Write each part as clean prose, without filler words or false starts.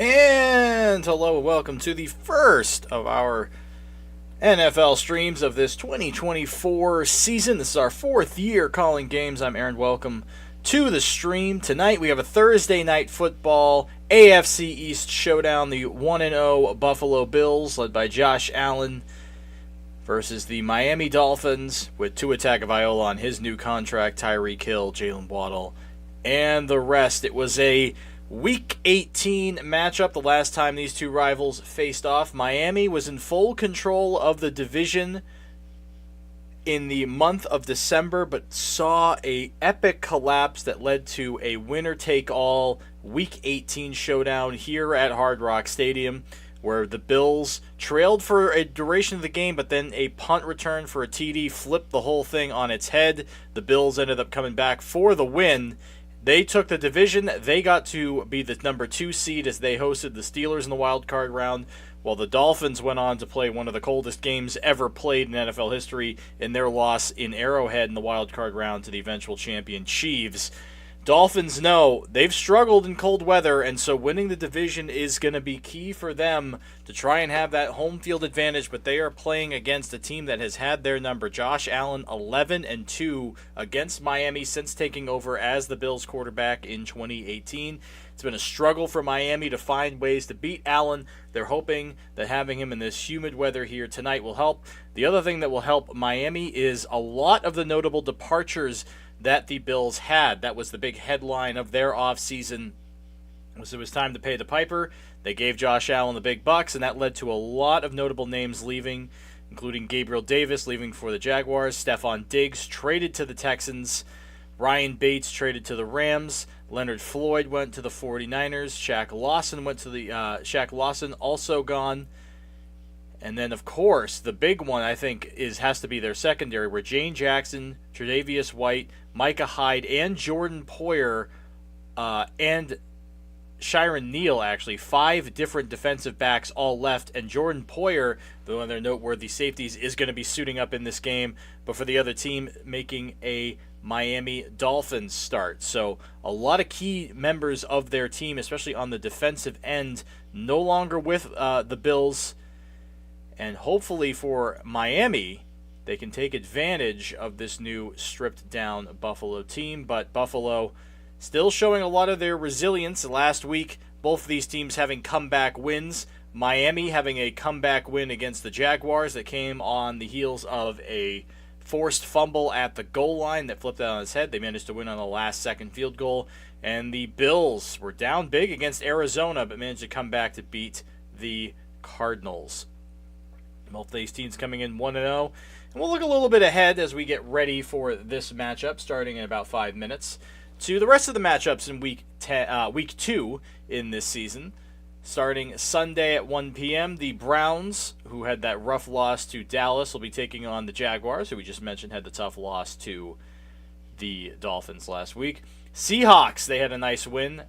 And hello and welcome to the first of our NFL streams of this 2024 season. This is our fourth year calling games. I'm Aaron. Welcome to the stream. Tonight we have a Thursday night football AFC East showdown. The 1-0 Buffalo Bills, led by Josh Allen, versus the Miami Dolphins with Tua Tagovailoa on his new contract, Tyreek Hill, Jalen Waddle, and the rest. It was a Week 18 matchup the last time these two rivals faced off. Miami was in full control of the division in the month of December, but saw a epic collapse that led to a winner-take-all Week 18 showdown here at Hard Rock Stadium, where the Bills trailed for a duration of the game, but then a punt return for a TD flipped the whole thing on its head. The Bills ended up coming back for the win. They took the division. They got to be the number 2 seed as they hosted the Steelers in the wild card round, while the Dolphins went on to play one of the coldest games ever played in NFL history in their loss in Arrowhead in the wild card round to the eventual champion Chiefs. Dolphins know they've struggled in cold weather, and so winning the division is going to be key for them to try and have that home field advantage, but they are playing against a team that has had their number. Josh Allen 11-2 against Miami since taking over as the Bills quarterback in 2018. It's been a struggle for Miami to find ways to beat Allen. They're hoping that having him in this humid weather here tonight will help. The other thing that will help Miami is a lot of the notable departures that the Bills had. That was the big headline of their offseason. It was time to pay the piper. They gave Josh Allen the big bucks, and that led to a lot of notable names leaving, including Gabriel Davis leaving for the Jaguars, Stephon Diggs traded to the Texans, Ryan Bates traded to the Rams, Leonard Floyd went to the 49ers, Shaq Lawson also gone. And then, of course, the big one, I think, has to be their secondary, where Jane Jackson, Tre'Davious White, Micah Hyde, and Jordan Poyer, and Shiron Neal, actually, 5 different defensive backs all left. And Jordan Poyer, the one of their noteworthy safeties, is going to be suiting up in this game, but for the other team, making a Miami Dolphins start. So a lot of key members of their team, especially on the defensive end, no longer with the Bills. And hopefully for Miami, they can take advantage of this new stripped-down Buffalo team. But Buffalo still showing a lot of their resilience. Last week, both of these teams having comeback wins. Miami having a comeback win against the Jaguars that came on the heels of a forced fumble at the goal line that flipped out on its head. They managed to win on the last-second field goal. And the Bills were down big against Arizona, but managed to come back to beat the Cardinals. Both of these teams coming in 1-0. And we'll look a little bit ahead as we get ready for this matchup, starting in about 5 minutes, to the rest of the matchups in Week 2 in this season. Starting Sunday at 1 p.m., the Browns, who had that rough loss to Dallas, will be taking on the Jaguars, who we just mentioned had the tough loss to the Dolphins last week. Seahawks, they had a nice win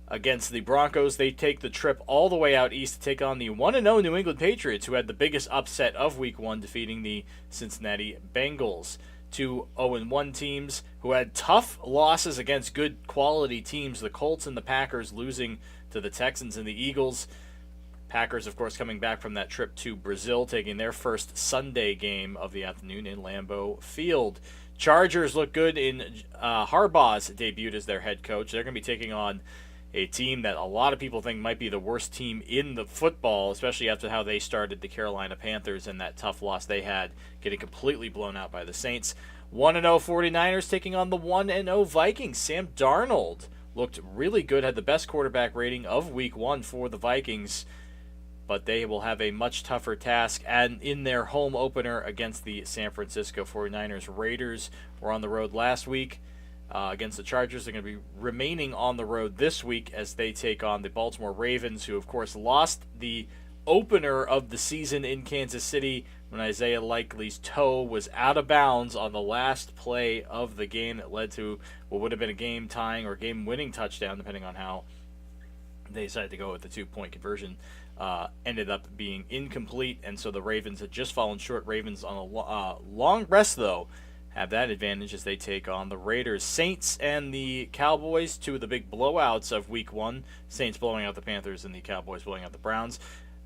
against the Broncos. They take the trip all the way out east to take on the 1-0 New England Patriots, who had the biggest upset of Week 1, defeating the Cincinnati Bengals. 2 0-1 teams who had tough losses against good quality teams, the Colts and the Packers losing to the Texans and the Eagles. Packers, of course, coming back from that trip to Brazil, taking their first Sunday game of the afternoon in Lambeau Field. Chargers look good in Harbaugh's debut as their head coach. They're going to be taking on a team that a lot of people think might be the worst team in the football, especially after how they started, the Carolina Panthers, and that tough loss they had, getting completely blown out by the Saints. 1-0 49ers taking on the 1-0 Vikings. Sam Darnold looked really good, had the best quarterback rating of Week 1 for the Vikings, but they will have a much tougher task and in their home opener against the San Francisco 49ers. Raiders were on the road last week against the Chargers. They're going to be remaining on the road this week as they take on the Baltimore Ravens, who, of course, lost the opener of the season in Kansas City when Isaiah Likely's toe was out of bounds on the last play of the game that led to what would have been a game-tying or game-winning touchdown, depending on how they decided to go with the 2-point conversion. Ended up being incomplete, and so the Ravens had just fallen short. Ravens on a long rest, though, have that advantage as they take on the Raiders. Saints and the Cowboys, two of the big blowouts of Week 1. Saints blowing out the Panthers and the Cowboys blowing out the Browns.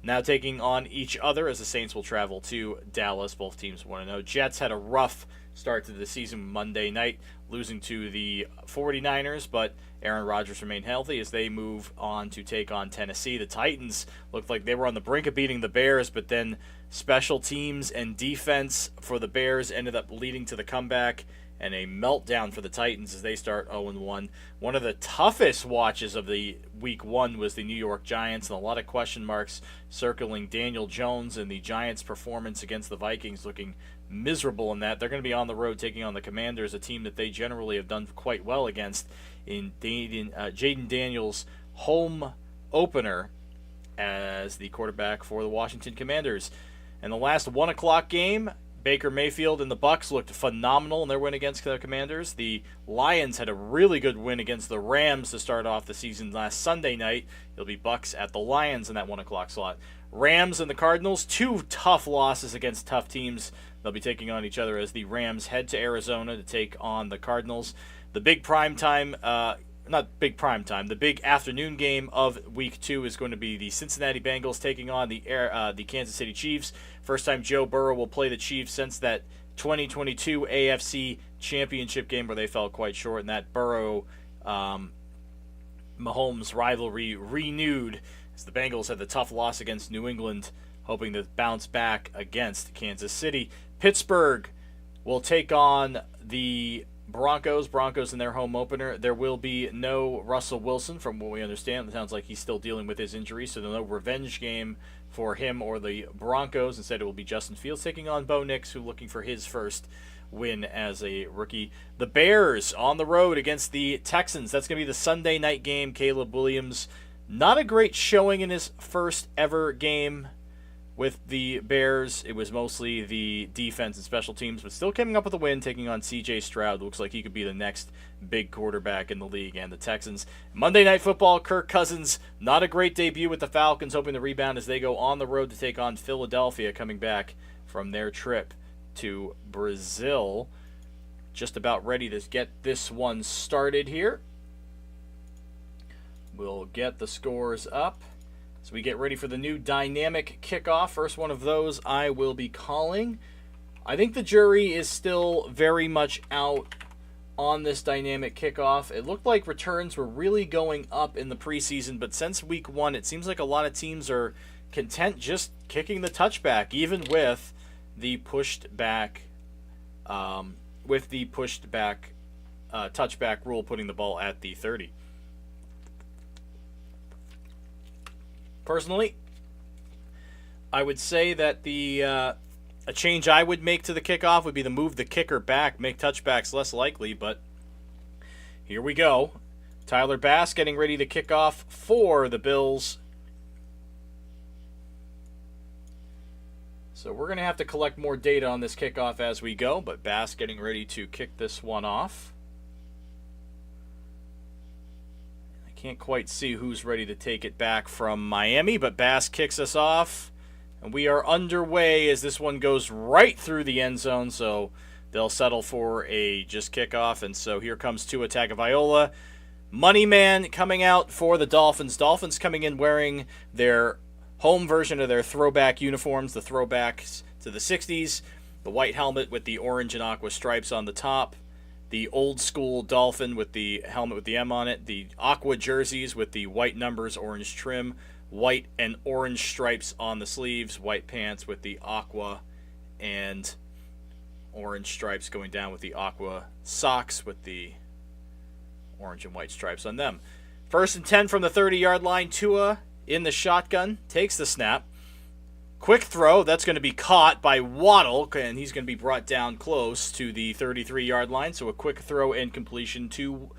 Now taking on each other as the Saints will travel to Dallas. Both teams 1-0. Jets had a rough start to the season Monday night, losing to the 49ers, but Aaron Rodgers remained healthy as they move on to take on Tennessee. The Titans looked like they were on the brink of beating the Bears, but then special teams and defense for the Bears ended up leading to the comeback and a meltdown for the Titans as they start 0-1. One of the toughest watches of the Week 1 was the New York Giants, and a lot of question marks circling Daniel Jones and the Giants' performance against the Vikings, looking miserable in that. They're going to be on the road taking on the Commanders, a team that they generally have done quite well against in Jaden Daniels' home opener as the quarterback for the Washington Commanders. And the last 1 o'clock game, Baker Mayfield and the Bucs looked phenomenal in their win against the Commanders. The Lions had a really good win against the Rams to start off the season last Sunday night. It'll be Bucs at the Lions in that 1 o'clock slot. Rams and the Cardinals, two tough losses against tough teams. They'll be taking on each other as the Rams head to Arizona to take on the Cardinals. The big the big afternoon game of Week 2 is going to be the Cincinnati Bengals taking on the Kansas City Chiefs. First time Joe Burrow will play the Chiefs since that 2022 AFC Championship game where they fell quite short, and that Burrow Mahomes rivalry renewed as the Bengals had the tough loss against New England, hoping to bounce back against Kansas City. Pittsburgh will take on the Broncos in their home opener. There will be no Russell Wilson, from what we understand. It sounds like he's still dealing with his injury, so there's no revenge game for him or the Broncos. Instead, it will be Justin Fields taking on Bo Nix, who looking for his first win as a rookie. The Bears on the road against the Texans. That's going to be the Sunday night game. Caleb Williams, not a great showing in his first ever game with the Bears. It was mostly the defense and special teams, but still coming up with a win, taking on C.J. Stroud. Looks like he could be the next big quarterback in the league. And the Texans. Monday Night Football, Kirk Cousins, not a great debut with the Falcons, hoping to rebound as they go on the road to take on Philadelphia, coming back from their trip to Brazil. Just about ready to get this one started here. We'll get the scores up so we get ready for the new dynamic kickoff. First one of those I will be calling. I think the jury is still very much out on this dynamic kickoff. It looked like returns were really going up in the preseason, but since Week 1, it seems like a lot of teams are content just kicking the touchback, even with the pushed back touchback rule, putting the ball at the 30. Personally, I would say that a change I would make to the kickoff would be to move the kicker back, make touchbacks less likely, but here we go. Tyler Bass getting ready to kick off for the Bills. So we're going to have to collect more data on this kickoff as we go, but Bass getting ready to kick this one off. Can't quite see who's ready to take it back from Miami, but Bass kicks us off. And we are underway as this one goes right through the end zone, so they'll settle for a just kickoff. And so here comes Tua Tagovailoa. Money man coming out for the Dolphins. Dolphins coming in wearing their home version of their throwback uniforms, the throwbacks to the 60s. The white helmet with the orange and aqua stripes on the top. The old school Dolphin with the helmet with the M on it. The aqua jerseys with the white numbers, orange trim. White and orange stripes on the sleeves. White pants with the aqua and orange stripes going down with the aqua socks with the orange and white stripes on them. 1st and 10 from the 30-yard line. Tua in the shotgun. Takes the snap. Quick throw, that's going to be caught by Waddle, and he's going to be brought down close to the 33-yard line. So a quick throw and completion to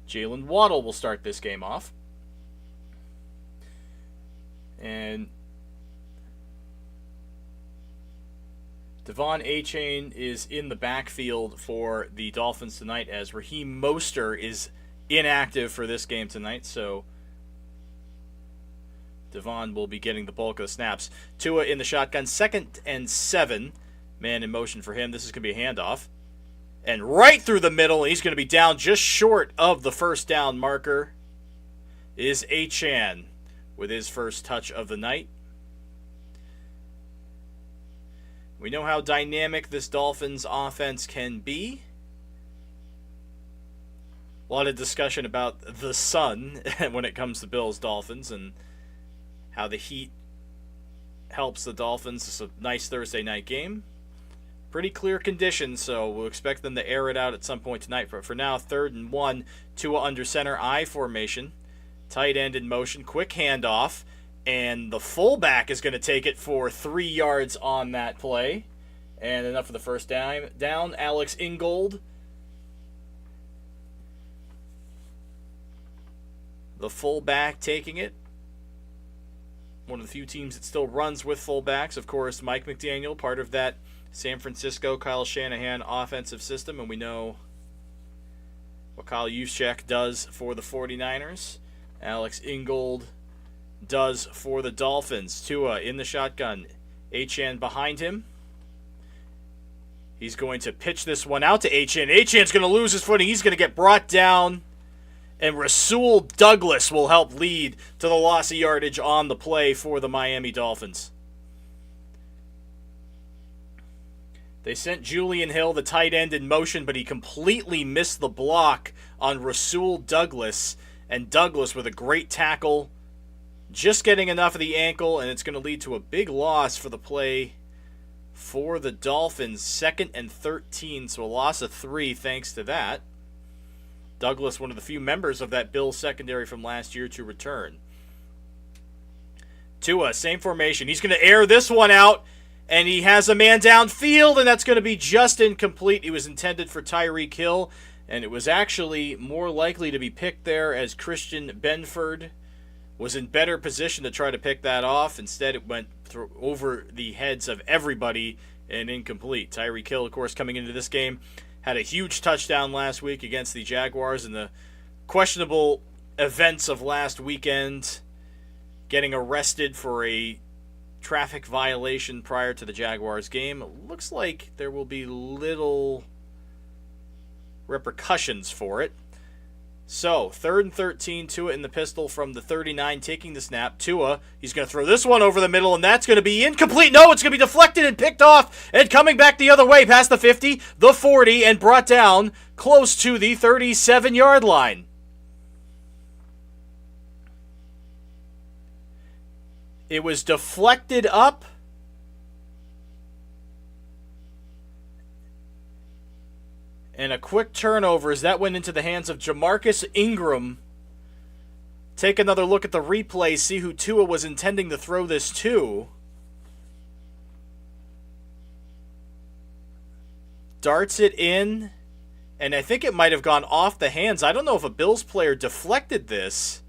Jalen Waddle will start this game off. And Devon Achane is in the backfield for the Dolphins tonight as Raheem Mostert is inactive for this game tonight. So Devon will be getting the bulk of the snaps. Tua in the shotgun, 2nd and 7. Man in motion for him. This is going to be a handoff. and right through the middle, and he's going to be down just short of the first down marker, is Achane with his first touch of the night. We know how dynamic this Dolphins offense can be. A lot of discussion about the sun when it comes to Bills Dolphins and how the heat helps the Dolphins. It's a nice Thursday night game. Pretty clear conditions, so we'll expect them to air it out at some point tonight. But for now, 3rd and 1, Tua under center, I formation. Tight end in motion, quick handoff, and the fullback is going to take it for 3 yards on that play. And enough for the first down. Alex Ingold, the fullback, taking it. One of the few teams that still runs with fullbacks. Of course, Mike McDaniel, part of that San Francisco Kyle Shanahan offensive system, and we know what Kyle Juszczyk does for the 49ers. Alex Ingold does for the Dolphins. Tua in the shotgun. Achane behind him. He's going to pitch this one out to Achane. Achane's going to lose his footing. He's going to get brought down. And Rasul Douglas will help lead to the loss of yardage on the play for the Miami Dolphins. They sent Julian Hill, the tight end, in motion, but he completely missed the block on Rasul Douglas. And Douglas with a great tackle, just getting enough of the ankle, and it's going to lead to a big loss for the play for the Dolphins. 2nd and 13, so a loss of 3 thanks to that. Douglas, one of the few members of that Bills secondary from last year to return. Tua, same formation. He's going to air this one out, and he has a man downfield, and that's going to be just incomplete. It was intended for Tyreek Hill, and it was actually more likely to be picked there as Christian Benford was in better position to try to pick that off. Instead, it went over the heads of everybody and incomplete. Tyreek Hill, of course, coming into this game, had a huge touchdown last week against the Jaguars in the questionable events of last weekend, getting arrested for a traffic violation prior to the Jaguars game. It looks like there will be little repercussions for it. So, 3rd and 13, Tua in the pistol from the 39, taking the snap. Tua, he's going to throw this one over the middle, and that's going to be incomplete. No, it's going to be deflected and picked off, and coming back the other way past the 50, the 40, and brought down close to the 37-yard line. It was deflected up. And a quick turnover as that went into the hands of Jamarcus Ingram. Take another look at the replay, see who Tua was intending to throw this to. Darts it in, and I think it might have gone off the hands. I don't know if a Bills player deflected this.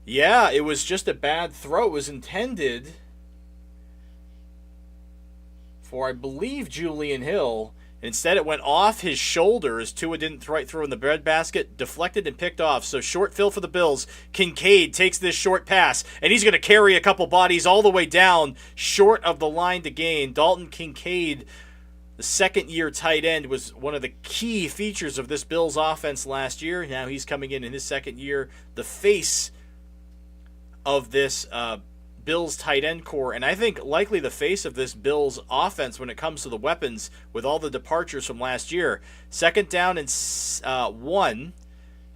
Yeah, it was just a bad throw. It was intended for, I believe, Julian Hill. Instead, it went off his shoulders. Tua didn't throw in the breadbasket, deflected and picked off. So short field for the Bills. Kincaid takes this short pass, and he's going to carry a couple bodies all the way down short of the line to gain. Dalton Kincaid, the second-year tight end, was one of the key features of this Bills offense last year. Now he's coming in his second year, the face of this Bills tight end core, and I think likely the face of this Bills offense when it comes to the weapons with all the departures from last year. 2nd down and 1.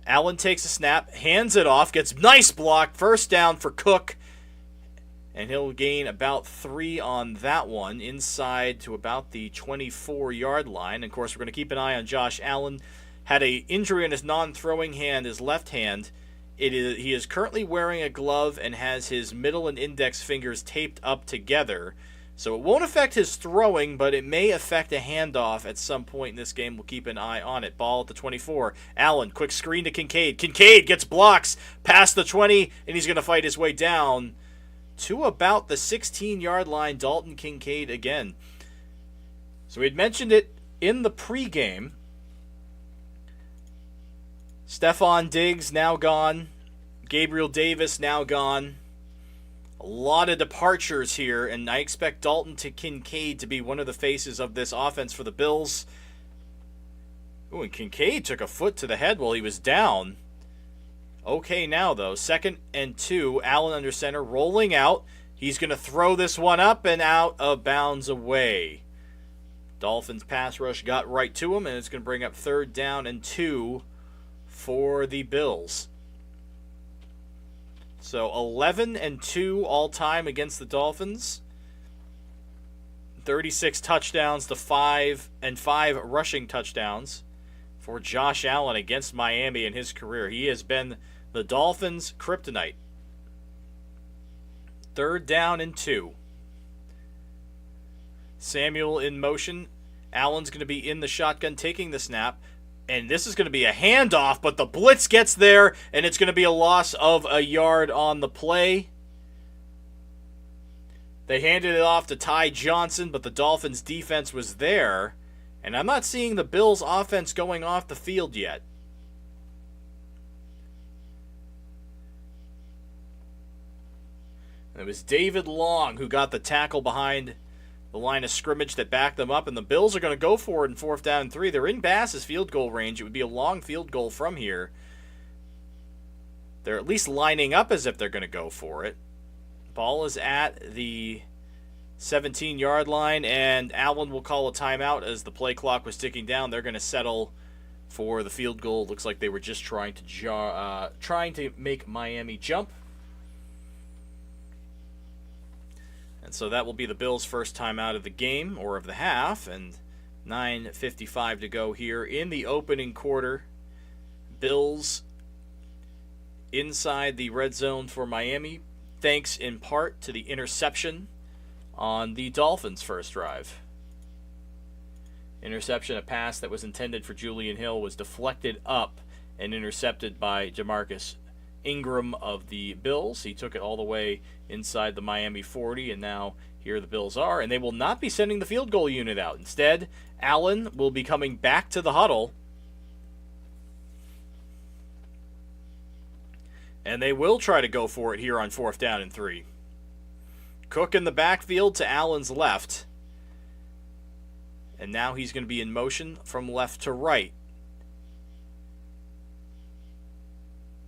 Allen takes a snap, hands it off, gets nice block, 1st down for Cook, and he'll gain about 3 on that one, inside to about the 24-yard line. Of course, we're going to keep an eye on Josh Allen. Had an injury in his non-throwing hand, his left hand. He is currently wearing a glove and has his middle and index fingers taped up together. So it won't affect his throwing, but it may affect a handoff at some point in this game. We'll keep an eye on it. Ball at the 24. Allen, quick screen to Kincaid. Kincaid gets blocks past the 20, and he's going to fight his way down to about the 16-yard line. Dalton Kincaid again. So we had mentioned it in the pregame. Stephon Diggs now gone. Gabriel Davis now gone. A lot of departures here, and I expect Dalton to Kincaid to be one of the faces of this offense for the Bills. Ooh, and Kincaid took a foot to the head while he was down. Okay now, though. 2nd and 2. Allen under center, rolling out. He's going to throw this one up and out of bounds away. Dolphins pass rush got right to him, and it's going to bring up 3rd down and 2 for the Bills. So 11 and 2 all time against the Dolphins. 36 touchdowns to 5 rushing touchdowns for Josh Allen against Miami in his career. He has been the Dolphins' kryptonite. 3rd down and 2. Samuel in motion. Allen's going to be in the shotgun taking the snap. And this is going to be a handoff, but the blitz gets there, and it's going to be a loss of a yard on the play. They handed it off to Ty Johnson, but the Dolphins' defense was there. And I'm not seeing the Bills' offense going off the field yet. It was David Long who got the tackle behind the line of scrimmage that backed them up, and the Bills are going to go for it in 4th down and 3. They're in Bass's field goal range. It would be a long field goal from here. They're at least lining up as if they're going to go for it. Ball is at the 17-yard line, and Allen will call a timeout as the play clock was ticking down. They're going to settle for the field goal. Looks like they were just trying to make Miami jump. And so that will be the Bills' first time out of the game, or of the half, and 9:55 to go here in the opening quarter. Bills inside the red zone for Miami, thanks in part to the interception on the Dolphins' first drive. Interception, a pass that was intended for Julian Hill, was deflected up and intercepted by Jamarcus Ingram of the Bills. He took it all the way inside the Miami 40, and now here the Bills are, and they will not be sending the field goal unit out. Instead, Allen will be coming back to the huddle, and they will try to go for it here on 4th down and 3. Cook in the backfield to Allen's left, and now he's going to be in motion from left to right.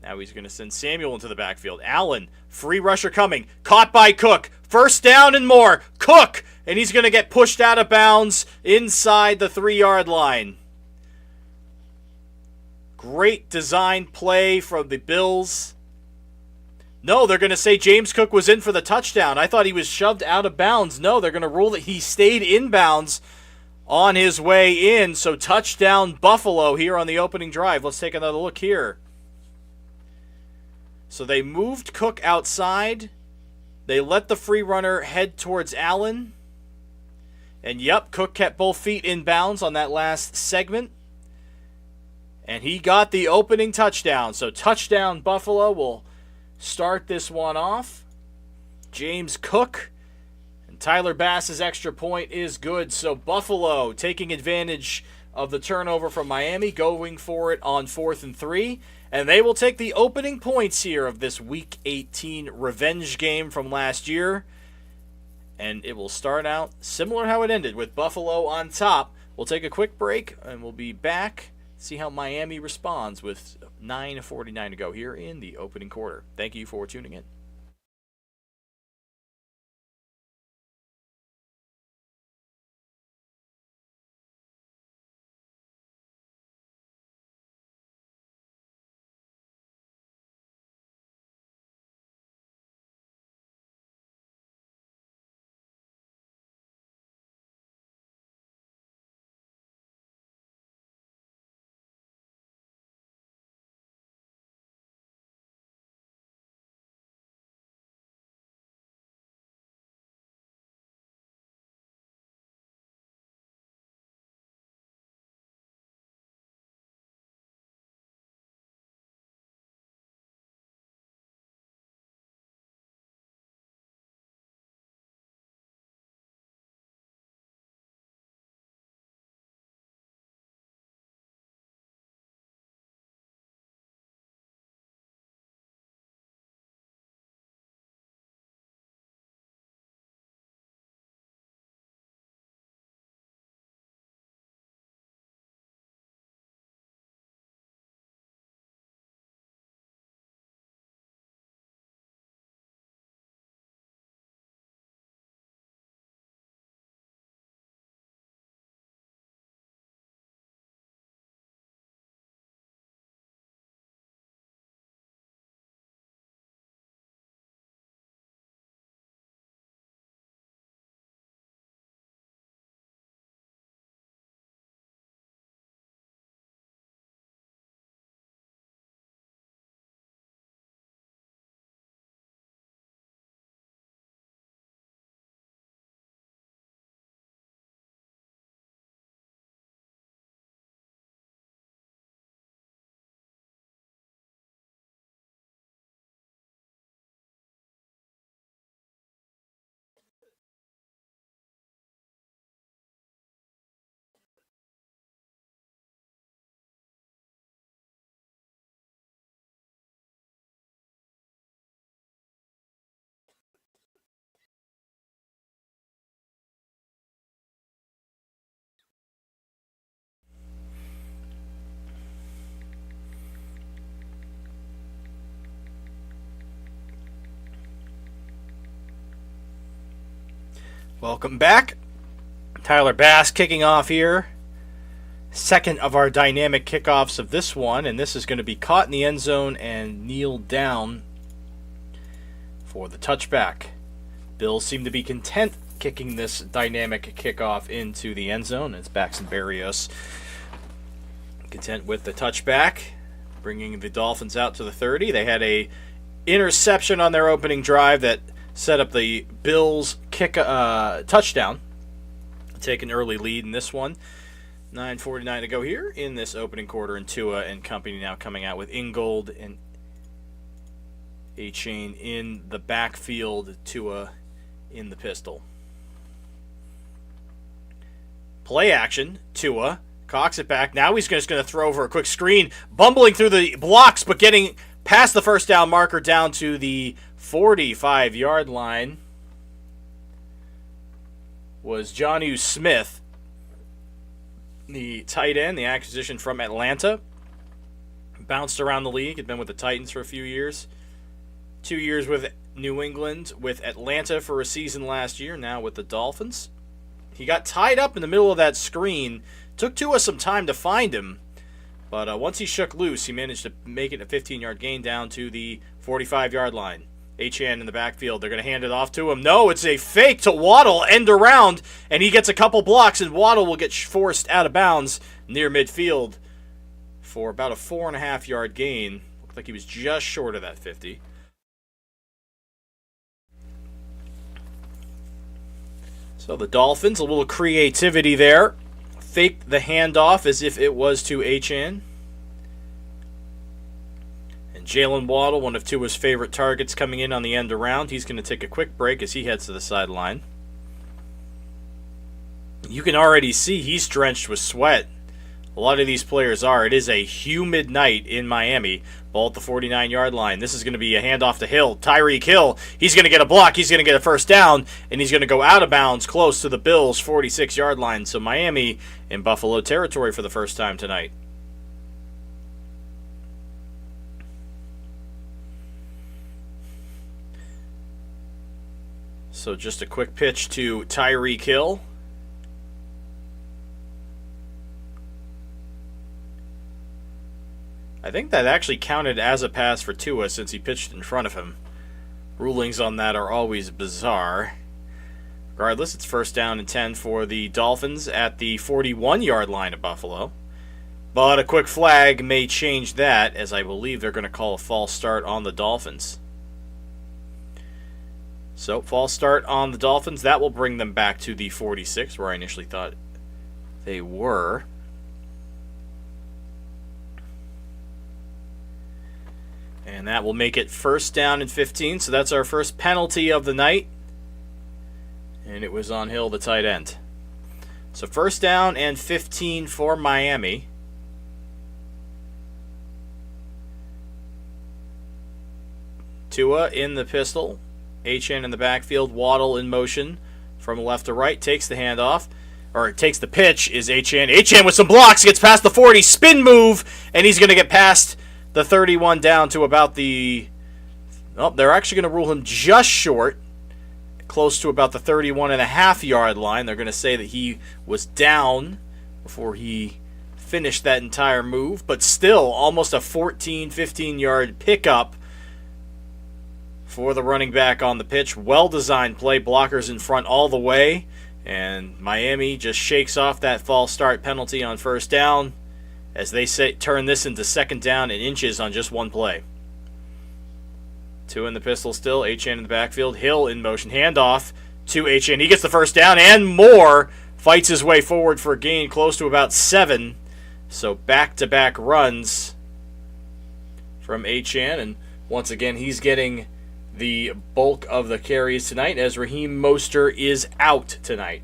Now he's going to send Samuel into the backfield. Allen, free rusher coming. Caught by Cook. 1st down and more. Cook! And he's going to get pushed out of bounds inside the 3-yard line. Great design play from the Bills. No, they're going to say James Cook was in for the touchdown. I thought he was shoved out of bounds. No, they're going to rule that he stayed in bounds on his way in. So touchdown Buffalo here on the opening drive. Let's take another look here. So they moved Cook outside. They let the free runner head towards Allen. And yep, Cook kept both feet in bounds on that last segment. And he got the opening touchdown. So touchdown Buffalo will start this one off. James Cook. And Tyler Bass's extra point is good. So Buffalo taking advantage of the turnover from Miami, going for it on 4th and 3. And they will take the opening points here of this Week 18 revenge game from last year. And it will start out similar how it ended, with Buffalo on top. We'll take a quick break, and we'll be back. See how Miami responds with 9:49 to go here in the opening quarter. Thank you for tuning in. Welcome back. Tyler Bass kicking off here. Second of our dynamic kickoffs of this one, and this is going to be caught in the end zone and kneeled down for the touchback. Bills seem to be content kicking this dynamic kickoff into the end zone. It's Baxton Berrios content with the touchback, bringing the Dolphins out to the 30. They had a interception on their opening drive that set up the Bills touchdown. Take an early lead in this one. 9:49 to go here in this opening quarter, and Tua and company now coming out with Ingold and A-Chain in the backfield, Tua in the pistol. Play action, Tua cocks it back. Now he's just going to throw over a quick screen, bumbling through the blocks, but getting past the first down marker down to the 45-yard line was Jonnu Smith, the tight end, the acquisition from Atlanta. Bounced around the league, had been with the Titans for a few years. 2 years with New England, with Atlanta for a season last year, now with the Dolphins. He got tied up in the middle of that screen. Took Tua some time to find him, but once he shook loose, he managed to make it a 15-yard gain down to the 45-yard line. Achane in the backfield. They're going to hand it off to him. No, it's a fake to Waddle, end around, and he gets a couple blocks, and Waddle will get forced out of bounds near midfield for about a 4.5-yard gain. Looked like he was just short of that 50. So the Dolphins, a little creativity there. Faked the handoff as if it was to Achane. And Jalen Waddle, one of Tua's favorite targets, coming in on the end around. He's going to take a quick break as he heads to the sideline. You can already see he's drenched with sweat. A lot of these players are. It is a humid night in Miami. Ball at the 49-yard line. This is going to be a handoff to Hill. Tyreek Hill. He's going to get a block. He's going to get a first down. And he's going to go out of bounds close to the Bills' 46-yard line. So Miami in Buffalo territory for the first time tonight. So just a quick pitch to Tyreek Hill. I think that actually counted as a pass for Tua since he pitched in front of him. Rulings on that are always bizarre. Regardless, it's first down and 10 for the Dolphins at the 41-yard line of Buffalo. But a quick flag may change that, as I believe they're going to call a false start on the Dolphins. So, false start on the Dolphins. That will bring them back to the 46, where I initially thought they were. And that will make it first down and 15. So that's our first penalty of the night. And it was on Hill, the tight end. So first down and 15 for Miami. Tua in the pistol. Achane in the backfield. Waddle in motion from left to right. Takes the handoff. Or takes the pitch is Achane. Achane with some blocks. Gets past the 40. Spin move. And he's going to get past the 31 down to about the... Oh, they're actually going to rule him just short. Close to about the 31.5-yard line. They're going to say that he was down before he finished that entire move. But still, almost a 14, 15-yard pickup for the running back on the pitch. Well-designed play. Blockers in front all the way. And Miami just shakes off that false start penalty on first down as they turn this into second down and inches on just one play. Two in the pistol still. Achane in the backfield. Hill in motion. Handoff to Achane. He gets the first down and more. Fights his way forward for a gain close to about 7. So back-to-back runs from Achane. And once again, he's getting the bulk of the carries tonight as Raheem Mostert is out tonight.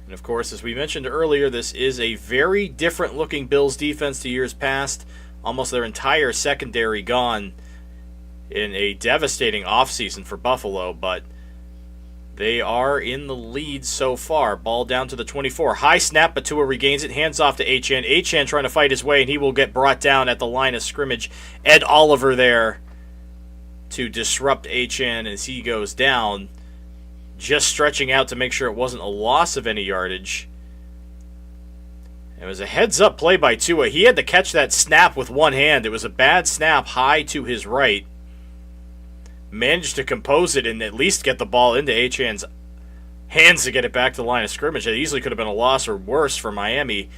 And of course, as we mentioned earlier, this is a very different looking Bills defense to years past. Almost their entire secondary gone in a devastating offseason for Buffalo, but they are in the lead so far. Ball down to the 24. High snap, but Tua regains it. Hands off to Achane. Achane trying to fight his way, and he will get brought down at the line of scrimmage. Ed Oliver there to disrupt Achane as he goes down, just stretching out to make sure it wasn't a loss of any yardage. It was a heads-up play by Tua. He had to catch that snap with one hand. It was a bad snap high to his right. Managed to compose it and at least get the ball into Achane's hands to get it back to the line of scrimmage. It easily could have been a loss or worse for Miami.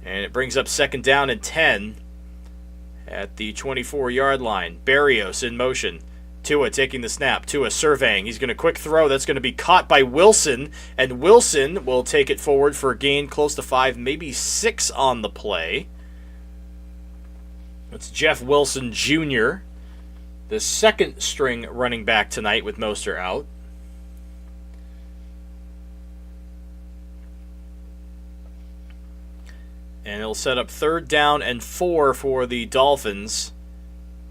And it brings up 2nd down and 10 at the 24-yard line. Berrios in motion. Tua taking the snap. Tua surveying. He's going to quick throw. That's going to be caught by Wilson. And Wilson will take it forward for a gain close to 5, maybe 6 on the play. It's Jeff Wilson Jr., the second string running back tonight with Mostert out. And it'll set up 3rd down and 4 for the Dolphins.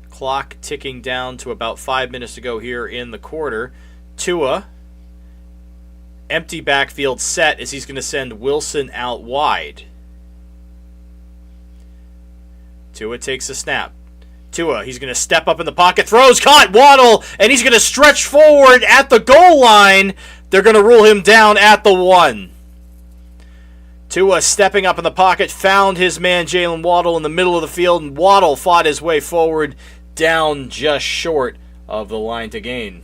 Clock ticking down to about 5 minutes to go here in the quarter. Tua, empty backfield set as he's going to send Wilson out wide. Tua takes a snap. Tua, he's going to step up in the pocket, throws, caught, Waddle, and he's going to stretch forward at the goal line. They're going to rule him down at the 1. Tua stepping up in the pocket, found his man Jalen Waddle in the middle of the field, and Waddle fought his way forward, down just short of the line to gain.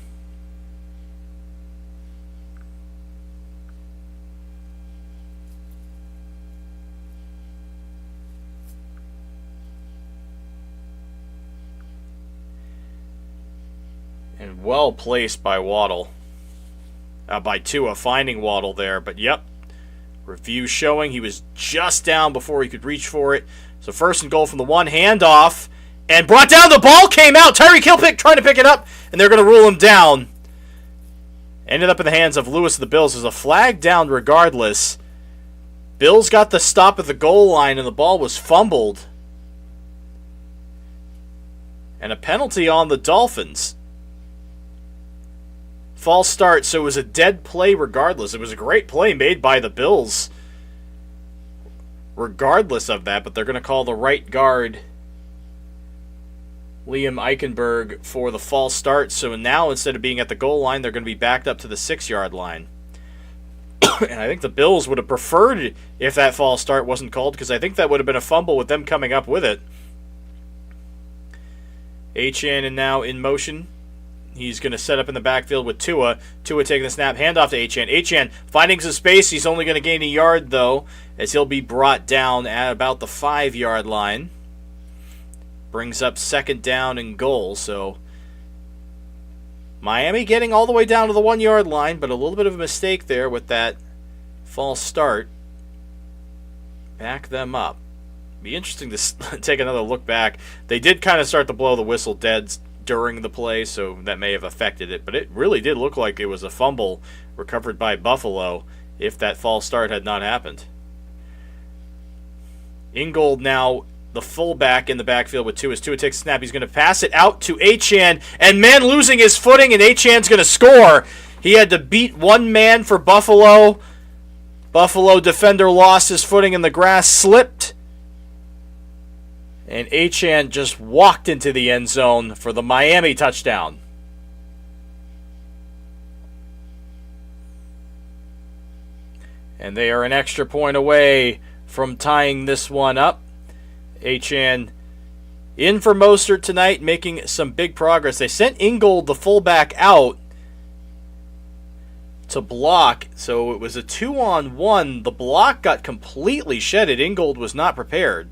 And well placed by Waddle. By Tua finding Waddle there, but yep. Review showing he was just down before he could reach for it. So 1st and goal from the 1, handoff, and brought down, the ball came out. Tyreek Hill trying to pick it up, and they're going to rule him down. Ended up in the hands of Lewis of the Bills. There's a flag down regardless. Bills got the stop at the goal line, and the ball was fumbled. And a penalty on the Dolphins. False start, so it was a dead play regardless. It was a great play made by the Bills regardless of that, but they're going to call the right guard, Liam Eichenberg, for the false start. So now instead of being at the goal line, they're going to be backed up to the 6-yard line. And I think the Bills would have preferred if that false start wasn't called, because I think that would have been a fumble with them coming up with it. Achane now in motion. He's going to set up in the backfield with Tua. Tua taking the snap, handoff to Achane. Achane finding some space. He's only going to gain a yard, though, as he'll be brought down at about the 5-yard line. Brings up 2nd down and goal. So Miami getting all the way down to the 1-yard line, but a little bit of a mistake there with that false start. Back them up. Be interesting to take another look back. They did kind of start to blow the whistle dead during the play, so that may have affected it, but it really did look like it was a fumble recovered by Buffalo if that false start had not happened. Ingold now the fullback in the backfield with Tua. As Tua takes a snap, he's going to pass it out to Achane, and man losing his footing, and Achane's going to score. He had to beat one man for Buffalo. Buffalo defender lost his footing in the grass, slipped, and Achane just walked into the end zone for the Miami touchdown. And they are an extra point away from tying this one up. Achane in for Mostert tonight, making some big progress. They sent Ingold, the fullback, out to block, so it was a 2-on-1. The block got completely shedded. Ingold was not prepared.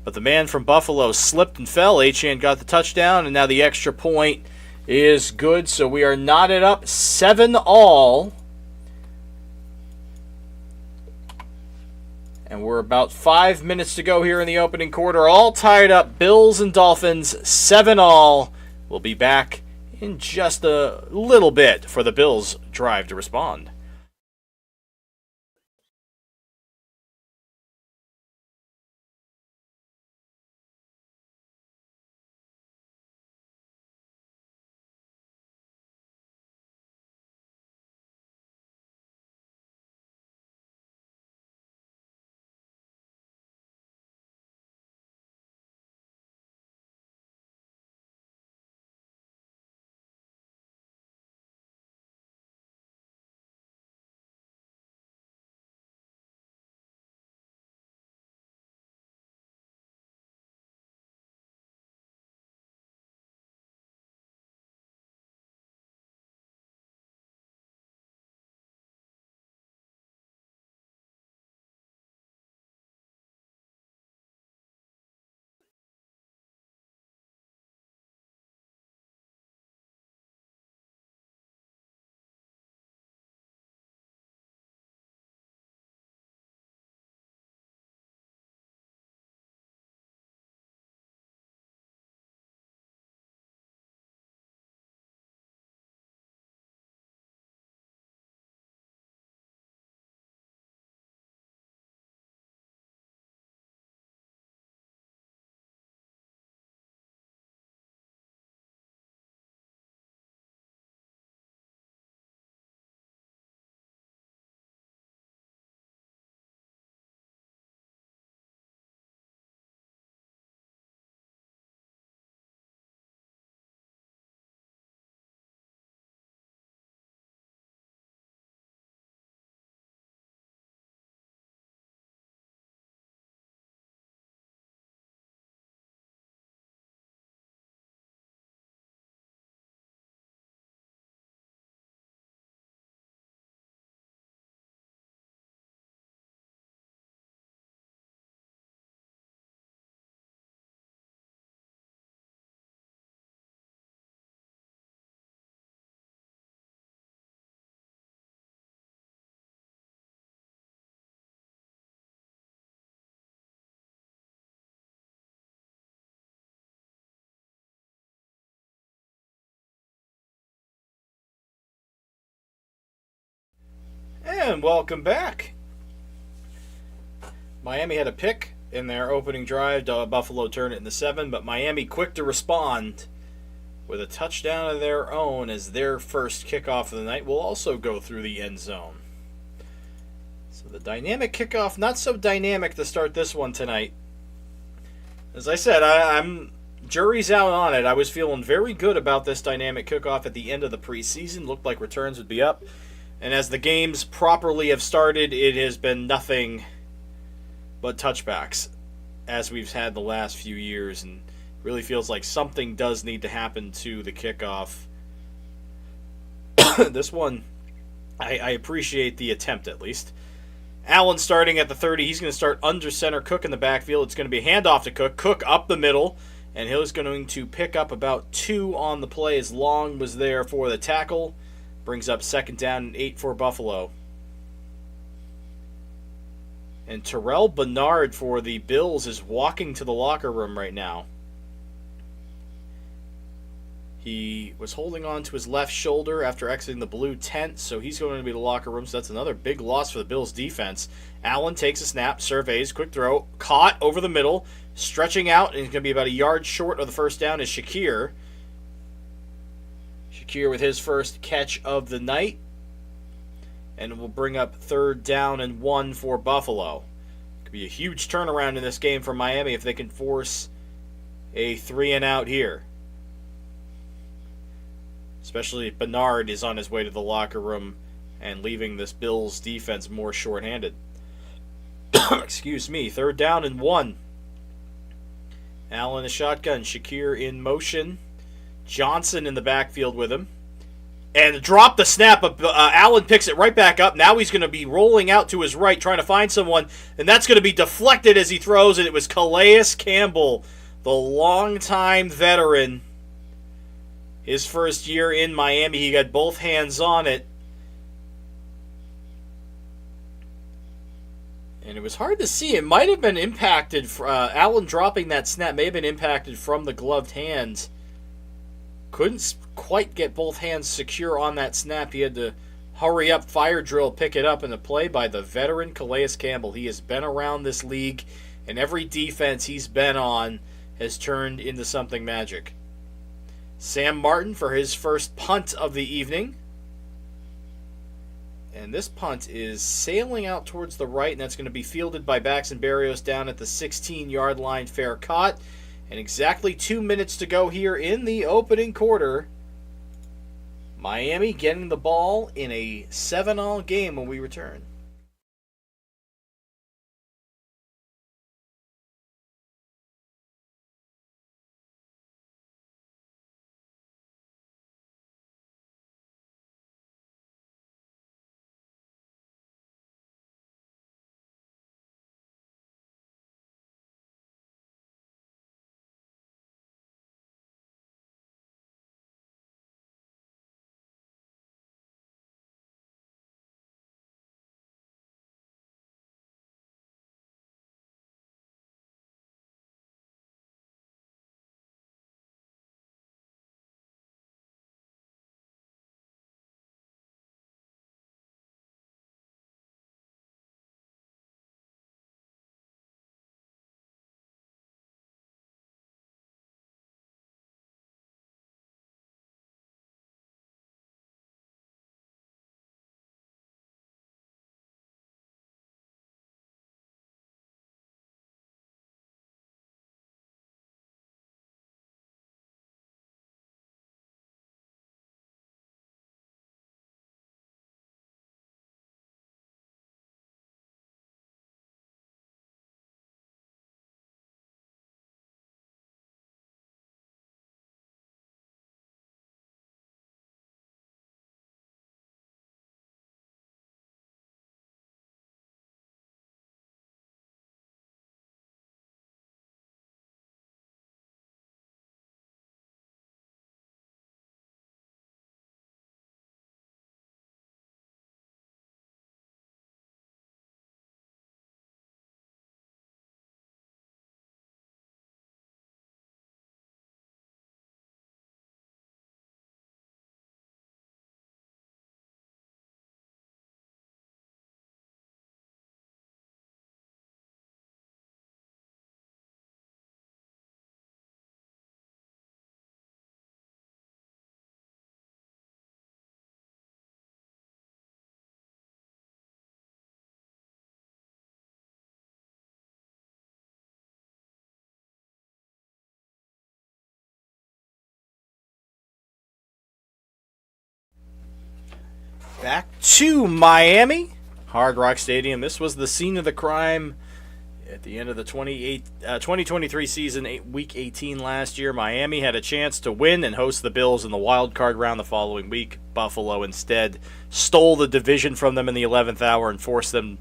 But the man from Buffalo slipped and fell. Achane got the touchdown, and now the extra point is good. So we are knotted up 7-all. And we're about 5 minutes to go here in the opening quarter. All tied up. Bills and Dolphins, 7-all. We'll be back in just a little bit for the Bills' drive to respond. And welcome back. Miami had a pick in their opening drive. Buffalo turned it into 7, but Miami quick to respond with a touchdown of their own as their first kickoff of the night will also go through the end zone. So the dynamic kickoff, not so dynamic to start this one tonight. As I said, I'm jury's out on it. I was feeling very good about this dynamic kickoff at the end of the preseason. Looked like returns would be up. And as the games properly have started, it has been nothing but touchbacks as we've had the last few years. And really feels like something does need to happen to the kickoff. This one, I appreciate the attempt at least. Allen starting at the 30. He's going to start under center. Cook in the backfield. It's going to be a handoff to Cook. Cook up the middle. And he's going to pick up about 2 on the play as Long was there for the tackle. Brings up 2nd down and 8 for Buffalo. And Terrell Bernard for the Bills is walking to the locker room right now. He was holding on to his left shoulder after exiting the blue tent, so he's going to be in the locker room. So that's another big loss for the Bills' defense. Allen takes a snap, surveys, quick throw, caught over the middle, stretching out, and he's going to be about a yard short of the first down is Shakir. Shakir with his first catch of the night. And it will bring up 3rd down and 1 for Buffalo. Could be a huge turnaround in this game for Miami if they can force a 3-and-out here. Especially if Bernard is on his way to the locker room and leaving this Bills defense more shorthanded. Excuse me. 3rd down and 1. Allen a shotgun. Shakir in motion. Johnson in the backfield with him. And drop the snap. Allen picks it right back up. Now he's going to be rolling out to his right, trying to find someone. And that's going to be deflected as he throws. And it was Calais Campbell, the longtime veteran. His first year in Miami, he got both hands on it. And it was hard to see. It might have been impacted. Allen dropping that snap may have been impacted from the gloved hands. Couldn't quite get both hands secure on that snap. He had to hurry up, fire drill, pick it up, and a play by the veteran Calais Campbell. He has been around this league, and every defense he's been on has turned into something magic. Sam Martin for his first punt of the evening. And this punt is sailing out towards the right, and that's going to be fielded by Baxton Berrios down at the 16-yard line, fair caught. And exactly 2 minutes to go here in the opening quarter. Miami getting the ball in a 7-all game when we return. Back to Miami, Hard Rock Stadium. This was the scene of the crime at the end of the 2023 season, Week 18 last year. Miami had a chance to win and host the Bills in the wild card round the following week. Buffalo instead stole the division from them in the 11th hour and forced them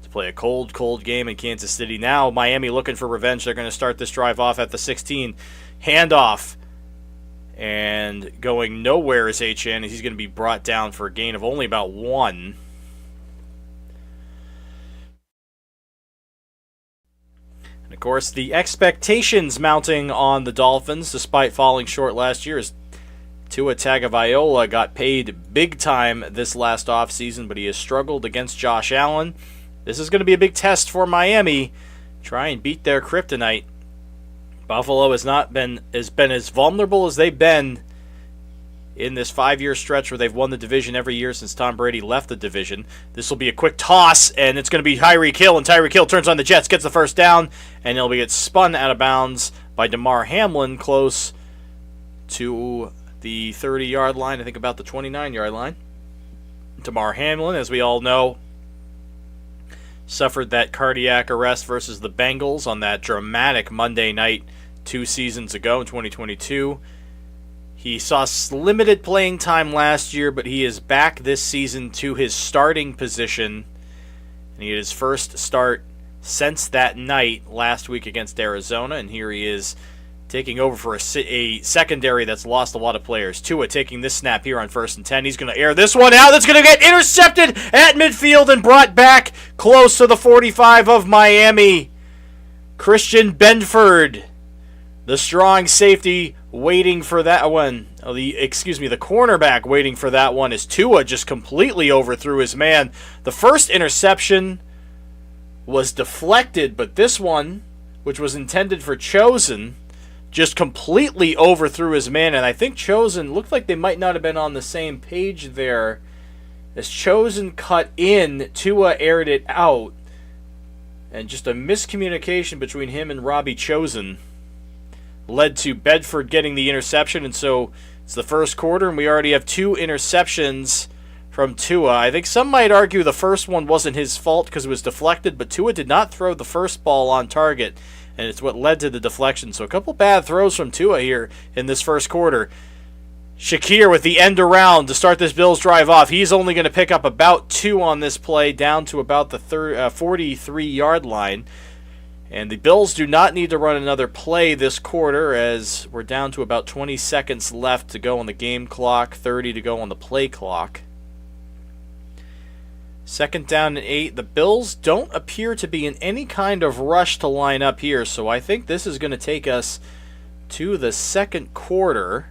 to play a cold game in Kansas City. Now Miami looking for revenge. They're going to start this drive off at the 16. Handoff. And going nowhere is HN. He's going to be brought down for a gain of only about 1. And of course, the expectations mounting on the Dolphins, despite falling short last year, is Tua Tagovailoa got paid big time this last offseason, but he has struggled against Josh Allen. This is going to be a big test for Miami. Try and beat their kryptonite. Buffalo has been as vulnerable as they've been in this 5-year stretch where they've won the division every year since Tom Brady left the division. This will be a quick toss, and it's going to be Tyreek Hill, and Tyreek Hill turns on the Jets, gets the first down, and he'll get spun out of bounds by Damar Hamlin close to the 30-yard line, I think about the 29-yard line. Damar Hamlin, as we all know, suffered that cardiac arrest versus the Bengals on that dramatic Monday night 2 seasons ago in 2022. He saw limited playing time last year, but he is back this season to his starting position. And he had his first start since that night last week against Arizona, and here he is taking over for a secondary that's lost a lot of players. Tua taking this snap here on 1st and 10. He's going to air this one out. That's going to get intercepted at midfield and brought back close to the 45 of Miami. Christian Benford, the strong safety, waiting for that one. The cornerback waiting for that one as Tua just completely overthrew his man. The first interception was deflected, but this one, which was intended for Chosen, just completely overthrew his man, and I think Chosen looked like they might not have been on the same page there. As Chosen cut in, Tua aired it out, and just a miscommunication between him and Robbie Chosen led to Bedford getting the interception, and so it's the first quarter, and we already have 2 interceptions from Tua. I think some might argue the first one wasn't his fault because it was deflected, but Tua did not throw the first ball on target, and it's what led to the deflection. So a couple bad throws from Tua here in this first quarter. Shakir with the end around to start this Bills drive off. He's only going to pick up about 2 on this play, down to about the 43-yard line. And the Bills do not need to run another play this quarter, as we're down to about 20 seconds left to go on the game clock, 30 to go on the play clock. 2nd down and 8. The Bills don't appear to be in any kind of rush to line up here, so I think this is going to take us to the second quarter.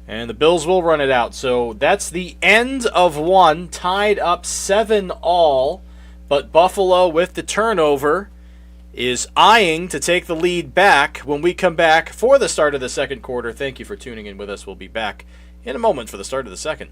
And the Bills will run it out. So that's the end of one, tied up 7-all. But Buffalo, with the turnover, is eyeing to take the lead back when we come back for the start of the second quarter. Thank you for tuning in with us. We'll be back in a moment for the start of the second.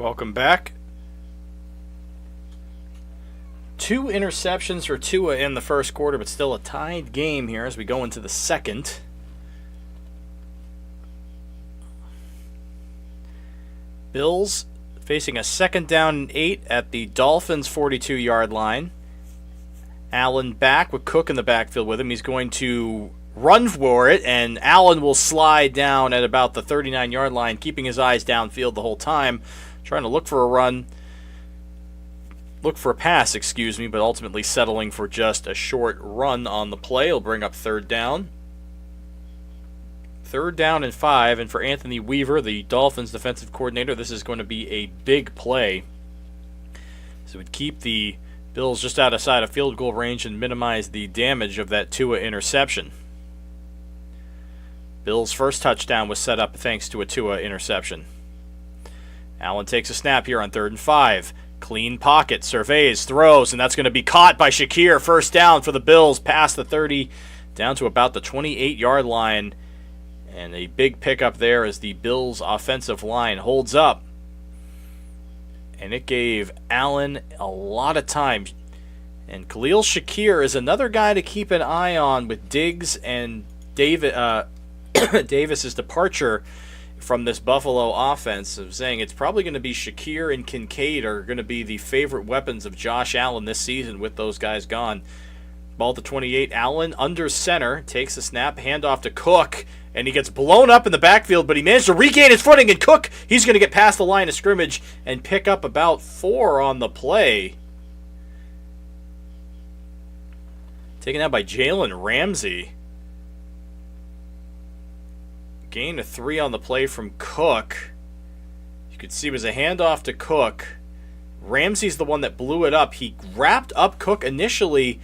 Welcome back. 2 interceptions for Tua in the first quarter, but still a tied game here as we go into the second. Bills facing a 2nd down and 8 at the Dolphins' 42-yard line. Allen back with Cook in the backfield with him. He's going to run for it, and Allen will slide down at about the 39-yard line, keeping his eyes downfield the whole time, trying to look for a pass, but ultimately settling for just a short run on the play. He'll bring up 3rd down. 3rd down and 5, and for Anthony Weaver, the Dolphins defensive coordinator, this is going to be a big play. So it would keep the Bills just outside of field goal range and minimize the damage of that Tua interception. Bills' first touchdown was set up thanks to a Tua interception. Allen takes a snap here on 3rd and 5. Clean pocket, surveys, throws, and that's going to be caught by Shakir. 1st down for the Bills, past the 30, down to about the 28-yard line. And a big pickup there as the Bills' offensive line holds up. And it gave Allen a lot of time. And Khalil Shakir is another guy to keep an eye on with Diggs and Davis's departure from this Buffalo offense. Of saying it's probably going to be Shakir and Kincaid are going to be the favorite weapons of Josh Allen this season with those guys gone. Ball to 28. Allen under center, takes a snap, handoff to Cook, and he gets blown up in the backfield, but he managed to regain his footing, and Cook, he's going to get past the line of scrimmage and pick up about 4 on the play. Taken out by Jalen Ramsey. Gain of 3 on the play from Cook. You could see it was a handoff to Cook. Ramsey's the one that blew it up. He wrapped up Cook initially,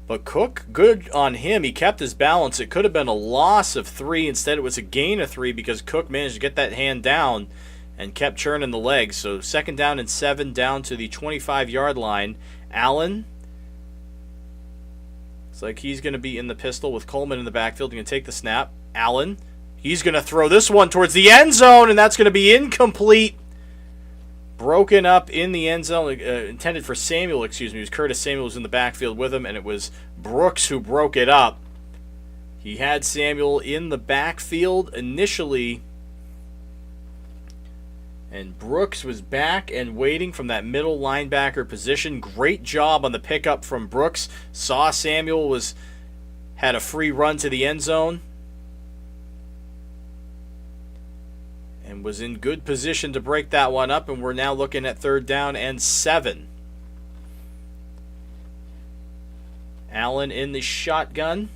but Cook, good on him. He kept his balance. It could have been a loss of 3. Instead, it was a gain of 3 because Cook managed to get that hand down and kept churning the legs. So 2nd down and 7 down to the 25-yard line. Allen, looks like he's going to be in the pistol with Coleman in the backfield. He's going to take the snap. Allen, he's going to throw this one towards the end zone, and that's going to be incomplete. Broken up in the end zone, intended for Samuel, It was Curtis Samuel was in the backfield with him, and it was Brooks who broke it up. He had Samuel in the backfield initially, and Brooks was back and waiting from that middle linebacker position. Great job on the pickup from Brooks. Saw Samuel had a free run to the end zone, and was in good position to break that one up, and we're now looking at 3rd down and 7. Allen in the shotgun.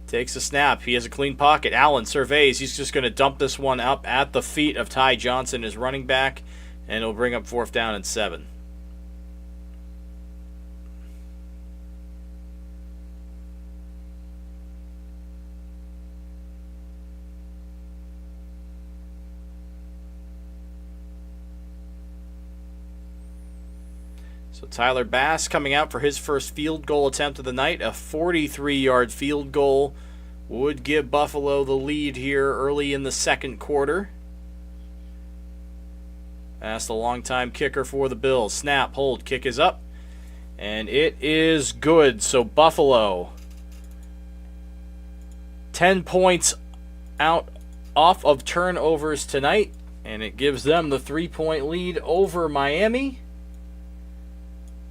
Takes a snap. He has a clean pocket. Allen surveys. He's just going to dump this one up at the feet of Ty Johnson, his running back, and it'll bring up 4th down and 7. So Tyler Bass coming out for his first field goal attempt of the night. A 43-yard field goal would give Buffalo the lead here early in the second quarter. That's the longtime kicker for the Bills. Snap, hold, kick is up. And it is good. So Buffalo, 10 points out off of turnovers tonight. And it gives them the 3-point lead over Miami.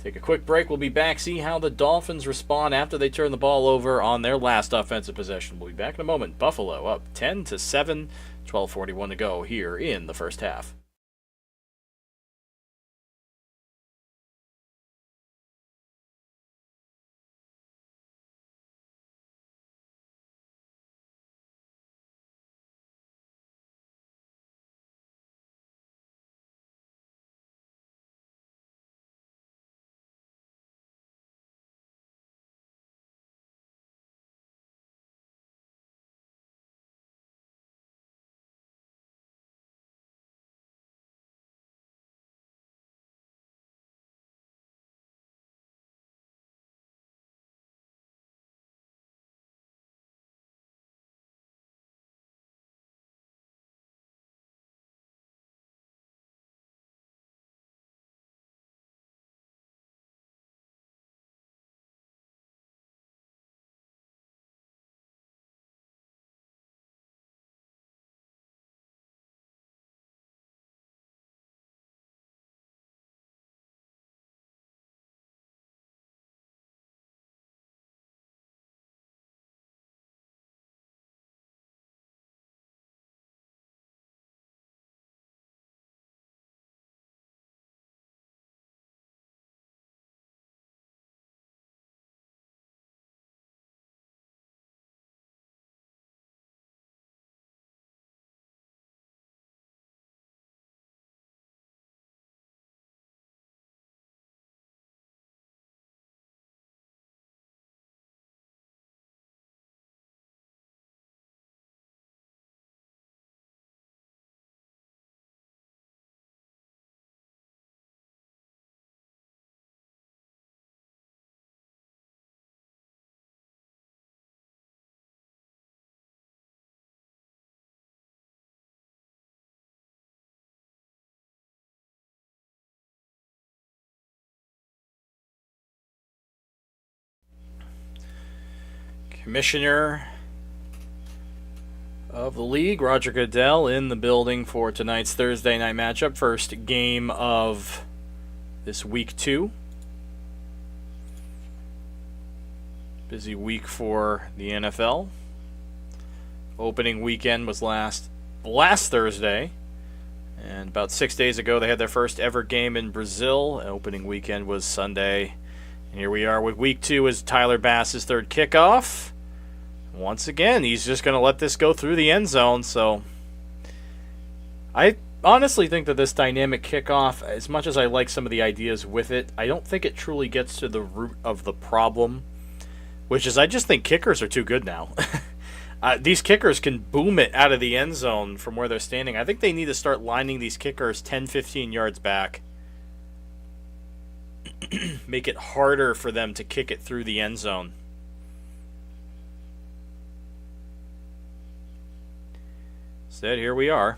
Take a quick break. We'll be back. See how the Dolphins respond after they turn the ball over on their last offensive possession. We'll be back in a moment. Buffalo up 10-7, 12:41 to go here in the first half. Commissioner of the league, Roger Goodell, in the building for tonight's Thursday night matchup. First game of this week 2. Busy week for the NFL. Opening weekend was last Thursday. And about 6 days ago, they had their first ever game in Brazil. Opening weekend was Sunday. And here we are with week 2 as Tyler Bass's third kickoff. Once again, he's just going to let this go through the end zone. So I honestly think that this dynamic kickoff, as much as I like some of the ideas with it, I don't think it truly gets to the root of the problem, which is I just think kickers are too good now. These kickers can boom it out of the end zone from where they're standing. I think they need to start lining these kickers 10, 15 yards back. Make it harder for them to kick it through the end zone. Instead, here we are.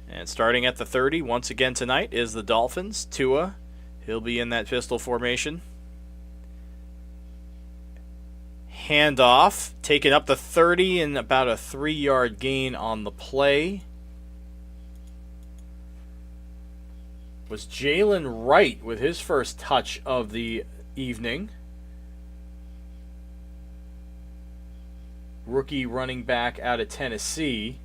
And starting at the 30, once again tonight, is the Dolphins. Tua, he'll be in that pistol formation. Handoff, taken up the 30 and about a 3-yard gain on the play. Was Jalen Wright with his first touch of the evening. Rookie running back out of Tennessee.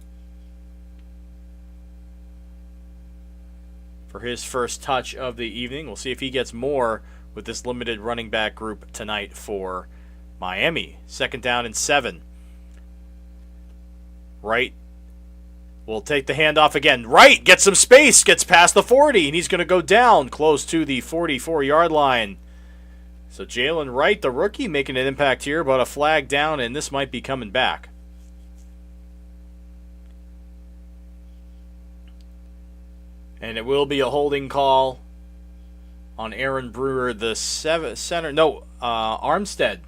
For his first touch of the evening. We'll see if he gets more with this limited running back group tonight for Miami. 2nd down and 7. Wright will take the handoff again. Wright gets some space, gets past the 40, and he's going to go down close to the 44-yard line. So Jalen Wright, the rookie, making an impact here, but a flag down, and this might be coming back. And it will be a holding call on Aaron Brewer, the center. No, Armstead.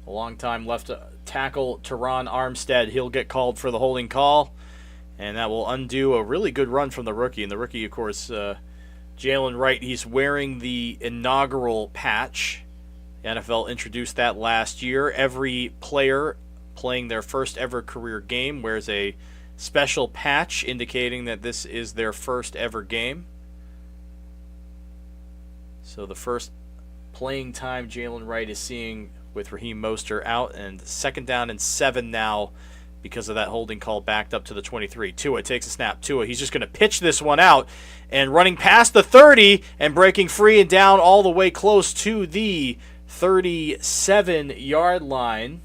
A long-time left tackle, Teron Armstead. He'll get called for the holding call, and that will undo a really good run from the rookie. And the rookie, of course, Jalen Wright, he's wearing the inaugural patch. The NFL introduced that last year. Every player playing their first ever career game wears a special patch indicating that this is their first ever game. So the first playing time Jalen Wright is seeing with Raheem Mostert out, and 2nd down and 7 now because of that holding call backed up to the 23. Tua takes a snap. Tua, he's just going to pitch this one out, and running past the 30 and breaking free and down all the way close to the 37-yard line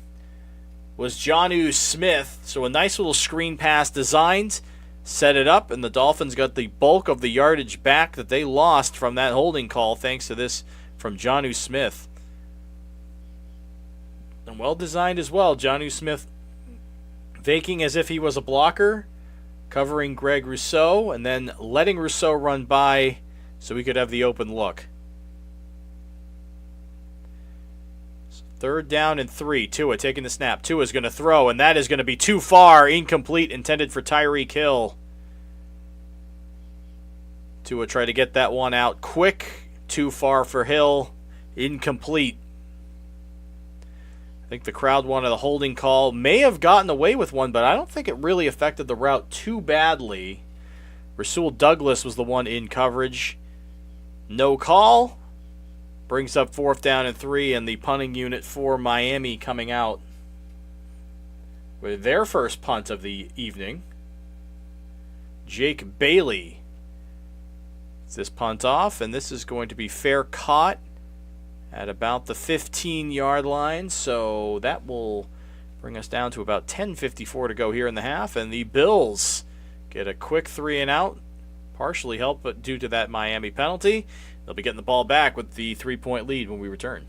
was Jonnu Smith. So a nice little screen pass designed, set it up, and the Dolphins got the bulk of the yardage back that they lost from that holding call thanks to this from Jonnu Smith. And well designed as well. Jonnu Smith faking as if he was a blocker, covering Greg Rousseau, and then letting Rousseau run by so we could have the open look. 3rd down and 3. Tua taking the snap. Tua's going to throw, and that is going to be too far. Incomplete, intended for Tyreek Hill. Tua tried to get that one out quick. Too far for Hill. Incomplete. I think the crowd wanted a holding call. May have gotten away with one, but I don't think it really affected the route too badly. Rasul Douglas was the one in coverage. No call. Brings up 4th down and 3, and the punting unit for Miami coming out with their first punt of the evening. Jake Bailey. It's this punt off, and this is going to be fair caught at about the 15-yard line, so that will bring us down to about 10:54 to go here in the half, and the Bills get a quick 3 and out, partially helped but due to that Miami penalty. They'll be getting the ball back with the 3-point lead when we return.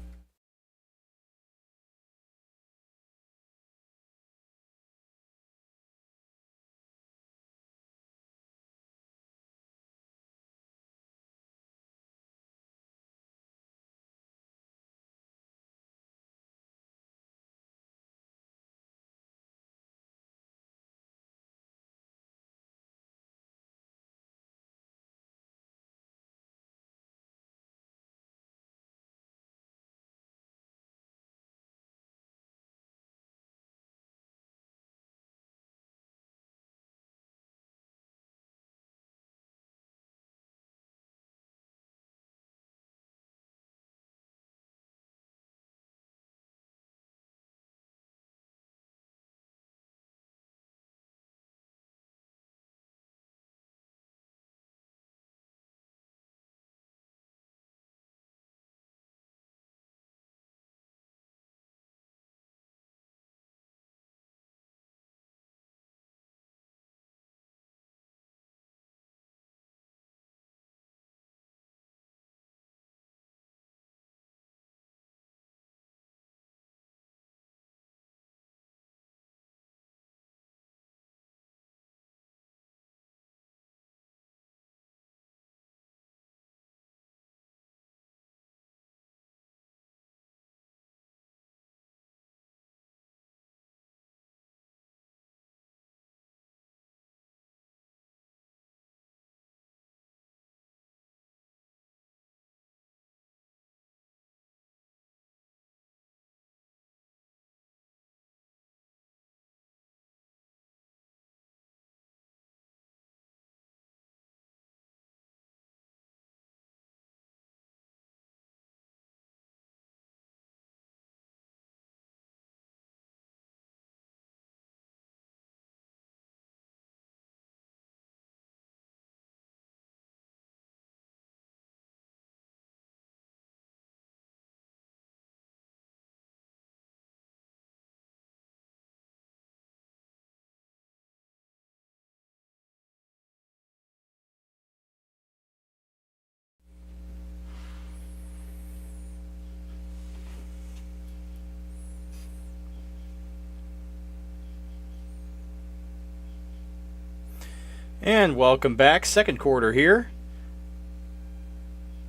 And welcome back. Second quarter here.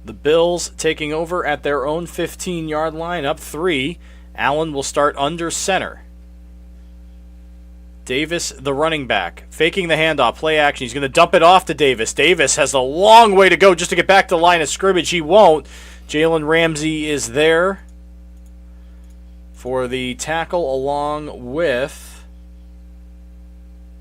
The Bills taking over at their own 15-yard line, up 3. Allen will start under center. Davis, the running back, faking the handoff, play action. He's going to dump it off to Davis. Davis has a long way to go just to get back to the line of scrimmage. He won't. Jalen Ramsey is there for the tackle along with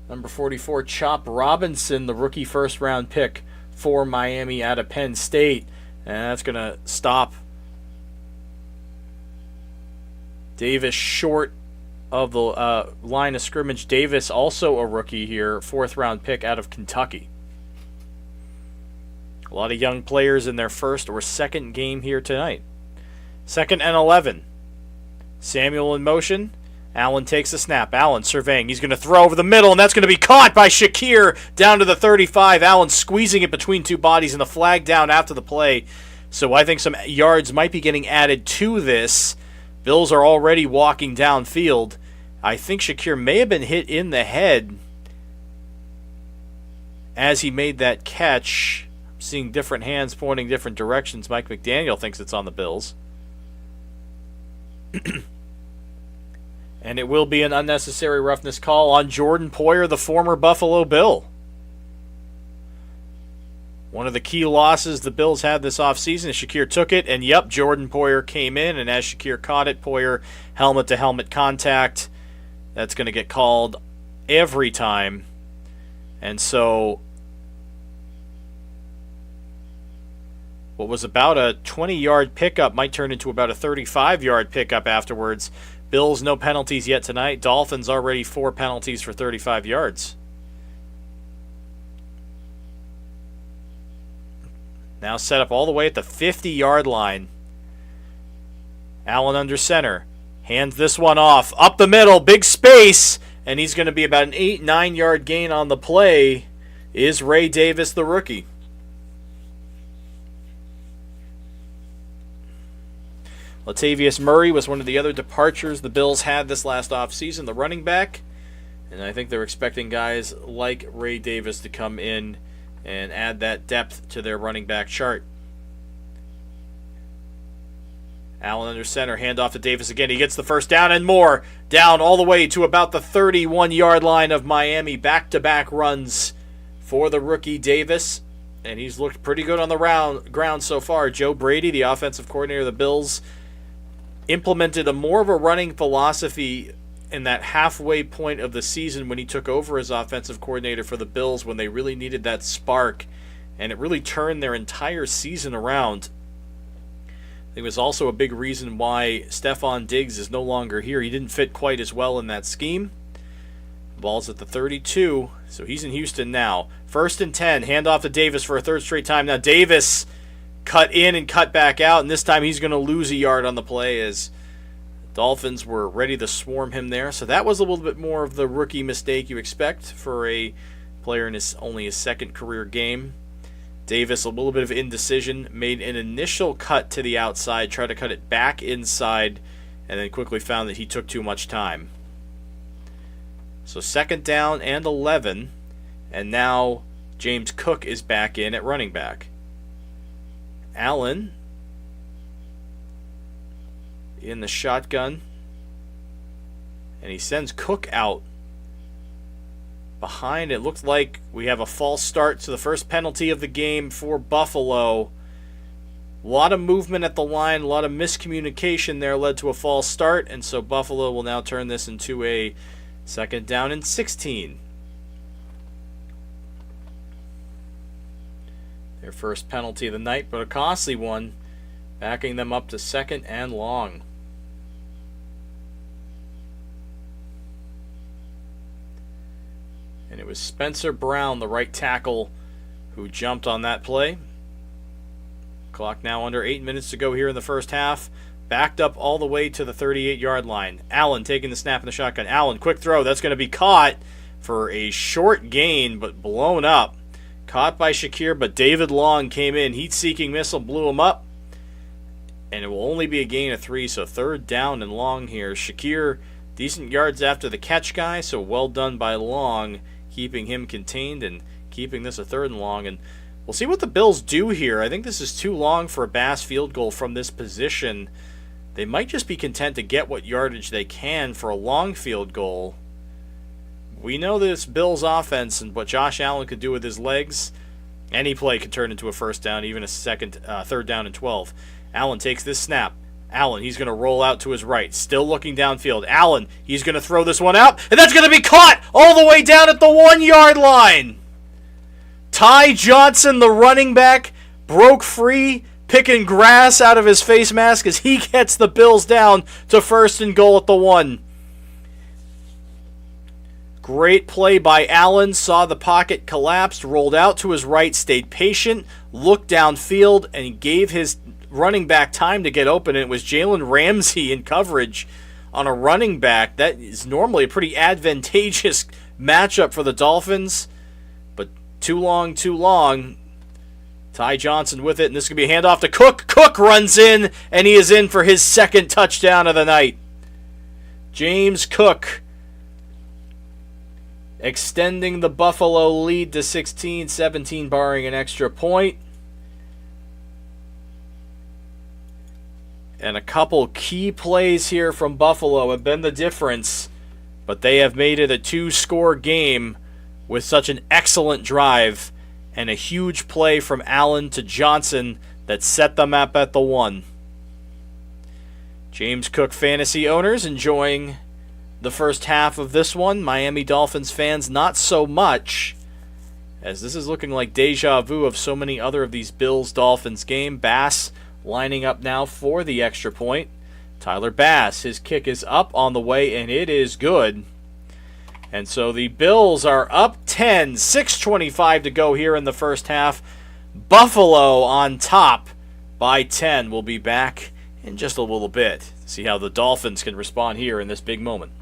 number 44, Chop Robinson, the rookie first-round pick for Miami out of Penn State. And that's going to stop Davis short of the line of scrimmage. Davis, also a rookie here, fourth-round pick out of Kentucky. A lot of young players in their first or second game here tonight. 2nd and 11. Samuel in motion. Allen takes the snap. Allen surveying. He's going to throw over the middle, and that's going to be caught by Shakir down to the 35. Allen squeezing it between two bodies, and the flag down after the play. So I think some yards might be getting added to this. Bills are already walking downfield. I think Shakir may have been hit in the head as he made that catch. I'm seeing different hands pointing different directions. Mike McDaniel thinks it's on the Bills. And it will be an unnecessary roughness call on Jordan Poyer, the former Buffalo Bill. One of the key losses the Bills had this offseason, Shakir took it, and yep, Jordan Poyer came in, and as Shakir caught it, Poyer helmet-to-helmet contact. That's going to get called every time. And so what was about a 20-yard pickup might turn into about a 35-yard pickup afterwards. Bills, no penalties yet tonight. Dolphins already 4 penalties for 35 yards. Now set up all the way at the 50-yard line. Allen under center. Hands this one off. Up the middle, big space. And he's going to be about an 8-9 yard gain on the play. Is Ray Davis, the rookie. Latavius Murray was one of the other departures the Bills had this last offseason, the running back. And I think they're expecting guys like Ray Davis to come in and add that depth to their running back chart. Allen under center, handoff to Davis again. He gets the first down and more. Down all the way to about the 31-yard line of Miami. Back-to-back runs for the rookie Davis. And he's looked pretty good on the ground so far. Joe Brady, the offensive coordinator of the Bills, implemented more of a running philosophy in that halfway point of the season when he took over as offensive coordinator for the Bills when they really needed that spark, and it really turned their entire season around. It was also a big reason why Stephon Diggs is no longer here. He didn't fit quite as well in that scheme. The ball's at the 32, so he's in Houston now. 1st and 10, handoff to Davis for a third straight time. Now Davis cut in and cut back out, and this time he's going to lose a yard on the play as Dolphins were ready to swarm him there. So that was a little bit more of the rookie mistake you expect for a player in only his second career game. Davis, a little bit of indecision, made an initial cut to the outside, tried to cut it back inside, and then quickly found that he took too much time. So 2nd down and 11, and now James Cook is back in at running back. Allen in the shotgun, and he sends Cook out behind. It looked like we have a false start to the first penalty of the game for Buffalo. A lot of movement at the line, a lot of miscommunication there led to a false start, and so Buffalo will now turn this into a 2nd down and 16. Their first penalty of the night, but a costly one, backing them up to 2nd and long. And it was Spencer Brown, the right tackle, who jumped on that play. Clock now under 8 minutes to go here in the first half. Backed up all the way to the 38-yard line. Allen taking the snap in the shotgun. Allen, quick throw. That's going to be caught for a short gain, but blown up. Caught by Shakir, but David Long came in. Heat-seeking missile blew him up. And it will only be a gain of 3, so 3rd down and long here. Shakir, decent yards after the catch guy, so well done by Long, keeping him contained and keeping this a 3rd and long. And we'll see what the Bills do here. I think this is too long for a Bass field goal from this position. They might just be content to get what yardage they can for a long field goal. We know this Bills offense and what Josh Allen could do with his legs. Any play could turn into a 1st down, even a 3rd down and 12. Allen takes this snap. Allen, he's going to roll out to his right, still looking downfield. Allen, he's going to throw this one out, and that's going to be caught all the way down at the 1-yard line. Ty Johnson, the running back, broke free, picking grass out of his face mask as he gets the Bills down to 1st and goal at the 1. Great play by Allen, saw the pocket collapsed, rolled out to his right, stayed patient, looked downfield, and gave his running back time to get open. And it was Jalen Ramsey in coverage on a running back. That is normally a pretty advantageous matchup for the Dolphins, but too long. Ty Johnson with it, and this is going to be a handoff to Cook. Cook runs in, and he is in for his 2nd touchdown of the night. James Cook extending the Buffalo lead to 16-17, barring an extra point. And a couple key plays here from Buffalo have been the difference, but they have made it a 2-score game with such an excellent drive and a huge play from Allen to Johnson that set them up at the 1. James Cook fantasy owners enjoying the first half of this one. Miami Dolphins fans, not so much, as this is looking like deja vu of so many other of these Bills-Dolphins game. Bass lining up now for the extra point. Tyler Bass, his kick is up on the way, and it is good. And so the Bills are up 10, 6:25 to go here in the first half. Buffalo on top by 10. We'll be back in just a little bit to see how the Dolphins can respond here in this big moment.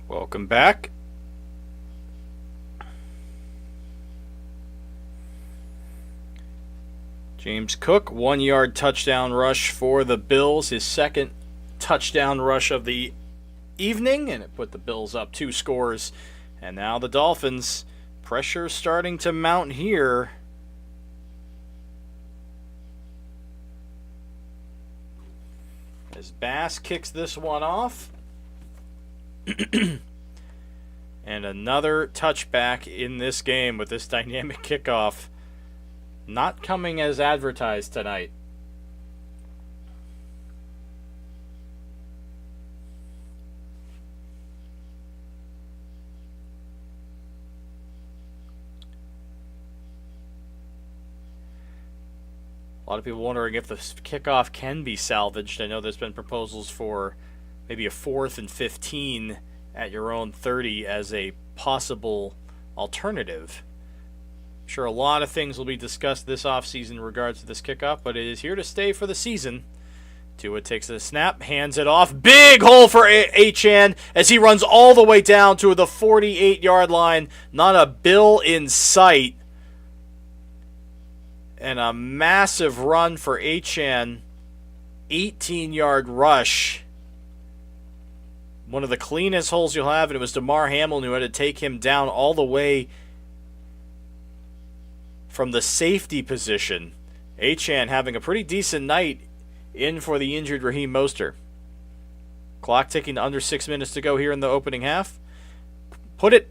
Welcome back. James Cook, 1-yard touchdown rush for the Bills, his 2nd touchdown rush of the evening, and it put the Bills up 2 scores. And now the Dolphins, pressure starting to mount here. As Bass kicks this one off. And another touchback in this game with this dynamic kickoff. Not coming as advertised tonight. A lot of people wondering if the kickoff can be salvaged. I know there's been proposals for maybe a 4th and 15 at your own 30 as a possible alternative. I'm sure a lot of things will be discussed this offseason in regards to this kickoff, but it is here to stay for the season. Tua takes the snap, hands it off. Big hole for Achane as he runs all the way down to the 48-yard line. Not a bill in sight. And a massive run for Achane. 18-yard rush. One of the cleanest holes you'll have, and it was DeMar Hamlin who had to take him down all the way from the safety position. Achane having a pretty decent night in for the injured Raheem Mostert. Clock ticking to under 6 minutes to go here in the opening half. Put it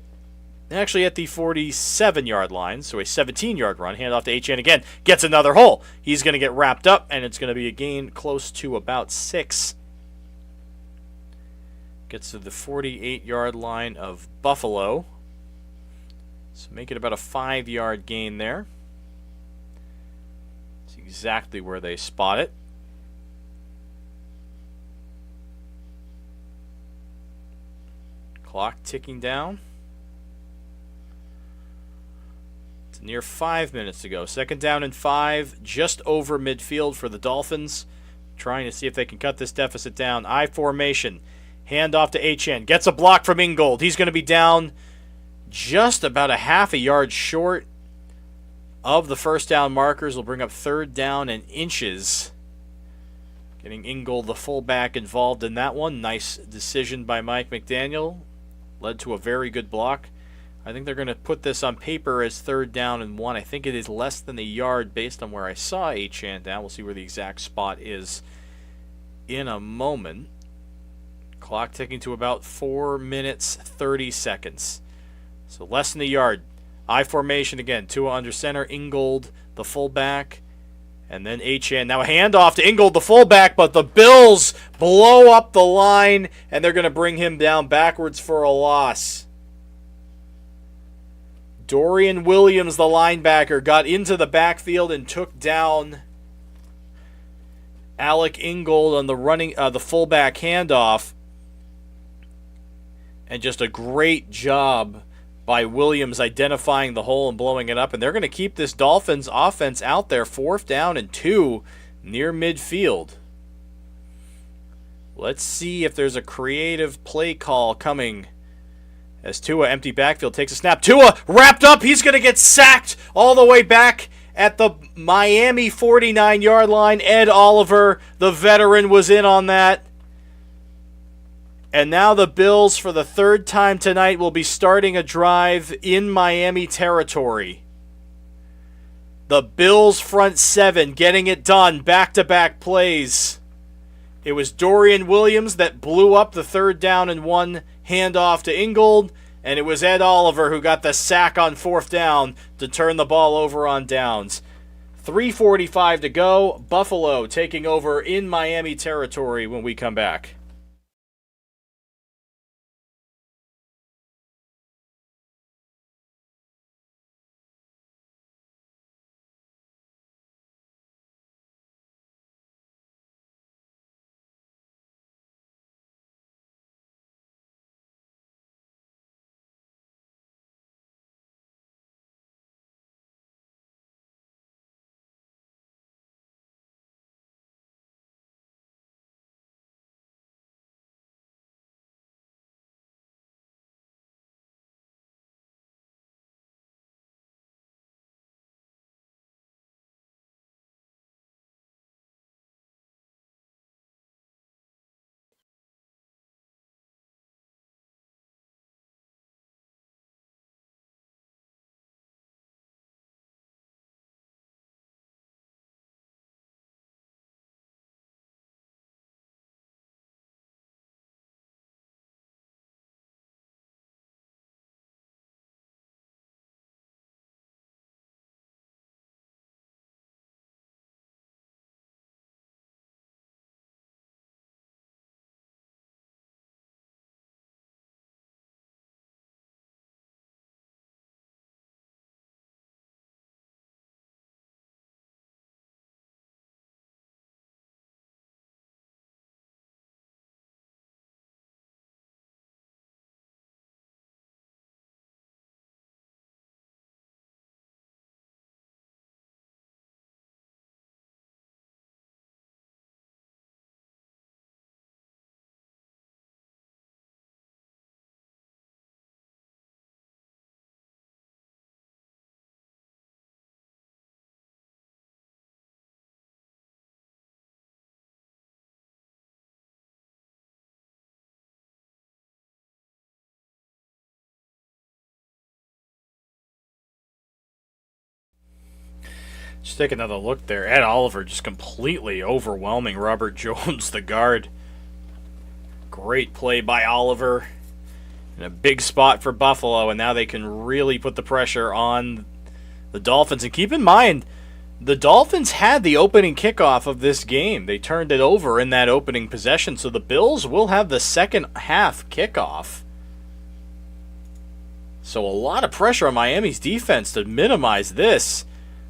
actually at the 47-yard line, so a 17-yard run. Hand off to Achane again. Gets another hole. He's going to get wrapped up, and it's going to be a gain close to about 6. Gets to the 48-yard line of Buffalo. So make it about a 5-yard gain there. That's exactly where they spot it. Clock ticking down. It's near 5 minutes to go. 2nd down and 5, just over midfield for the Dolphins. Trying to see if they can cut this deficit down. I formation. Hand off to Achane. Gets a block from Ingold. He's going to be down just about a half a yard short of the first down markers. Will bring up 3rd down and inches. Getting Ingold, the fullback, involved in that one. Nice decision by Mike McDaniel. Led to a very good block. I think they're going to put this on paper as 3rd down and 1. I think it is less than a yard based on where I saw Achane down. We'll see where the exact spot is in a moment. Clock ticking to about 4 minutes, 30 seconds. So less than a yard. I formation again. Tua under center. Ingold, the fullback. And then Achane. Now a handoff to Ingold, the fullback, but the Bills blow up the line, and they're going to bring him down backwards for a loss. Dorian Williams, the linebacker, got into the backfield and took down Alec Ingold on the fullback handoff. And just a great job by Williams identifying the hole and blowing it up. And they're going to keep this Dolphins offense out there. 4th down and 2 near midfield. Let's see if there's a creative play call coming as Tua, empty backfield, takes a snap. Tua wrapped up. He's going to get sacked all the way back at the Miami 49-yard line. Ed Oliver, the veteran, was in on that. And now the Bills, for the 3rd time tonight, will be starting a drive in Miami territory. The Bills front 7 getting it done. Back-to-back plays. It was Dorian Williams that blew up the 3rd down and 1 handoff to Ingold. And it was Ed Oliver who got the sack on 4th down to turn the ball over on downs. 3:45 to go. Buffalo taking over in Miami territory when we come back. take another look there. Ed Oliver just completely overwhelming Robert Jones, the guard. Great play by Oliver. And a big spot for Buffalo, and now they can really put the pressure on the Dolphins. And keep in mind, the Dolphins had the opening kickoff of this game. They turned it over in that opening possession, so the Bills will have the second half kickoff. So a lot of pressure on Miami's defense to minimize this.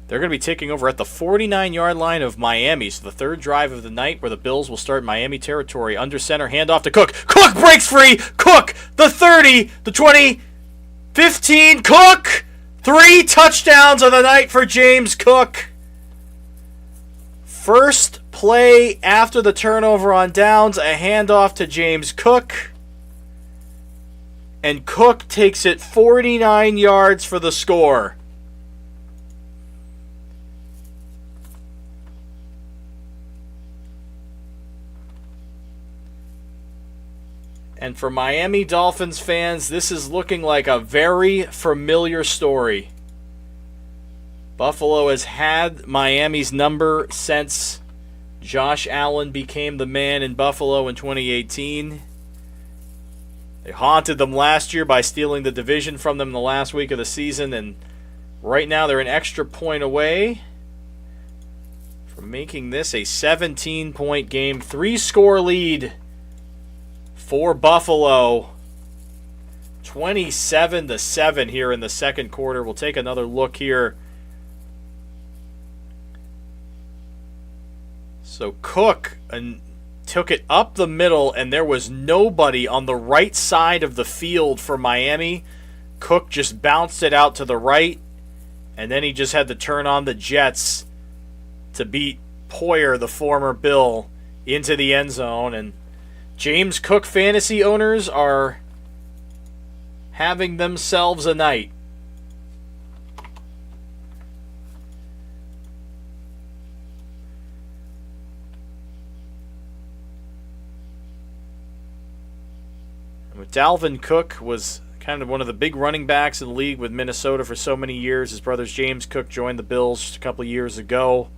They're going to be taking over at the 49-yard line of Miami. So the third drive of the night where the Bills will start Miami territory. Under center, handoff to Cook. Cook breaks free. Cook, the 30, the 20, 15. Cook! 3 touchdowns of the night for James Cook. First play after the turnover on downs, a handoff to James Cook. And Cook takes it 49 yards for the score. And for Miami Dolphins fans, this is looking like a very familiar story. Buffalo has had Miami's number since Josh Allen became the man in Buffalo in 2018. They haunted them last year by stealing the division from them in the last week of the season, and right now they're an extra point away from making this a 17-point game, 3-score lead for Buffalo. 27-7 here in the second quarter. We'll take another look here. So Cook took it up the middle, and there was nobody on the right side of the field for Miami. Cook just bounced it out to the right, and then he just had to turn on the jets to beat Poyer, the former Bill, into the end zone. And James Cook fantasy owners are having themselves a night. Dalvin Cook was kind of one of the big running backs in the league with Minnesota for so many years. His brothers James Cook joined the Bills just a couple of years ago.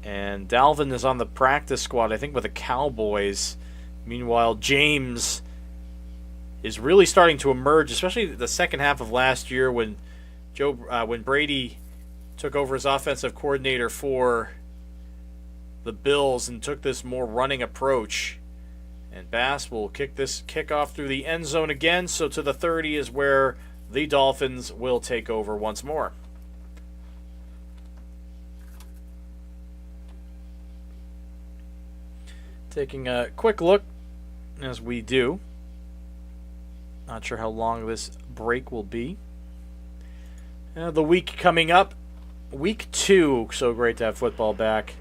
And Dalvin is on the practice squad, I think, with the Cowboys. Meanwhile, James is really starting to emerge, especially the second half of last year when Brady took over as offensive coordinator for the Bills and took this more running approach. And Bass will kick off through the end zone again. So to the 30 is where the Dolphins will take over once more. Taking a quick look as we do. Not sure how long this break will be. The week coming up, week 2. So great to have football back.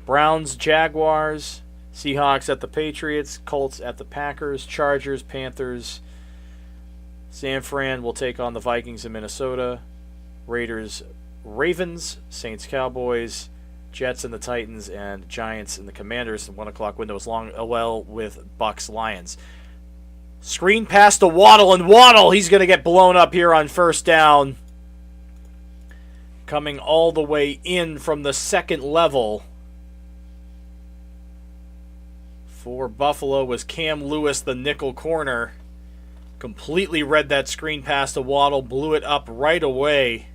Browns, Jaguars, Seahawks at the Patriots, Colts at the Packers, Chargers, Panthers. San Fran will take on the Vikings in Minnesota. Raiders, Ravens, Saints, Cowboys, Jets and the Titans, and Giants and the Commanders. The 1 o'clock window is long well with Bucks, Lions. Screen pass to Waddle, and Waddle, he's going to get blown up here on first down. Coming all the way in from the second level for Buffalo was Cam Lewis, the nickel corner. Completely read that screen pass to Waddle, blew it up right away.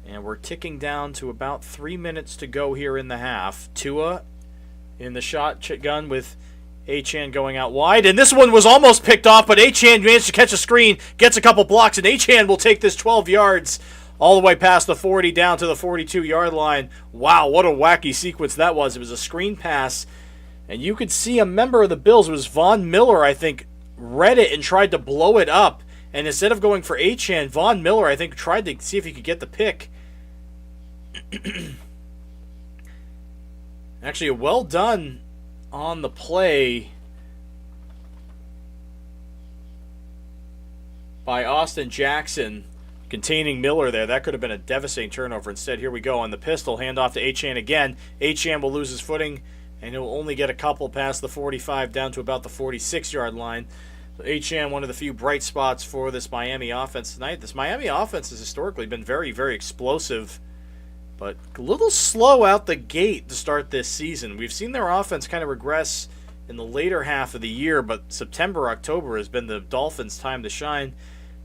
And we're ticking down to about 3 minutes to go here in the half. Tua in the shotgun with Achane going out wide. And this one was almost picked off, but Achane managed to catch a screen, gets a couple blocks, and Achane will take this 12 yards all the way past the 40 down to the 42-yard line. Wow, what a wacky sequence that was. It was a screen pass, and you could see a member of the Bills, it was Von Miller, I think, read it and tried to blow it up. And instead of going for Achane, Von Miller, I think, tried to see if he could get the pick. Actually, well done on the play by Austin Jackson, containing Miller there. That could have been a devastating turnover. Instead, here we go on the pistol. Handoff to Achane again. Achane will lose his footing, and he'll only get a couple past the 45 down to about the 46-yard line. Achane, one of the few bright spots for this Miami offense tonight. This Miami offense has historically been very, very explosive, but a little slow out the gate to start this season. We've seen their offense kind of regress in the later half of the year, but September, October has been the Dolphins' time to shine.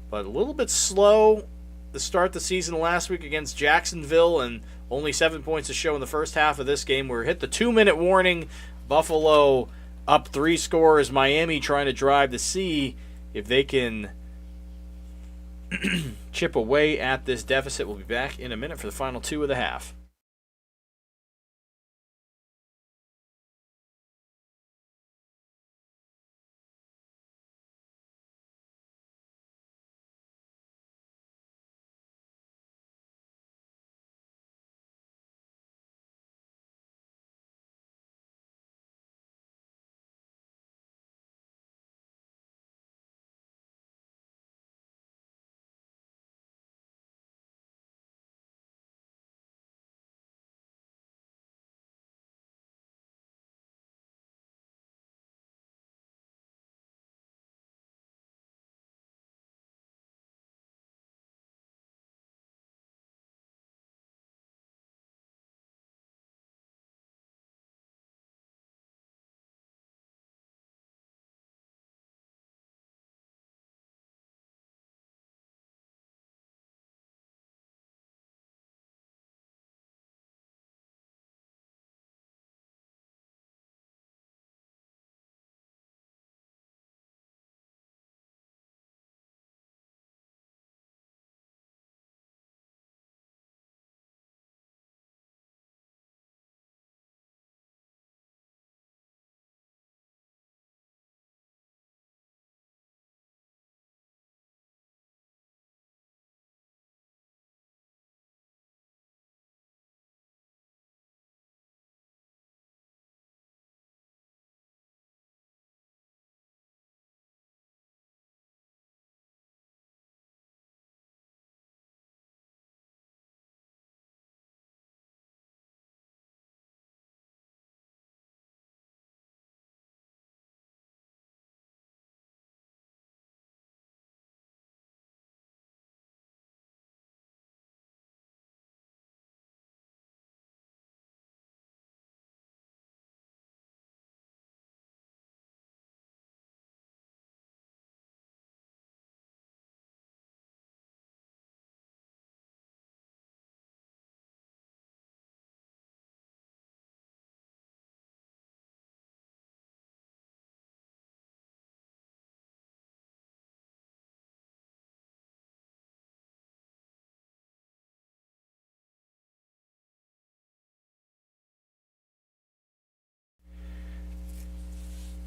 But a little bit slow to start the season last week against Jacksonville, and only 7 points to show in the first half of this game. We hit the 2-minute warning. Buffalo up 3 scores. Miami trying to drive to see if they can chip away at this deficit. We'll be back in a minute for the final 2 of the half.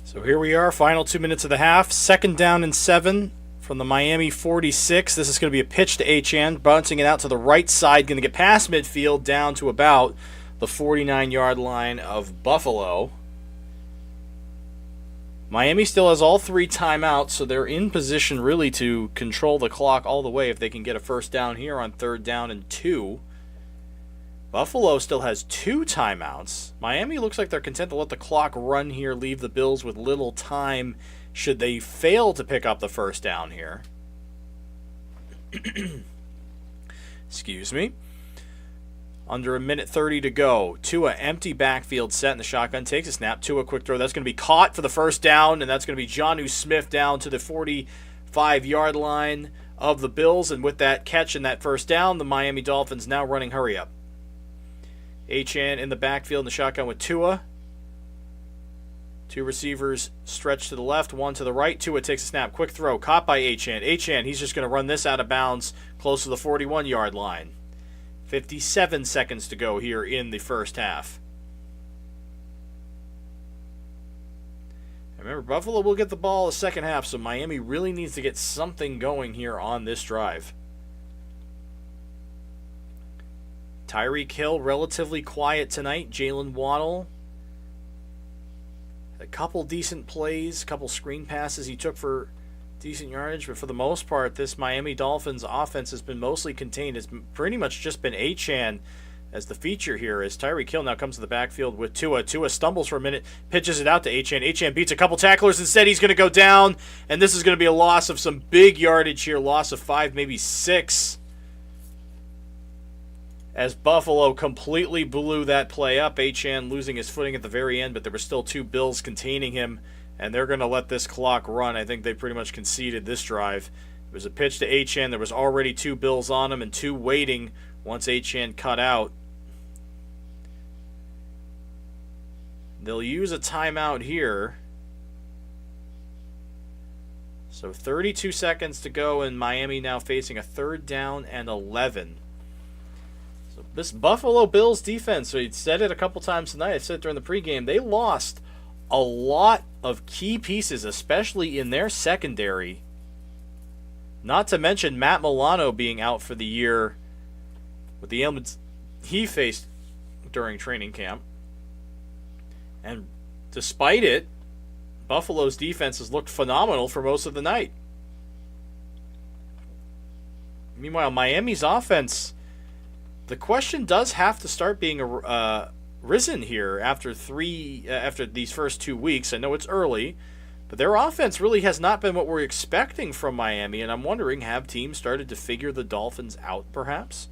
So here we are, final 2 minutes of the half. 2nd down and 7 from the Miami 46. This is going to be a pitch to Achane, bouncing it out to the right side, going to get past midfield down to about the 49-yard line of Buffalo. Miami still has all 3 timeouts, so they're in position really to control the clock all the way if they can get a first down here on 3rd down and 2. Buffalo still has 2 timeouts. Miami looks like they're content to let the clock run here, leave the Bills with little time should they fail to pick up the first down here. Excuse me. Under 1:30 to go. Tua, empty backfield set in the shotgun, takes a snap. Tua, quick throw. That's going to be caught for the first down, and that's going to be Jonnu Smith down to the 45-yard line of the Bills. And with that catch and that first down, the Miami Dolphins now running hurry up. Achane in the backfield in the shotgun with Tua. 2 receivers stretch to the left, 1 to the right. Tua takes a snap. Quick throw. Caught by Achane. Achane, he's just going to run this out of bounds close to the 41-yard line. 57 seconds to go here in the first half. Remember, Buffalo will get the ball the second half, so Miami really needs to get something going here on this drive. Tyreek Hill, relatively quiet tonight. Jalen Waddle, a couple decent plays, a couple screen passes he took for decent yardage, but for the most part, this Miami Dolphins offense has been mostly contained. It's pretty much just been Achane as the feature here as Tyreek Hill now comes to the backfield with Tua. Tua stumbles for a minute, pitches it out to Achane. Achane beats a couple tacklers. Instead, he's going to go down, and this is going to be a loss of some big yardage here, loss of 5, maybe 6. As Buffalo completely blew that play up. Achane losing his footing at the very end, but there were still 2 Bills containing him, and they're going to let this clock run. I think they pretty much conceded this drive. There was a pitch to Achane. There was already 2 Bills on him and 2 waiting once Achane cut out. They'll use a timeout here. So 32 seconds to go, and Miami now facing a 3rd down and 11. So this Buffalo Bills defense, so you said it a couple times tonight, I said it during the pregame, they lost a lot of key pieces, especially in their secondary. Not to mention Matt Milano being out for the year with the ailments he faced during training camp. And despite it, Buffalo's defense has looked phenomenal for most of the night. Meanwhile, Miami's offense, the question does have to start being risen here after these first 2 weeks. I know it's early, but their offense really has not been what we're expecting from Miami, and I'm wondering, have teams started to figure the Dolphins out, perhaps?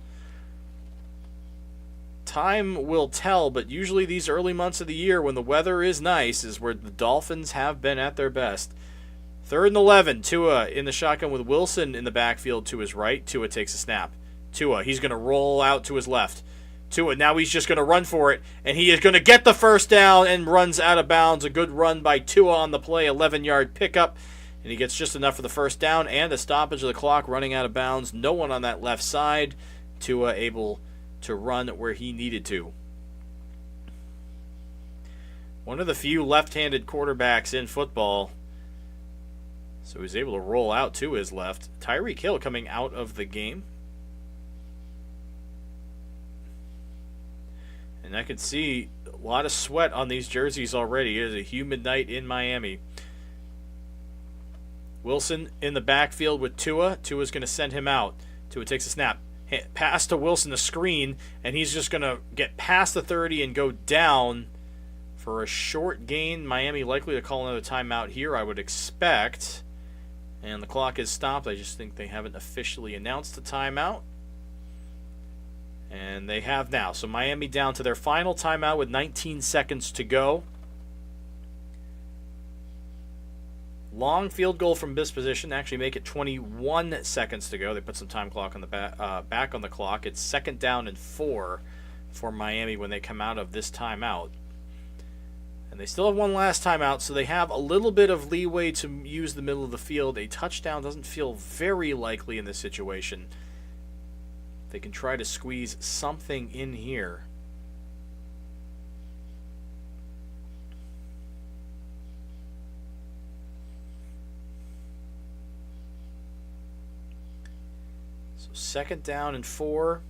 Time will tell, but usually these early months of the year when the weather is nice is where the Dolphins have been at their best. 3rd and 11, Tua in the shotgun with Wilson in the backfield to his right. Tua takes a snap. Tua, he's going to roll out to his left. Tua, now he's just going to run for it, and he is going to get the first down and runs out of bounds. A good run by Tua on the play, 11-yard pickup, and he gets just enough for the first down and a stoppage of the clock, running out of bounds. No one on that left side. Tua able to run where he needed to. One of the few left-handed quarterbacks in football, so he's able to roll out to his left. Tyreek Hill coming out of the game. And I can see a lot of sweat on these jerseys already. It is a humid night in Miami. Wilson in the backfield with Tua. Tua's going to send him out. Tua takes a snap. Pass to Wilson, the screen, and he's just going to get past the 30 and go down for a short gain. Miami likely to call another timeout here, I would expect. And the clock is stopped. I just think they haven't officially announced the timeout. And they have now. So Miami down to their final timeout with 19 seconds to go. Long field goal from this position. Actually make it 21 seconds to go. They put some time clock on the back on the clock. It's 2nd down and 4 for Miami when they come out of this timeout. And they still have one last timeout, so they have a little bit of leeway to use the middle of the field. A touchdown doesn't feel very likely in this situation. They can try to squeeze something in here. So 2nd down and 4.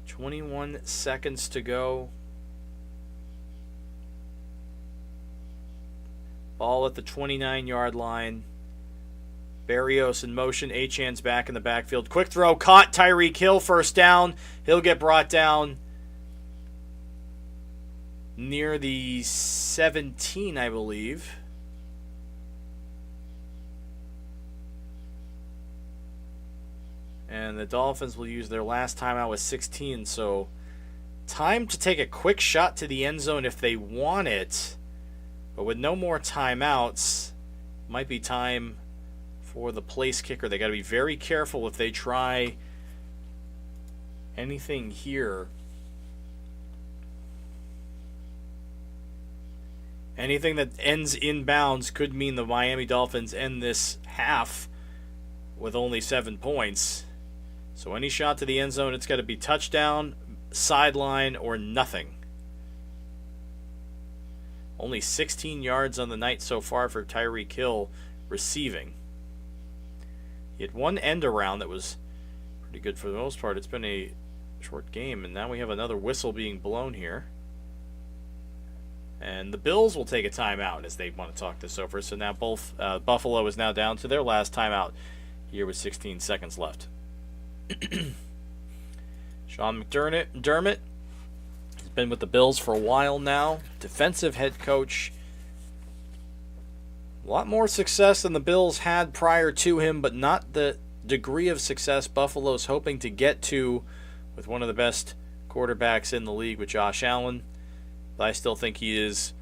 21 seconds to go. Ball at the 29-yard line. Berrios in motion. Achane's back in the backfield. Quick throw. Caught. Tyreek Hill. First down. He'll get brought down near the 17, I believe. And the Dolphins will use their last timeout with 16. So time to take a quick shot to the end zone if they want it. But with no more timeouts, might be time for the place kicker. They got to be very careful if they try anything here. Anything that ends in bounds could mean the Miami Dolphins end this half with only 7 points. So any shot to the end zone, it's got to be touchdown, sideline, or nothing. Only 16 yards on the night so far for Tyreek Hill receiving. He had one end around that was pretty good for the most part. It's been a short game, and now we have another whistle being blown here. And the Bills will take a timeout as they want to talk this over. So now both Buffalo is now down to their last timeout here with 16 seconds left. Sean McDermott has been with the Bills for a while now. Defensive head coach. A lot more success than the Bills had prior to him, but not the degree of success Buffalo's hoping to get to with one of the best quarterbacks in the league with Josh Allen. But I still think he is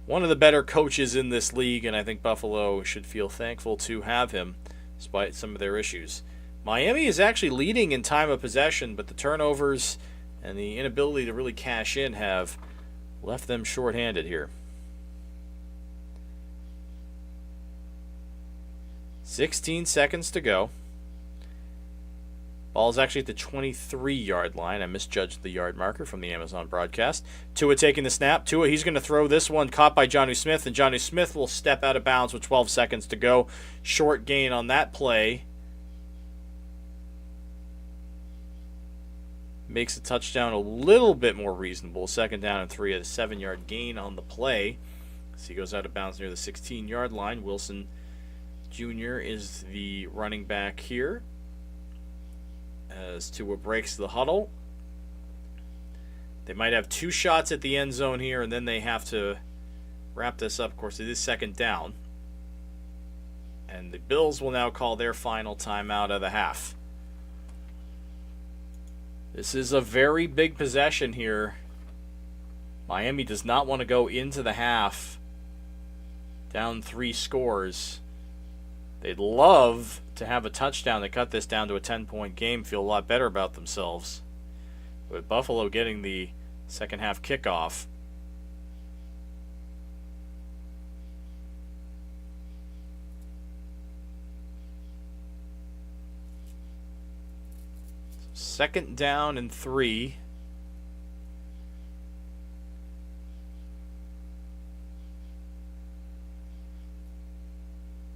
one of the better coaches in this league, and I think Buffalo should feel thankful to have him despite some of their issues. Miami is actually leading in time of possession, but the turnovers and the inability to really cash in have left them shorthanded here. 16 seconds to go. Ball's actually at the 23-yard line. I misjudged the yard marker from the Amazon broadcast. Tua taking the snap. Tua, he's going to throw this one, caught by Jonnu Smith, and Jonnu Smith will step out of bounds with 12 seconds to go. Short gain on that play. Makes a touchdown a little bit more reasonable. 2nd down and 3 at a 7-yard gain on the play. So he goes out of bounds near the 16-yard line. Wilson Jr. is the running back here as Tua breaks the huddle. They might have 2 shots at the end zone here, and then they have to wrap this up. Of course, it is 2nd down. And the Bills will now call their final timeout of the half. This is a very big possession here. Miami does not want to go into the half down 3 scores. They'd love to have a touchdown to cut this down to a 10-point game, feel a lot better about themselves. With Buffalo getting the second half kickoff, so 2nd down and 3.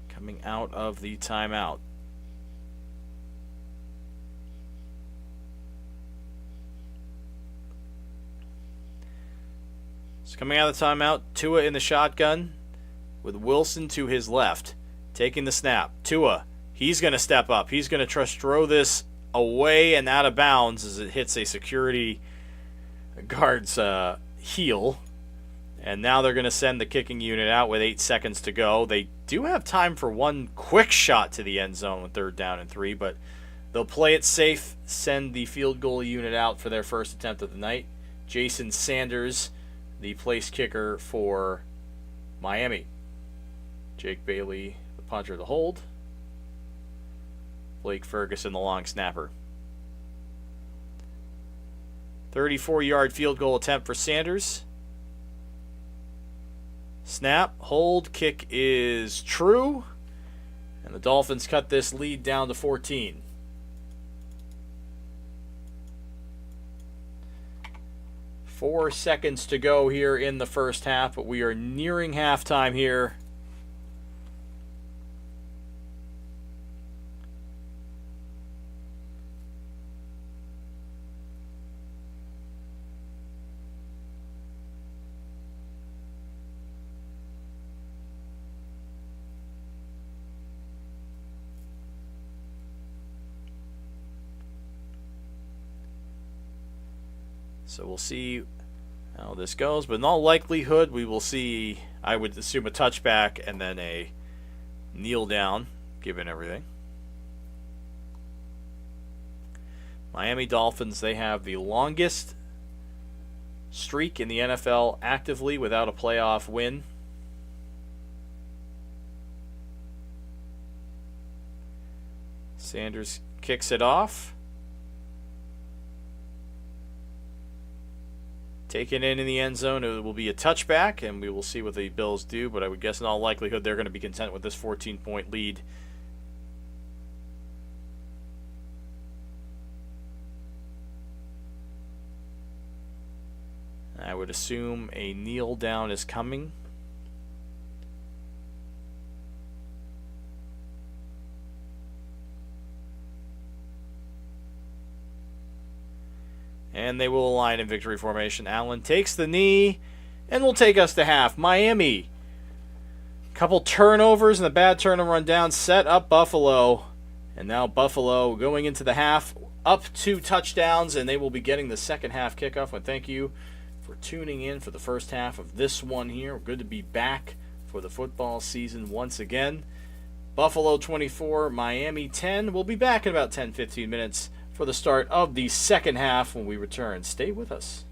Coming out of the timeout. So coming out of the timeout, Tua in the shotgun with Wilson to his left. Taking the snap. Tua, he's going to step up. He's going to throw this away and out of bounds as it hits a security guard's heel. And now they're going to send the kicking unit out with 8 seconds to go. They do have time for one quick shot to the end zone with 3rd down and 3, but they'll play it safe, send the field goal unit out for their first attempt of the night. Jason Sanders, the place kicker for Miami. Jake Bailey, the punter, the hold. Blake Ferguson, the long snapper. 34-yard field goal attempt for Sanders. Snap, hold, kick is true. And the Dolphins cut this lead down to 14. Four seconds to go here in the first half, but we are nearing halftime here. So we'll see how this goes. But in all likelihood, we will see, I would assume, a touchback and then a kneel down, given everything. Miami Dolphins, they have the longest streak in the NFL actively without a playoff win. Sanders kicks it off. Taken in the end zone, it will be a touchback, and we will see what the Bills do, but I would guess in all likelihood they're going to be content with this 14-point lead. I would assume a kneel down is coming. And they will align in victory formation. Allen takes the knee and will take us to half. Miami, couple turnovers and a bad turnover run down set up Buffalo. And now Buffalo going into the half up 2 touchdowns, and they will be getting the second half kickoff. And thank you for tuning in for the first half of this one here. Good to be back for the football season once again. Buffalo 24, Miami 10. We'll be back in about 10-15 minutes for the start of the second half when we return. Stay with us.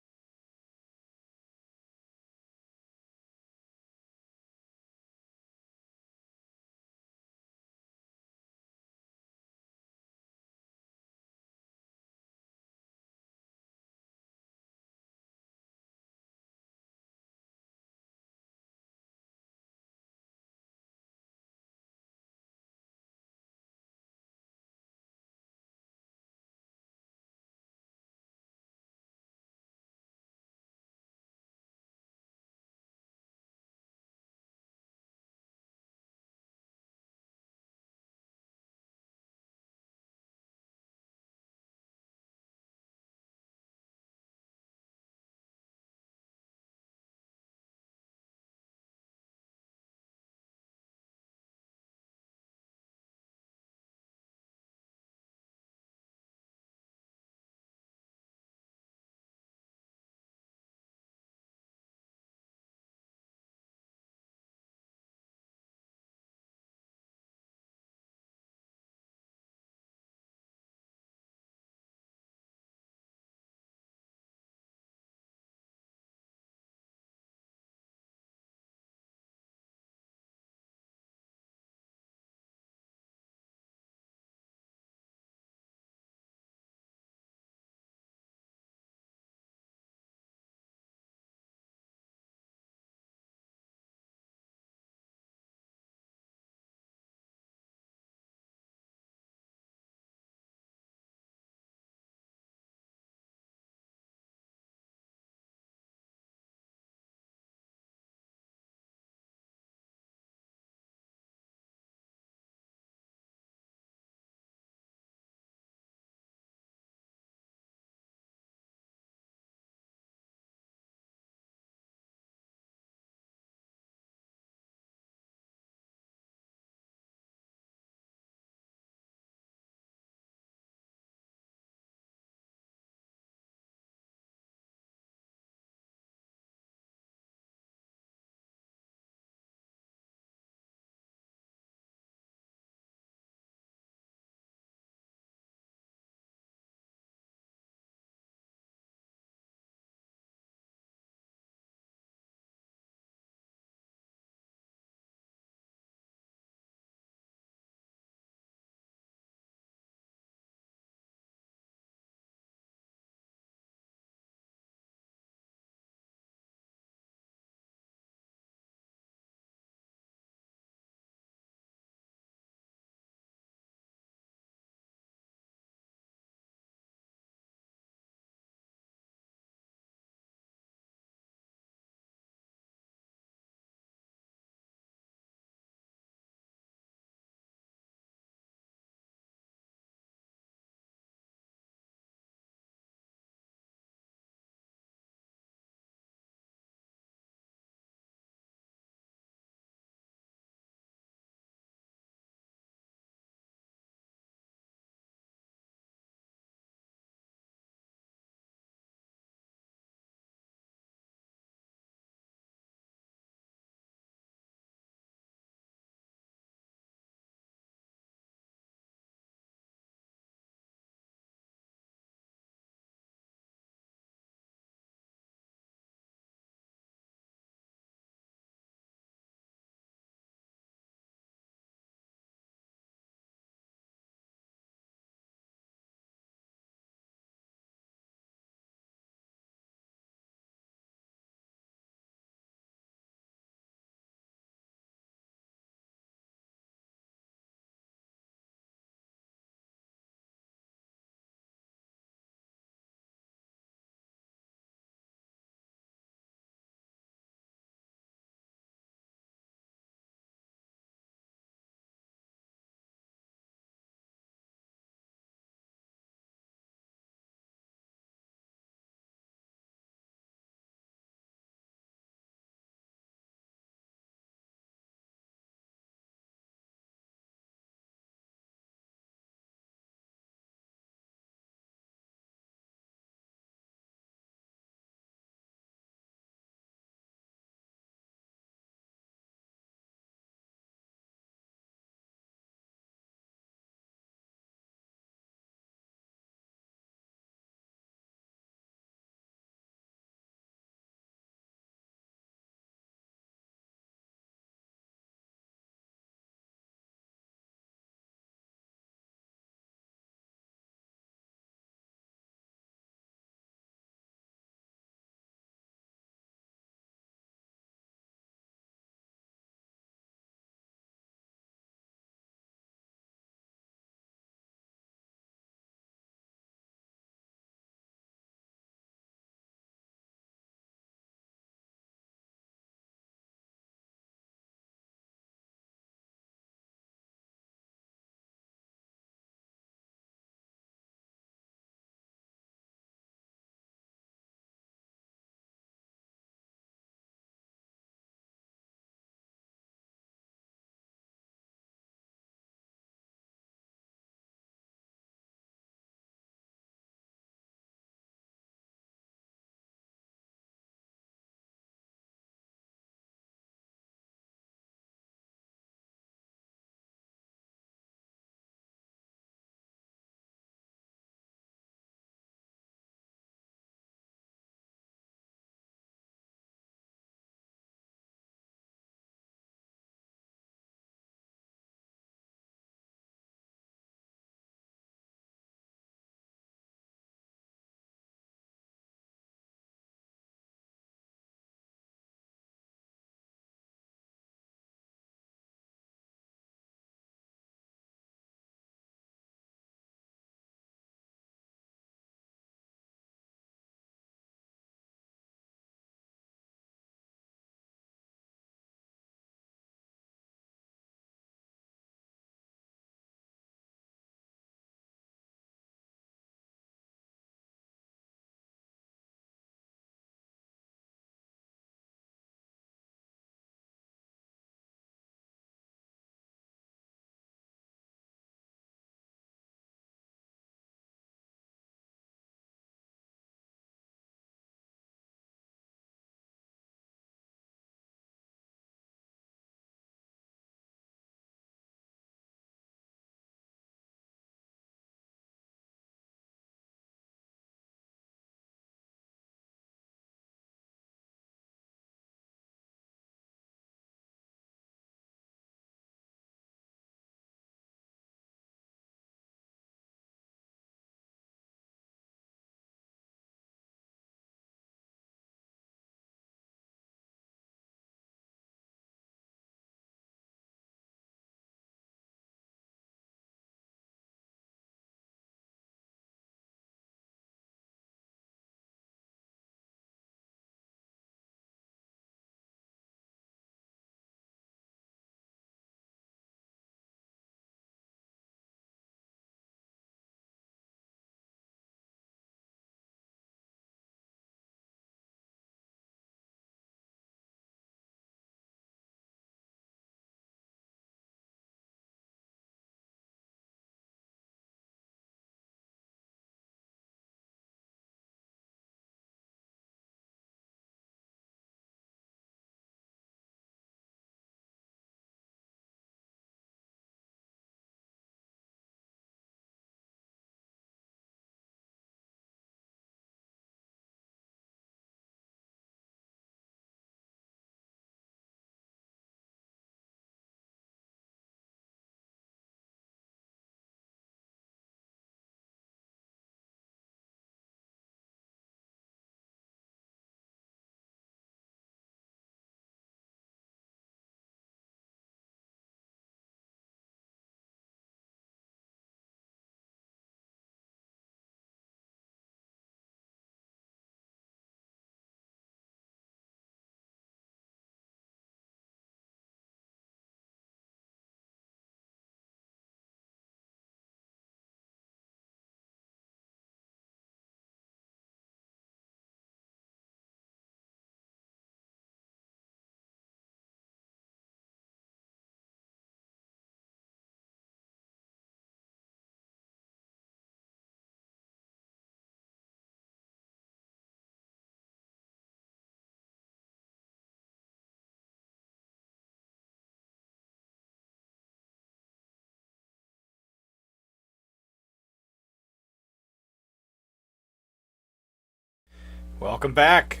Welcome back.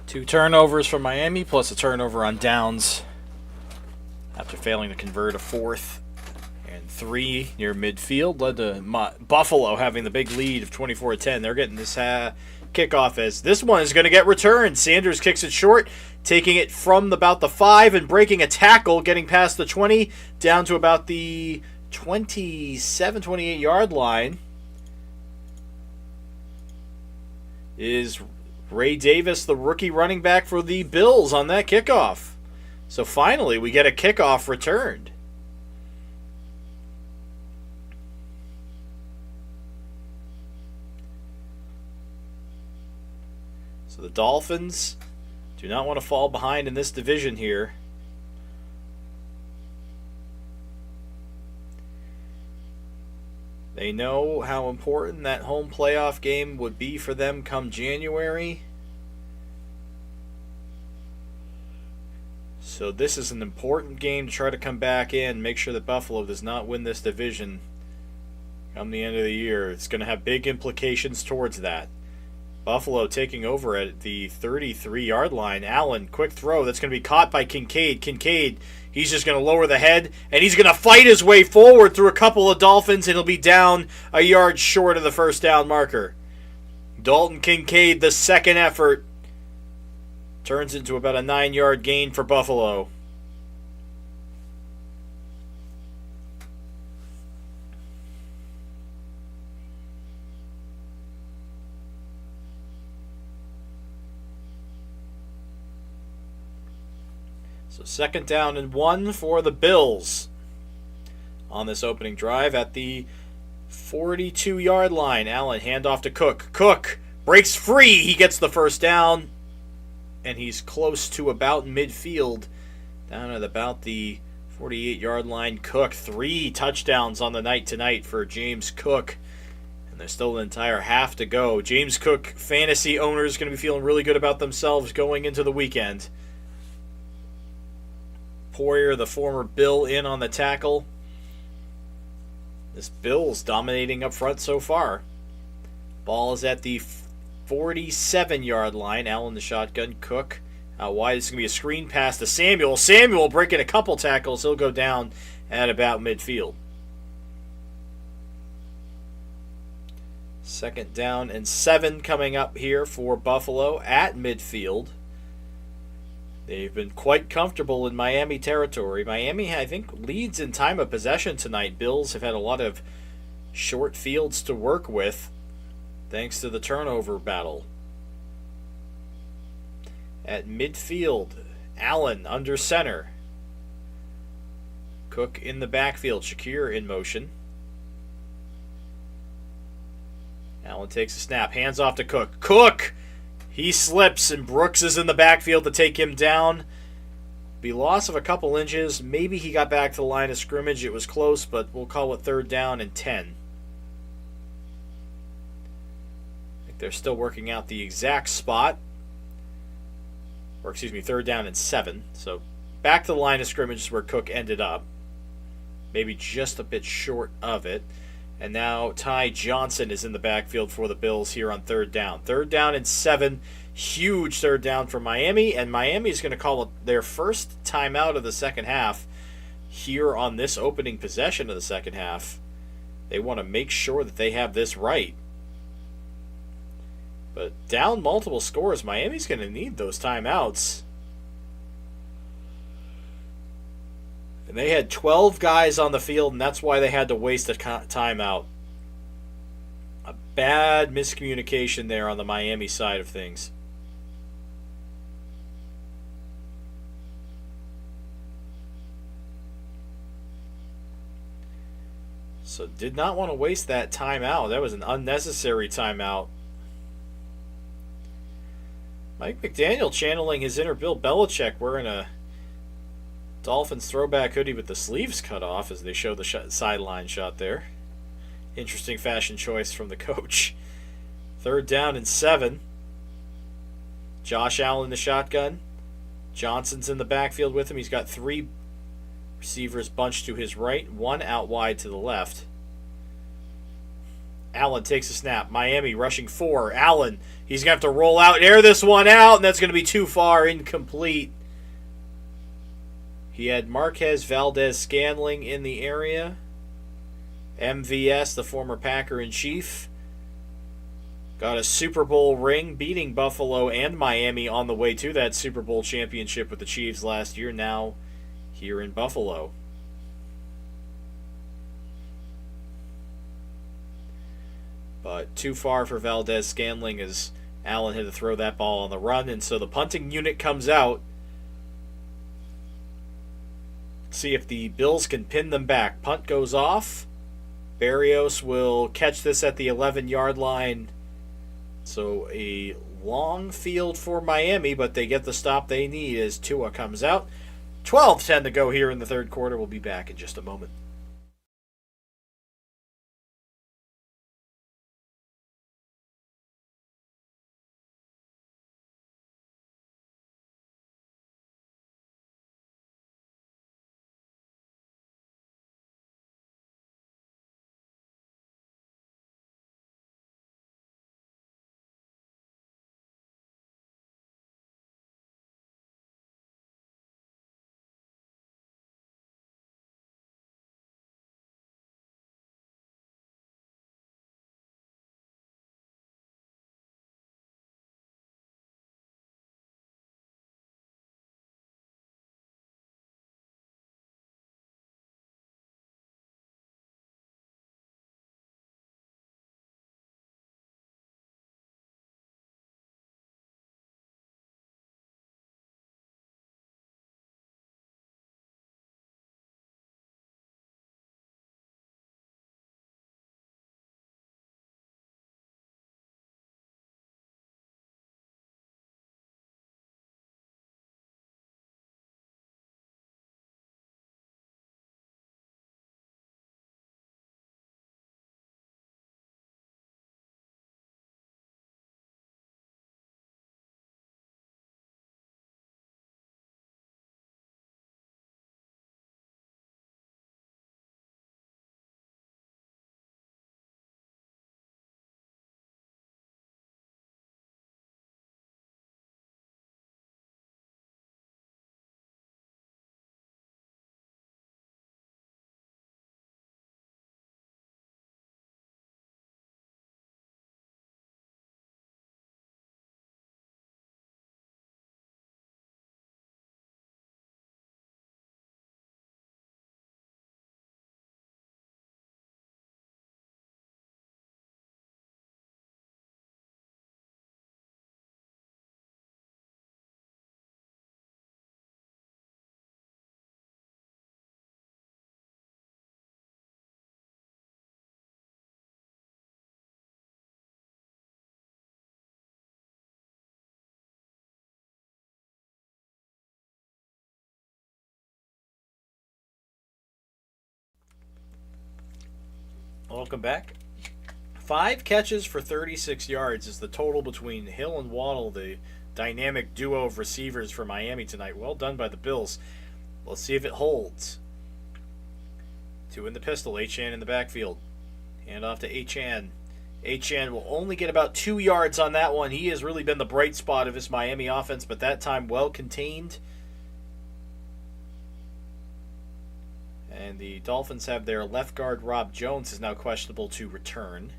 2 turnovers for Miami, plus a turnover on downs after failing to convert a 4th and 3 near midfield. Led to Buffalo having the big lead of 24-10. They're getting this kickoff as this one is going to get returned. Sanders kicks it short, taking it from about the 5 and breaking a tackle, getting past the 20, down to about the 27, 28-yard line. Is Ray Davis, the rookie running back for the Bills, on that kickoff. So finally, we get a kickoff returned. So the Dolphins do not want to fall behind in this division here. They know how important that home playoff game would be for them come January. So this is an important game to try to come back in, make sure that Buffalo does not win this division come the end of the year. It's going to have big implications towards that. Buffalo taking over at the 33-yard line. Allen, quick throw. That's going to be caught by Kincaid. Kincaid, he's just going to lower the head, and he's going to fight his way forward through a couple of Dolphins, and he'll be down a yard short of the first down marker. Dalton Kincaid, the second effort, turns into about a 9-yard gain for Buffalo. So 2nd down and 1 for the Bills on this opening drive at the 42-yard line. Allen, handoff to Cook. Cook breaks free. He gets the first down, and he's close to about midfield, down at about the 48-yard line. Cook, 3 touchdowns on the night tonight for James Cook, and there's still an entire half to go. James Cook fantasy owners going to be feeling really good about themselves going into the weekend. Poyer, the former Bill, in on the tackle. This Bill's dominating up front so far. Ball is at the 47-yard line. Allen, the shotgun. Cook out wide. This is going to be a screen pass to Samuel. Samuel breaking a couple tackles. He'll go down at about midfield. 2nd down and 7 coming up here for Buffalo at midfield. They've been quite comfortable in Miami territory. Miami, I think, leads in time of possession tonight. Bills have had a lot of short fields to work with thanks to the turnover battle. At midfield, Allen under center. Cook in the backfield. Shakir in motion. Allen takes a snap. Hands off to Cook. Cook! He slips, and Brooks is in the backfield to take him down. Be loss of a couple inches. Maybe he got back to the line of scrimmage. It was close, but we'll call it 3rd down and 10. I think they're still working out the exact spot. Or, excuse me, 3rd down and 7. So back to the line of scrimmage is where Cook ended up. Maybe just a bit short of it. And now Ty Johnson is in the backfield for the Bills here on 3rd down. 3rd down and 7. Huge 3rd down for Miami. And Miami is going to call it their first timeout of the second half here on this opening possession of the second half. They want to make sure that they have this right. But down multiple scores, Miami's going to need those timeouts. And they had 12 guys on the field, and that's why they had to waste a timeout. A bad miscommunication there on the Miami side of things. So did not want to waste that timeout. That was an unnecessary timeout. Mike McDaniel channeling his inner Bill Belichick, wearing a Dolphins throwback hoodie with the sleeves cut off as they show the sideline shot there. Interesting fashion choice from the coach. 3rd down and 7. Josh Allen, the shotgun. Johnson's in the backfield with him. He's got 3 receivers bunched to his right, 1 out wide to the left. Allen takes a snap. Miami rushing 4. Allen, he's going to have to roll out and air this one out, and that's going to be too far, incomplete. He had Marquez Valdez-Scantling in the area. MVS, the former Packer-in-Chief, got a Super Bowl ring, beating Buffalo and Miami on the way to that Super Bowl championship with the Chiefs last year, now here in Buffalo. But too far for Valdez-Scantling as Allen had to throw that ball on the run, and so the punting unit comes out. See if the Bills can pin them back. Punt goes off. Berrios will catch this at the 11-yard line. So a long field for Miami, but they get the stop they need as Tua comes out. 12:10 to go here in the third quarter. We'll be back in just a moment. Welcome back. 5 catches for 36 yards is the total between Hill and Waddle, the dynamic duo of receivers for Miami tonight. Well done by the Bills. Let's see if it holds. 2 in the pistol. Achane in the backfield. Hand off to Achane. Achane will only get about 2 yards on that one. He has really been the bright spot of this Miami offense, but that time well contained. And the Dolphins have their left guard, Rob Jones, is now questionable to return.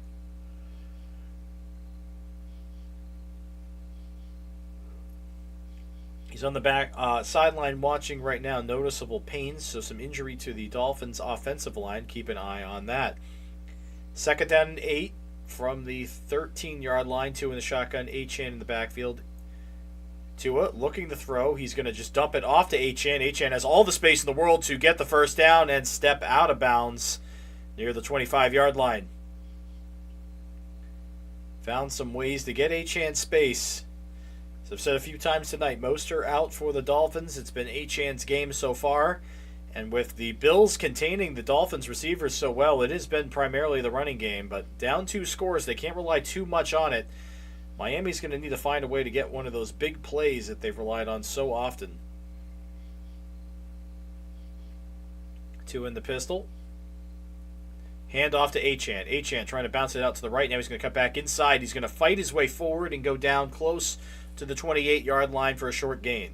He's on the back sideline watching right now. Noticeable pains, so some injury to the Dolphins' offensive line. Keep an eye on that. 2nd down and 8 from the 13-yard line. 2 in the shotgun. Achane in the backfield. Tua looking to throw. He's going to just dump it off to Achane. Achane has all the space in the world to get the first down and step out of bounds near the 25-yard line. Found some ways to get Achane space. As I've said a few times tonight, Mostert out for the Dolphins. It's been Achane's game so far. And with the Bills containing the Dolphins receivers so well, it has been primarily the running game. But down 2 scores, they can't rely too much on it. Miami's going to need to find a way to get one of those big plays that they've relied on so often. 2 in the pistol. Hand off to Achane. Achane trying to bounce it out to the right. Now he's going to cut back inside. He's going to fight his way forward and go down close to the 28-yard line for a short gain.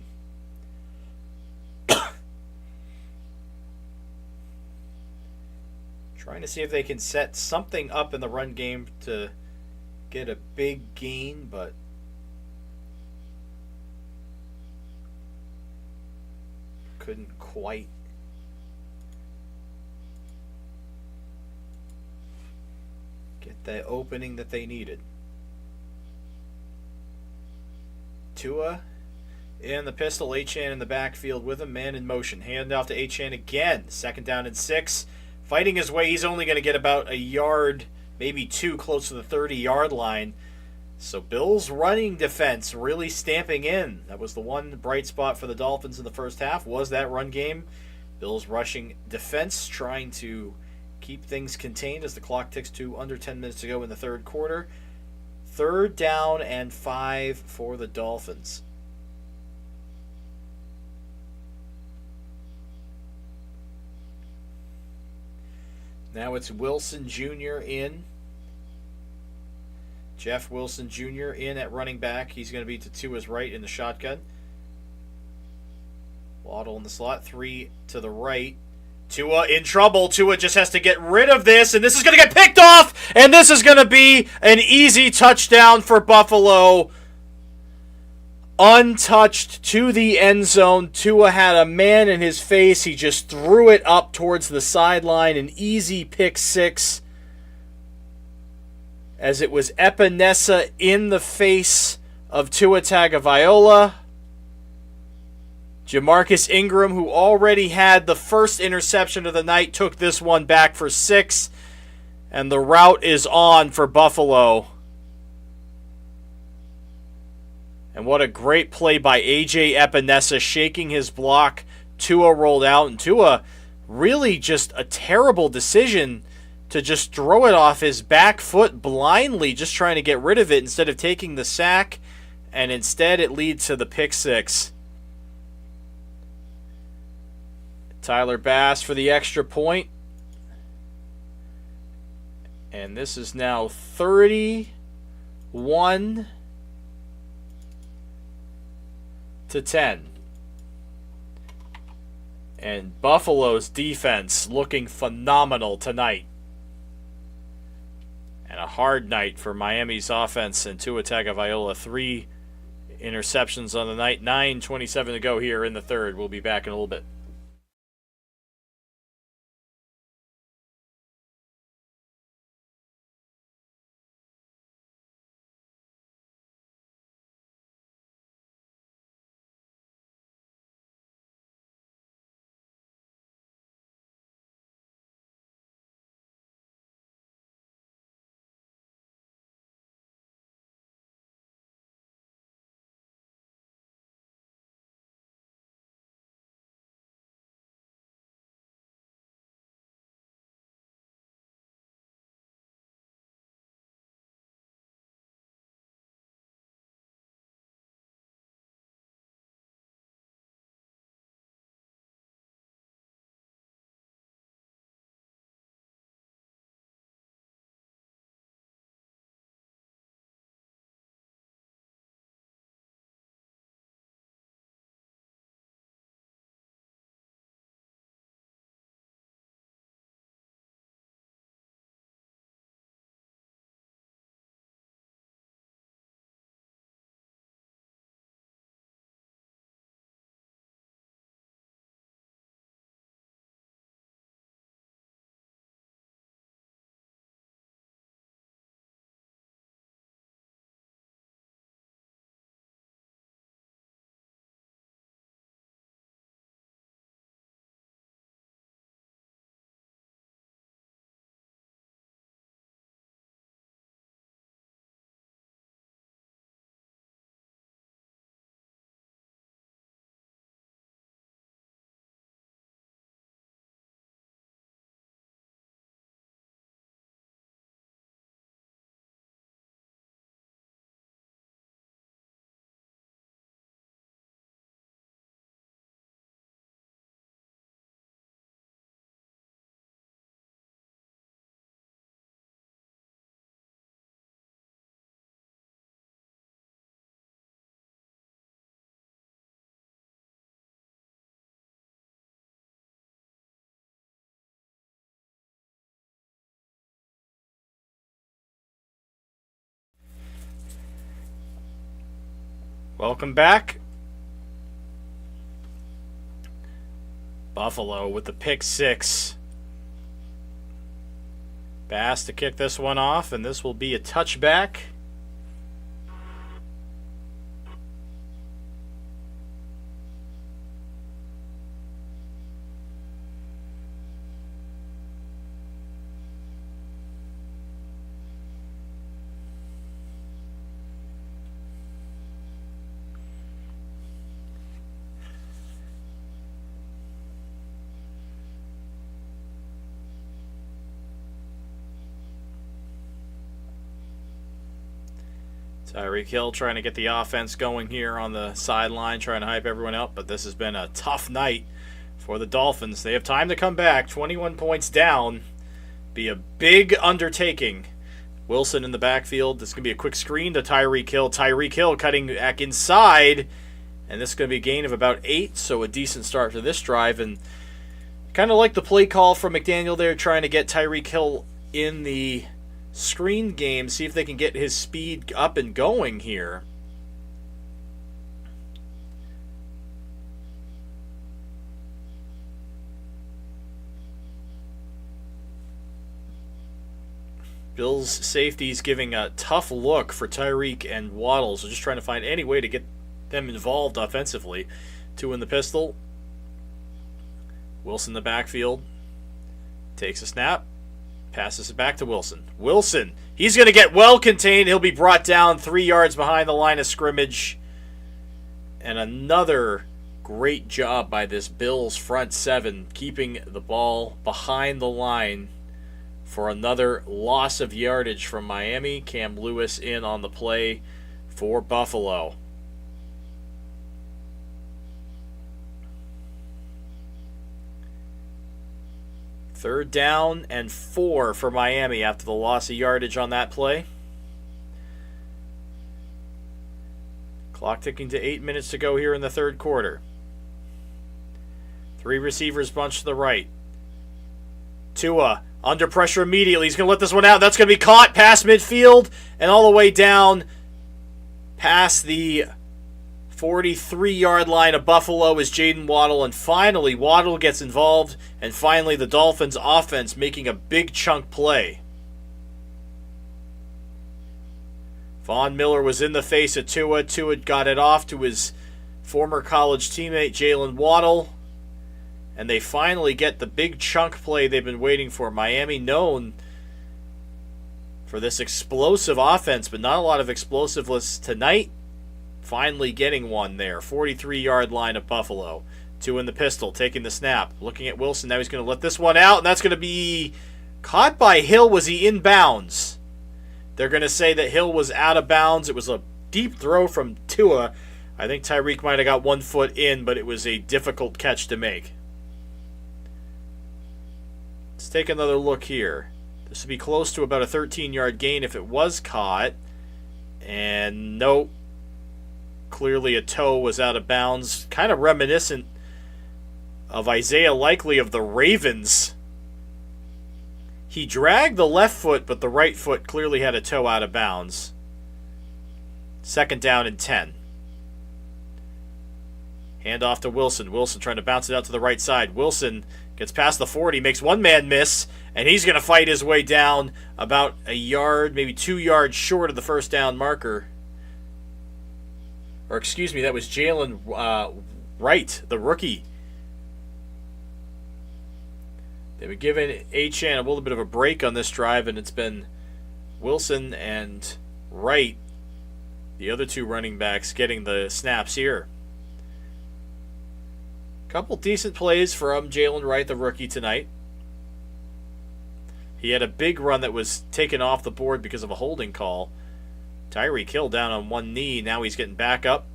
Trying to see if they can set something up in the run game to get a big gain, but couldn't quite. Get the opening that they needed. Tua in the pistol. Achane in the backfield with him. Man in motion. Hand off to Achane again. 2nd down and 6. Fighting his way. He's only going to get about a yard, maybe 2, close to the 30-yard line. So Bills' running defense really stamping in. That was the one bright spot for the Dolphins in the first half, was that run game. Bills' rushing defense trying to keep things contained as the clock ticks to under 10 minutes to go in the third quarter. 3rd down and 5 for the Dolphins. Now it's Wilson Jr. in. Jeff Wilson Jr. in at running back. He's going to be to Tua's right in the shotgun. Waddle in the slot. 3 to the right. Tua in trouble. Tua just has to get rid of this, and this is going to get picked off, and this is going to be an easy touchdown for Buffalo. Untouched to the end zone. Tua had a man in his face. He just threw it up towards the sideline. An easy pick 6. As it was Epinesa in the face of Tua Tagovailoa. Jamarcus Ingram, who already had the first interception of the night, took this one back for 6. And the route is on for Buffalo. And what a great play by A.J. Epinesa, shaking his block. Tua rolled out, and Tua really just a terrible decision to just throw it off his back foot blindly, just trying to get rid of it instead of taking the sack, and instead it leads to the pick 6. Tyler Bass for the extra point. And this is now 31-10. And Buffalo's defense looking phenomenal tonight. And a hard night for Miami's offense and Tua Tagovailoa. 3 interceptions on the night. 9:27 to go here in the third. We'll be back in a little bit. Welcome back. Buffalo with the pick six. Bass to kick this one off, and this will be a touchback. Tyreek Hill trying to get the offense going here on the sideline, trying to hype everyone up, but this has been a tough night for the Dolphins. They have time to come back, 21 points down. Be a big undertaking. Wilson in the backfield. This is going to be a quick screen to Tyreek Hill. Tyreek Hill cutting back inside, and this is going to be a gain of about 8, so a decent start to this drive. And kind of like the play call from McDaniel there, trying to get Tyreek Hill in the screen game, see if they can get his speed up and going here. Bills safeties giving a tough look for Tyreek and Waddle, so just trying to find any way to get them involved offensively. 2 in the pistol. Wilson in the backfield. Takes a snap. Passes it back to Wilson. Wilson, he's going to get well contained. He'll be brought down 3 yards behind the line of scrimmage. And another great job by this Bills front seven, keeping the ball behind the line for another loss of yardage from Miami. Cam Lewis in on the play for Buffalo. Third down and 4 for Miami after the loss of yardage on that play. Clock ticking to 8 minutes to go here in the third quarter. 3 receivers bunched to the right. Tua under pressure immediately. He's going to let this one out. That's going to be caught past midfield and all the way down past the 43-yard line of Buffalo is Jaden Waddle, and finally Waddle gets involved, and finally the Dolphins offense making a big chunk play. Von Miller was in the face of Tua. Tua got it off to his former college teammate Jalen Waddle, and they finally get the big chunk play they've been waiting for. Miami known for this explosive offense, but not a lot of explosiveness tonight. Finally getting one there. 43-yard line of Buffalo. 2 in the pistol, taking the snap. Looking at Wilson. Now he's going to let this one out, and that's going to be caught by Hill. Was he in bounds? They're going to say that Hill was out of bounds. It was a deep throw from Tua. I think Tyreek might have got 1 foot in, but it was a difficult catch to make. Let's take another look here. This would be close to about a 13-yard gain if it was caught. And nope. Clearly a toe was out of bounds. Kind of reminiscent of Isaiah Likely of the Ravens. He dragged the left foot, but the right foot clearly had a toe out of bounds. 2nd down and 10. Hand off to Wilson. Wilson trying to bounce it out to the right side. Wilson gets past the 40, makes one man miss, and he's going to fight his way down about a yard, maybe 2 yards short of the first down marker. Or excuse me, that was Jalen Wright, the rookie. They were giving Achane a little bit of a break on this drive, and it's been Wilson and Wright, the other 2 running backs, getting the snaps here. Couple decent plays from Jalen Wright, the rookie, tonight. He had a big run that was taken off the board because of a holding call. Tyreek Hill down on one knee. Now he's getting back up.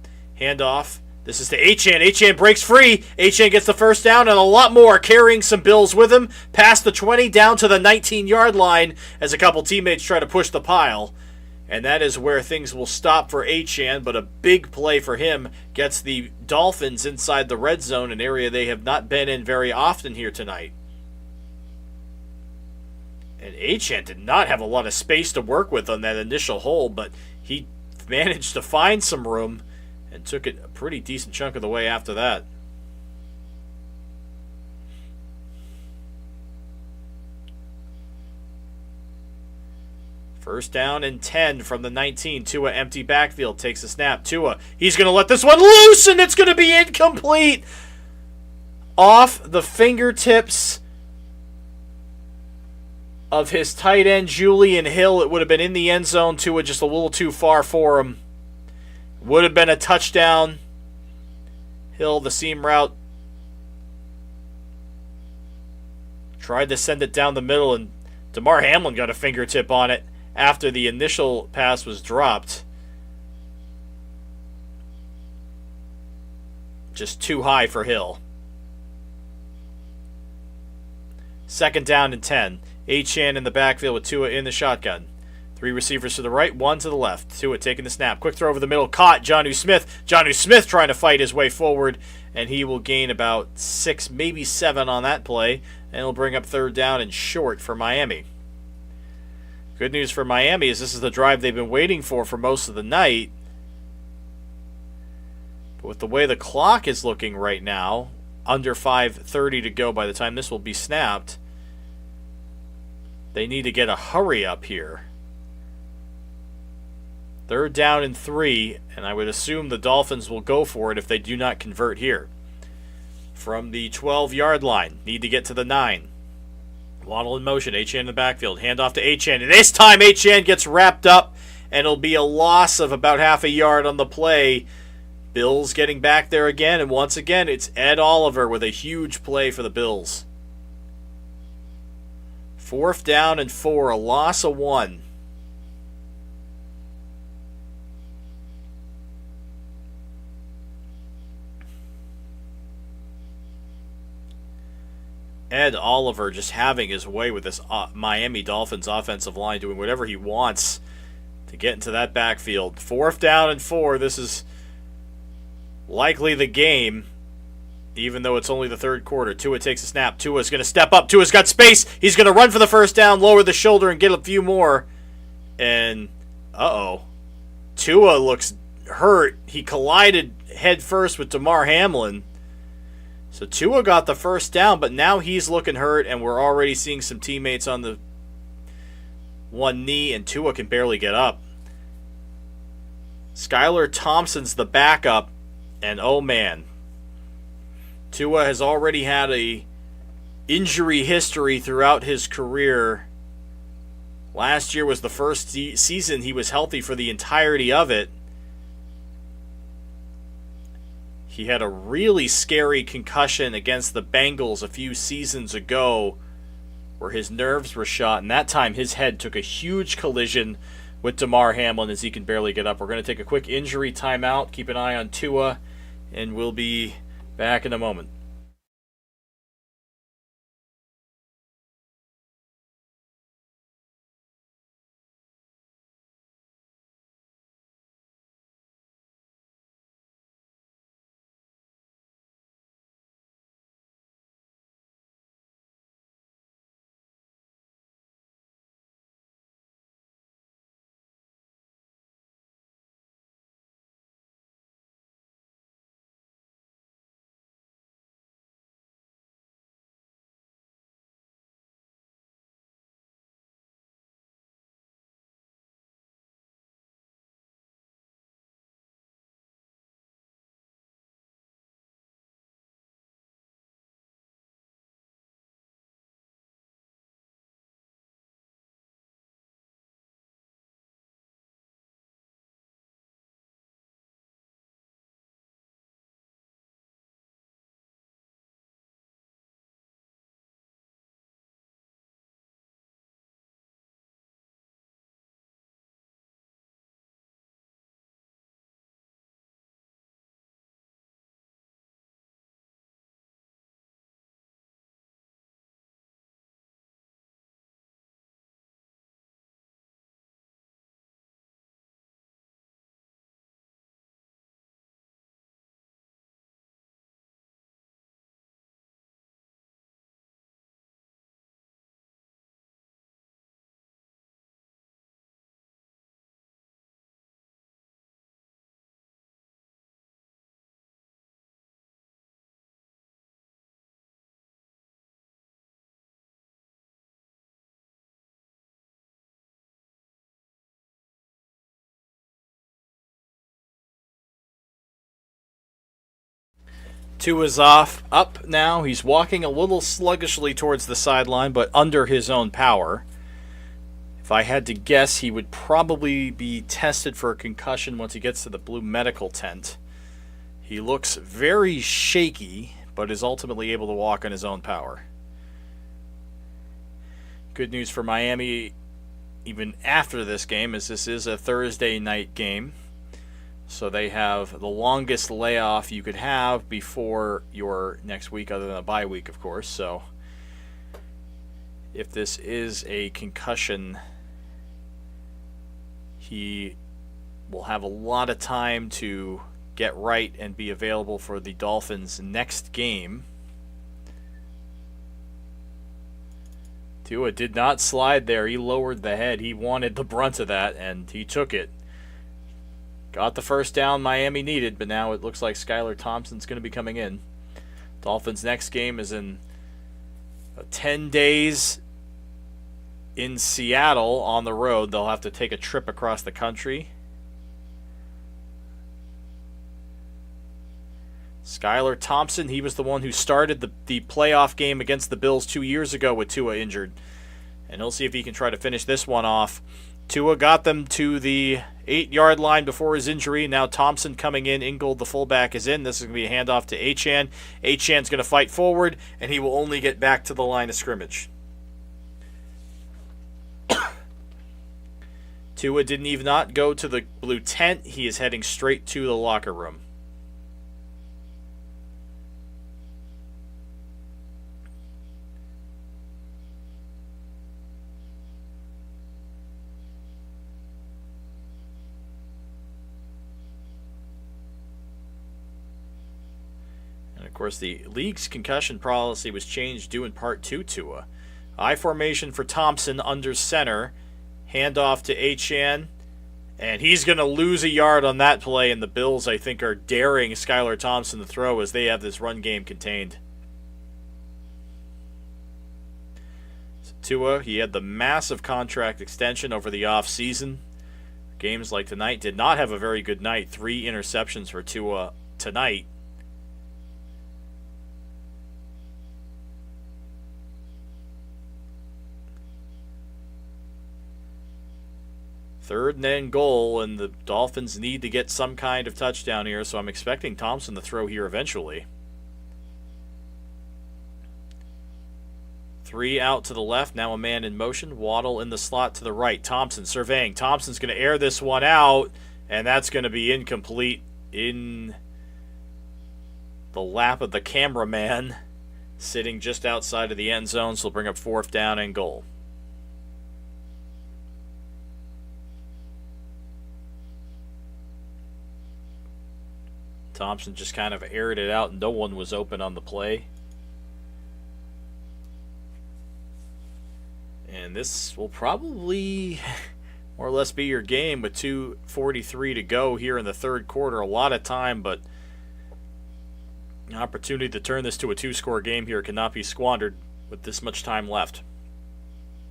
Handoff. This is to Achane. Achane breaks free. Achane gets the first down and a lot more, carrying some Bills with him. Past the 20, down to the 19-yard line as a couple teammates try to push the pile. And that is where things will stop for Achane, but a big play for him gets the Dolphins inside the red zone, an area they have not been in very often here tonight. And Achane did not have a lot of space to work with on that initial hole, but he managed to find some room and took it a pretty decent chunk of the way after that. First down and 10 from the 19. Tua empty backfield, takes a snap. Tua, he's going to let this one loose, and it's going to be incomplete. Off the fingertips of his tight end, Julian Hill. It would have been in the end zone. Tua just a little too far for him. Would have been a touchdown. Hill, the seam route. Tried to send it down the middle, and Damar Hamlin got a fingertip on it after the initial pass was dropped. Just too high for Hill. Second down and 10. Achane in the backfield with Tua in the shotgun. 3 receivers to the right, 1 to the left. Tua taking the snap. Quick throw over the middle. Caught. Jonnu Smith. Jonnu Smith trying to fight his way forward, and he will gain about 6, maybe 7 on that play, and it'll bring up third down and short for Miami. Good news for Miami is this is the drive they've been waiting for most of the night. But with the way the clock is looking right now, under 5:30 to go by the time this will be snapped, they need to get a hurry up here. Third down and 3, and I would assume the Dolphins will go for it if they do not convert here. From the 12-yard line, need to get to the 9. Waddle in motion, Achane in the backfield, handoff to Achane, and this time Achane gets wrapped up, and it'll be a loss of about half a yard on the play. Bills getting back there again, and once again, it's Ed Oliver with a huge play for the Bills. Fourth down and 4, a loss of 1. Ed Oliver just having his way with this Miami Dolphins offensive line, doing whatever he wants to get into that backfield. Fourth down and 4. This is likely the game, even though it's only the third quarter. Tua takes a snap. Tua's going to step up. Tua's got space. He's going to run for the first down, lower the shoulder, and get a few more. And, Tua looks hurt. He collided head first with Damar Hamlin. So Tua got the first down, but now he's looking hurt, and we're already seeing some teammates on the one knee, and Tua can barely get up. Skylar Thompson's the backup, and oh man, Tua has already had a injury history throughout his career. Last year was the first season he was healthy for the entirety of it. He had a really scary concussion against the Bengals a few seasons ago where his nerves were shot, and that time his head took a huge collision with Damar Hamlin as he can barely get up. We're going to take a quick injury timeout. Keep an eye on Tua, and we'll be back in a moment. Tua's up now. He's walking a little sluggishly towards the sideline, but under his own power. If I had to guess, he would probably be tested for a concussion once he gets to the blue medical tent. He looks very shaky, but is ultimately able to walk on his own power. Good news for Miami, even after this game, is this is a Thursday night game. So they have the longest layoff you could have before your next week, other than a bye week, of course. So if this is a concussion, he will have a lot of time to get right and be available for the Dolphins' next game. Tua did not slide there. He lowered the head. He wanted the brunt of that, and he took it. Got the first down Miami needed, but now it looks like Skylar Thompson's going to be coming in. Dolphins' next game is in 10 days in Seattle on the road. They'll have to take a trip across the country. Skylar Thompson, he was the one who started the playoff game against the Bills 2 years ago with Tua injured. And he'll see if he can try to finish this one off. Tua got them to the 8-yard line before his injury. Now Thompson coming in. Ingold, the fullback, is in. This is going to be a handoff to Achane. Achane's going to fight forward, and he will only get back to the line of scrimmage. Tua didn't even not go to the blue tent. He is heading straight to the locker room. Of course, the league's concussion policy was changed due in part to Tua. I formation for Thompson under center. Handoff to Achane. And he's going to lose a yard on that play, and the Bills, I think, are daring Skylar Thompson to throw as they have this run game contained. So Tua, he had the massive contract extension over the offseason. Games like tonight did not have a very good night. 3 interceptions for Tua tonight. Third and then goal, and the Dolphins need to get some kind of touchdown here, so I'm expecting Thompson to throw here eventually. 3 out to the left, now a man in motion. Waddle in the slot to the right. Thompson surveying. Thompson's going to air this one out, and that's going to be incomplete in the lap of the cameraman, sitting just outside of the end zone, so he'll bring up 4th down and goal. Thompson just kind of aired it out, and no one was open on the play. And this will probably more or less be your game with 2:43 to go here in the third quarter. A lot of time, but an opportunity to turn this to a 2-score game here cannot be squandered with this much time left.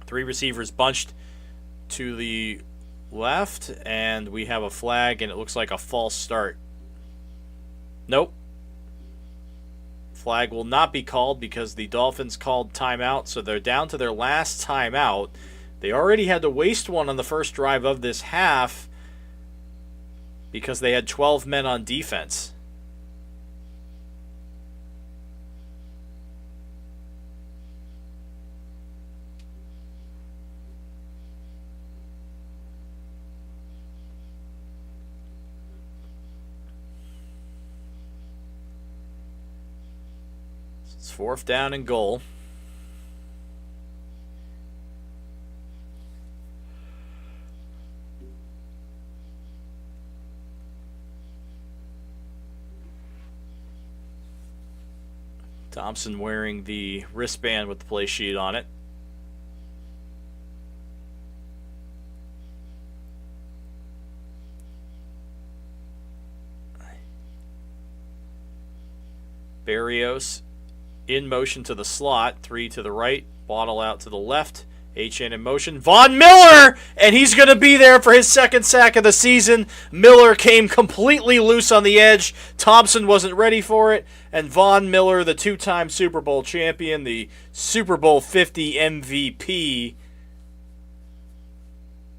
3 receivers bunched to the left, and we have a flag, and it looks like a false start. Nope. Flag will not be called because the Dolphins called timeout, so they're down to their last timeout. They already had to waste one on the first drive of this half because they had 12 men on defense. It's 4th down and goal. Thompson wearing the wristband with the play sheet on it. Barrios in motion to the slot, 3 to the right, Waddle out to the left, HN in motion. Von Miller! And he's going to be there for his second sack of the season. Miller came completely loose on the edge. Thompson wasn't ready for it. And Von Miller, the two-time Super Bowl champion, the Super Bowl 50 MVP,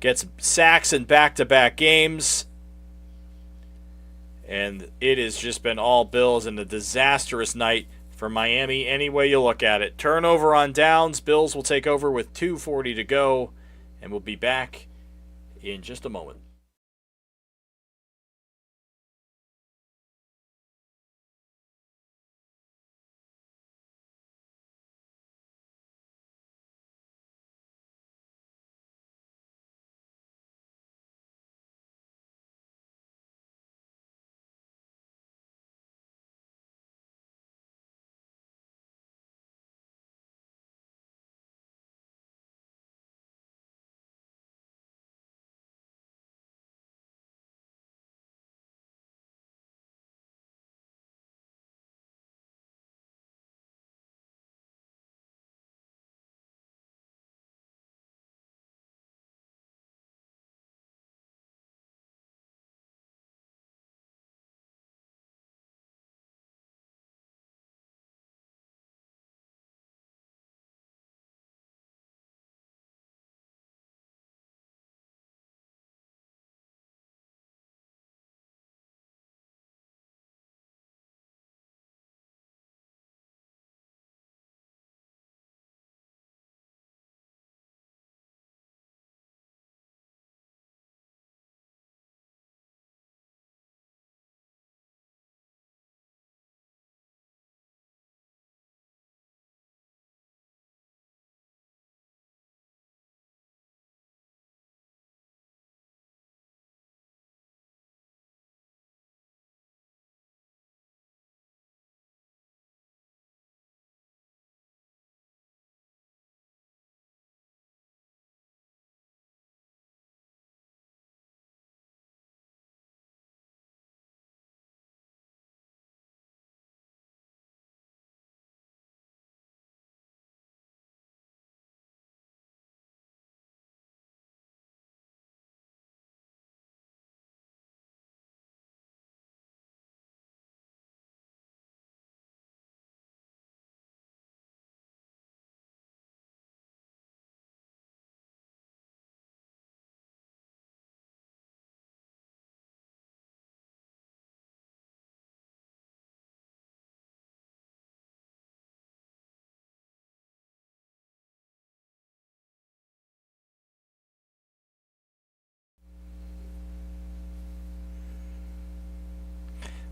gets sacks in back-to-back games. And it has just been all Bills and a disastrous night for Miami any way you look at it. Turnover on downs. Bills will take over with 2:40 to go. And we'll be back in just a moment.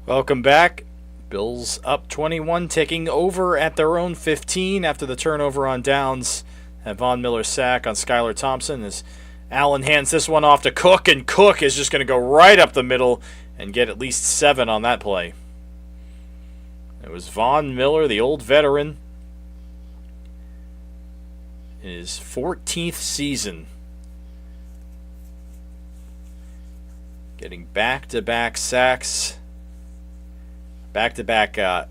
Welcome back. Bills up 21, taking over at their own 15 after the turnover on downs. And Von Miller's sack on Skylar Thompson as Allen hands this one off to Cook, and Cook is just going to go right up the middle and get at least 7 on that play. It was Von Miller, the old veteran, in his 14th season, getting back-to-back sacks. Back-to-back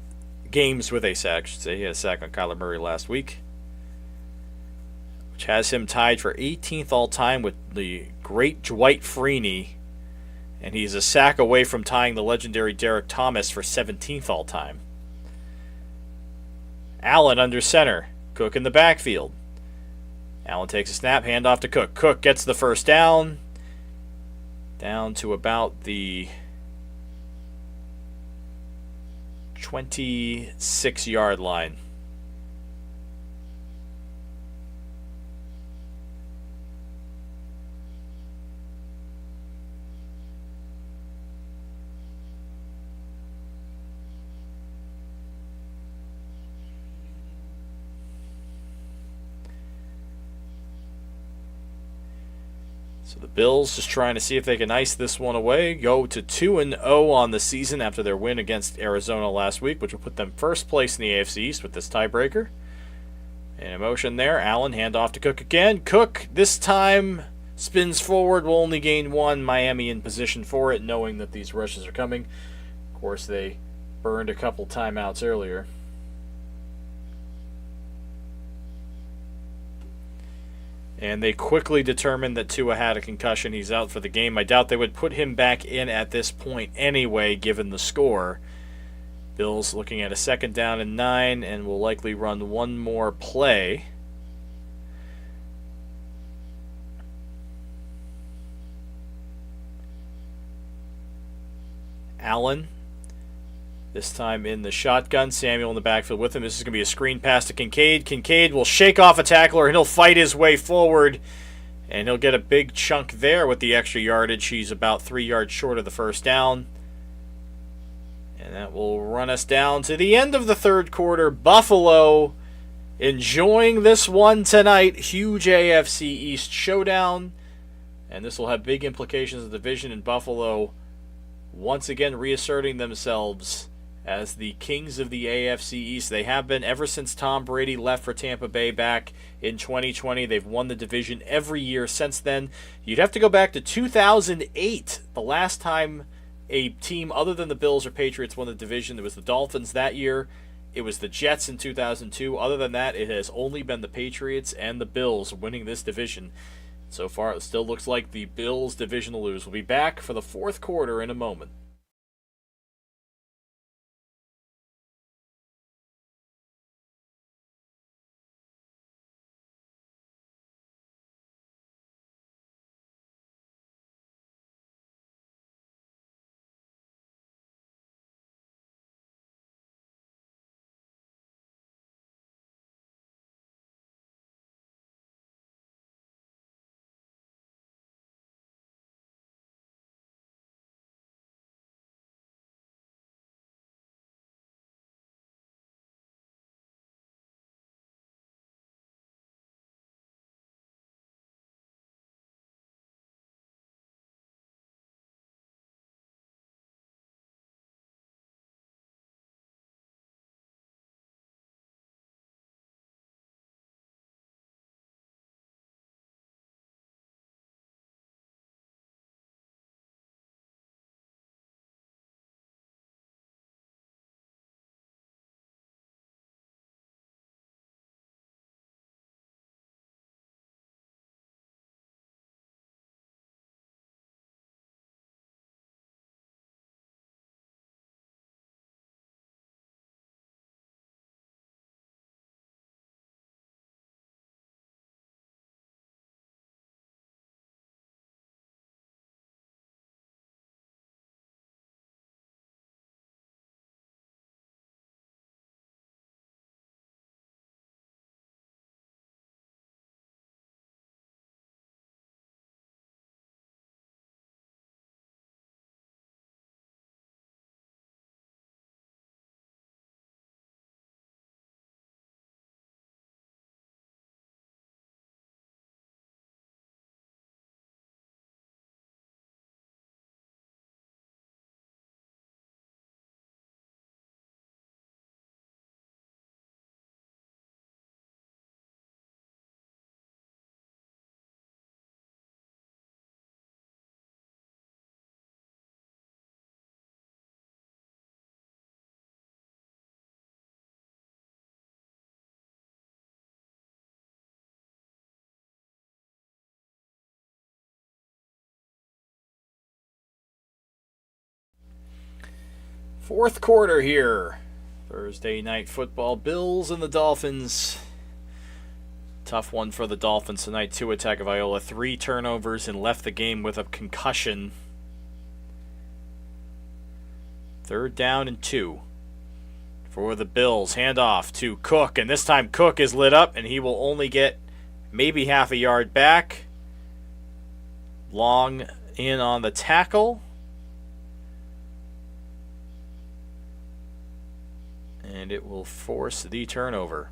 games with a sack, I should say. He had a sack on Kyler Murray last week, which has him tied for 18th all-time with the great Dwight Freeney, and he's a sack away from tying the legendary Derek Thomas for 17th all-time. Allen under center, Cook in the backfield. Allen takes a snap, handoff to Cook. Cook gets the first down to about the 26-yard line. So the Bills just trying to see if they can ice this one away, go to 2-0 on the season after their win against Arizona last week, which will put them first place in the AFC East with this tiebreaker. And in motion there, Allen, handoff to Cook again. Cook, this time, spins forward, will only gain 1. Miami in position for it, knowing that these rushes are coming. Of course, they burned a couple timeouts earlier. And they quickly determined that Tua had a concussion. He's out for the game. I doubt they would put him back in at this point anyway, given the score. Bills looking at a 2nd down and 9, and will likely run one more play. Allen, this time in the shotgun. Samuel in the backfield with him. This is going to be a screen pass to Kincaid. Kincaid will shake off a tackler, and he'll fight his way forward. And he'll get a big chunk there with the extra yardage. He's about 3 yards short of the 1st down. And that will run us down to the end of the 3rd quarter. Buffalo enjoying this one tonight. Huge AFC East showdown. And this will have big implications of the division in Buffalo. Once again reasserting themselves as the kings of the AFC East. They have been ever since Tom Brady left for Tampa Bay back in 2020. They've won the division every year since then. You'd have to go back to 2008, the last time a team other than the Bills or Patriots won the division. It was the Dolphins that year. It was the Jets in 2002. Other than that, it has only been the Patriots and the Bills winning this division. So far, it still looks like the Bills' division to lose. We'll be back for the 4th quarter in a moment. Fourth quarter here. Thursday night football. Bills and the Dolphins. Tough one for the Dolphins tonight. Tua Tagovailoa, 3 turnovers and left the game with a concussion. 3rd down and 2 for the Bills. Handoff to Cook, and this time Cook is lit up, and he will only get maybe half a yard back. Long in on the tackle. And it will force the turnover.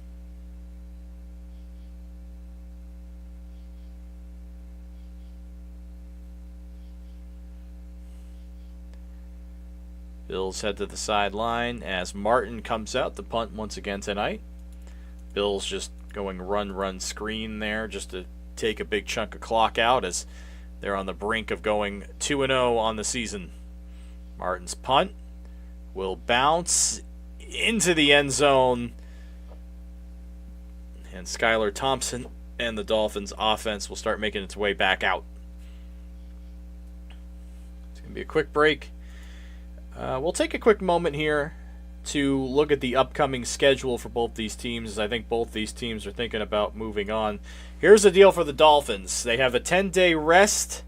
Bills head to the sideline as Martin comes out to punt once again tonight. Bills just going run, screen there just to take a big chunk of clock out as they're on the brink of going 2-0 on the season. Martin's punt will bounce into the end zone. And Skylar Thompson and the Dolphins' offense will start making its way back out. It's going to be a quick break. We'll take a quick moment here to look at the upcoming schedule for both these teams, as I think both these teams are thinking about moving on. Here's the deal for the Dolphins. They have a 10-day rest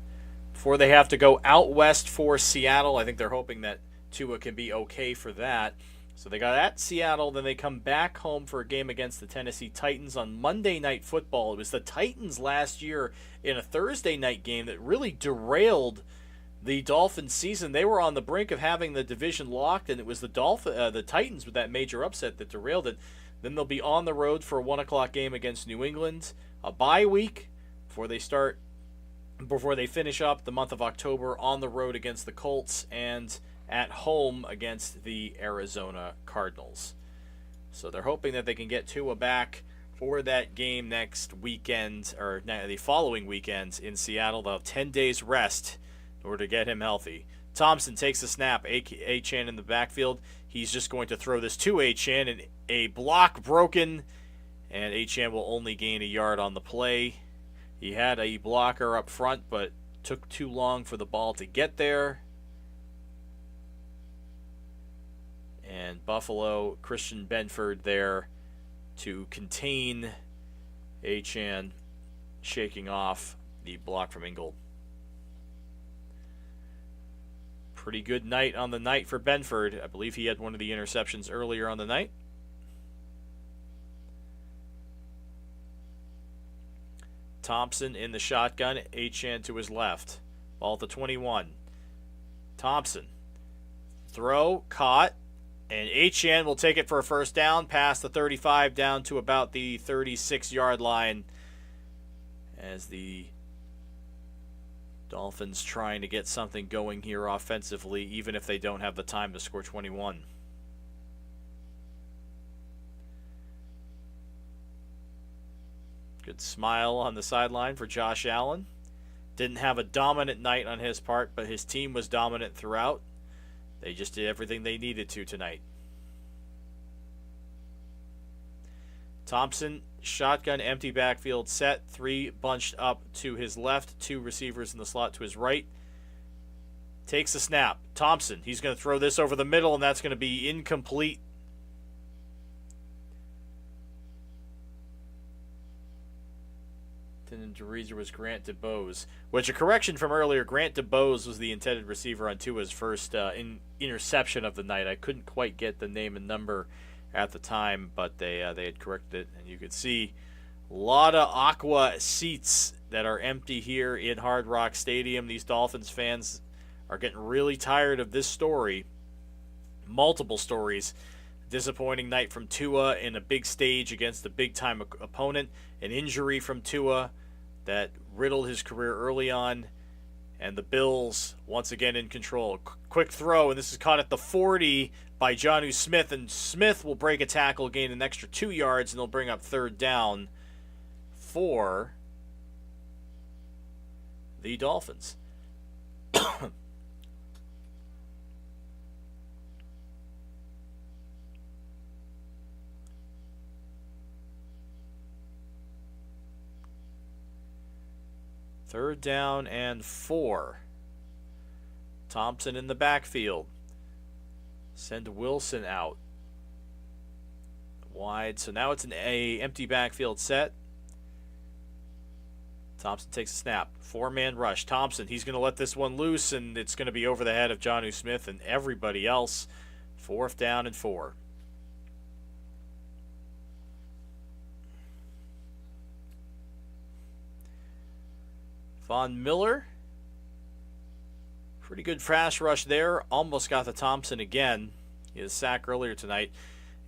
before they have to go out west for Seattle. I think they're hoping that Tua can be okay for that. So they got at Seattle, then they come back home for a game against the Tennessee Titans on Monday Night Football. It was the Titans last year in a Thursday night game that really derailed the Dolphins season. They were on the brink of having the division locked, and it was the Titans with that major upset that derailed it. Then they'll be on the road for a 1 o'clock game against New England, a bye week before they finish up the month of October on the road against the Colts, and at home against the Arizona Cardinals. So they're hoping that they can get Tua back for that game next weekend, or the following weekend in Seattle. They'll have 10 days rest in order to get him healthy. Thompson takes the snap. Achane in the backfield. He's just going to throw this to Achane, and a block broken, and Achane will only gain a yard on the play. He had a blocker up front, but took too long for the ball to get there. And Buffalo, Christian Benford there to contain Achane, shaking off the block from Ingold. Pretty good night on the night for Benford. I believe he had one of the interceptions earlier on the night. Thompson in the shotgun, Achane to his left. Ball at the 21. Thompson. Throw, caught. And Achane will take it for a first down, past the 35 down to about the 36-yard line, as the Dolphins trying to get something going here offensively, even if they don't have the time to score 21. Good smile on the sideline for Josh Allen. Didn't have a dominant night on his part, but his team was dominant throughout. They just did everything they needed to tonight. Thompson, shotgun, empty backfield set. 3 bunched up to his left. 2 receivers in the slot to his right. Takes the snap. Thompson, he's going to throw this over the middle, and that's going to be incomplete. And the was Grant DeBose, which, a correction from earlier, Grant DeBose was the intended receiver on Tua's first interception of the night. I couldn't quite get the name and number at the time, but they had corrected it, and you could see a lot of Aqua seats that are empty here in Hard Rock Stadium. These Dolphins fans are getting really tired of this story. Multiple stories. Disappointing night from Tua in a big stage against a big-time opponent. An injury from Tua that riddled his career early on. And the Bills, once again, in control. Quick throw, and this is caught at the 40 by Jonnu Smith. And Smith will break a tackle, gain an extra 2 yards, and they'll bring up third down for the Dolphins. Third down and 4. Thompson in the backfield. Send Wilson out. Wide. So now it's an empty backfield set. Thompson takes a snap. 4-man rush. Thompson, he's going to let this one loose, and it's going to be over the head of Jonnu Smith and everybody else. 4th down and 4. Von Miller, pretty good pass rush there. Almost got the Thompson again. He had a sack earlier tonight.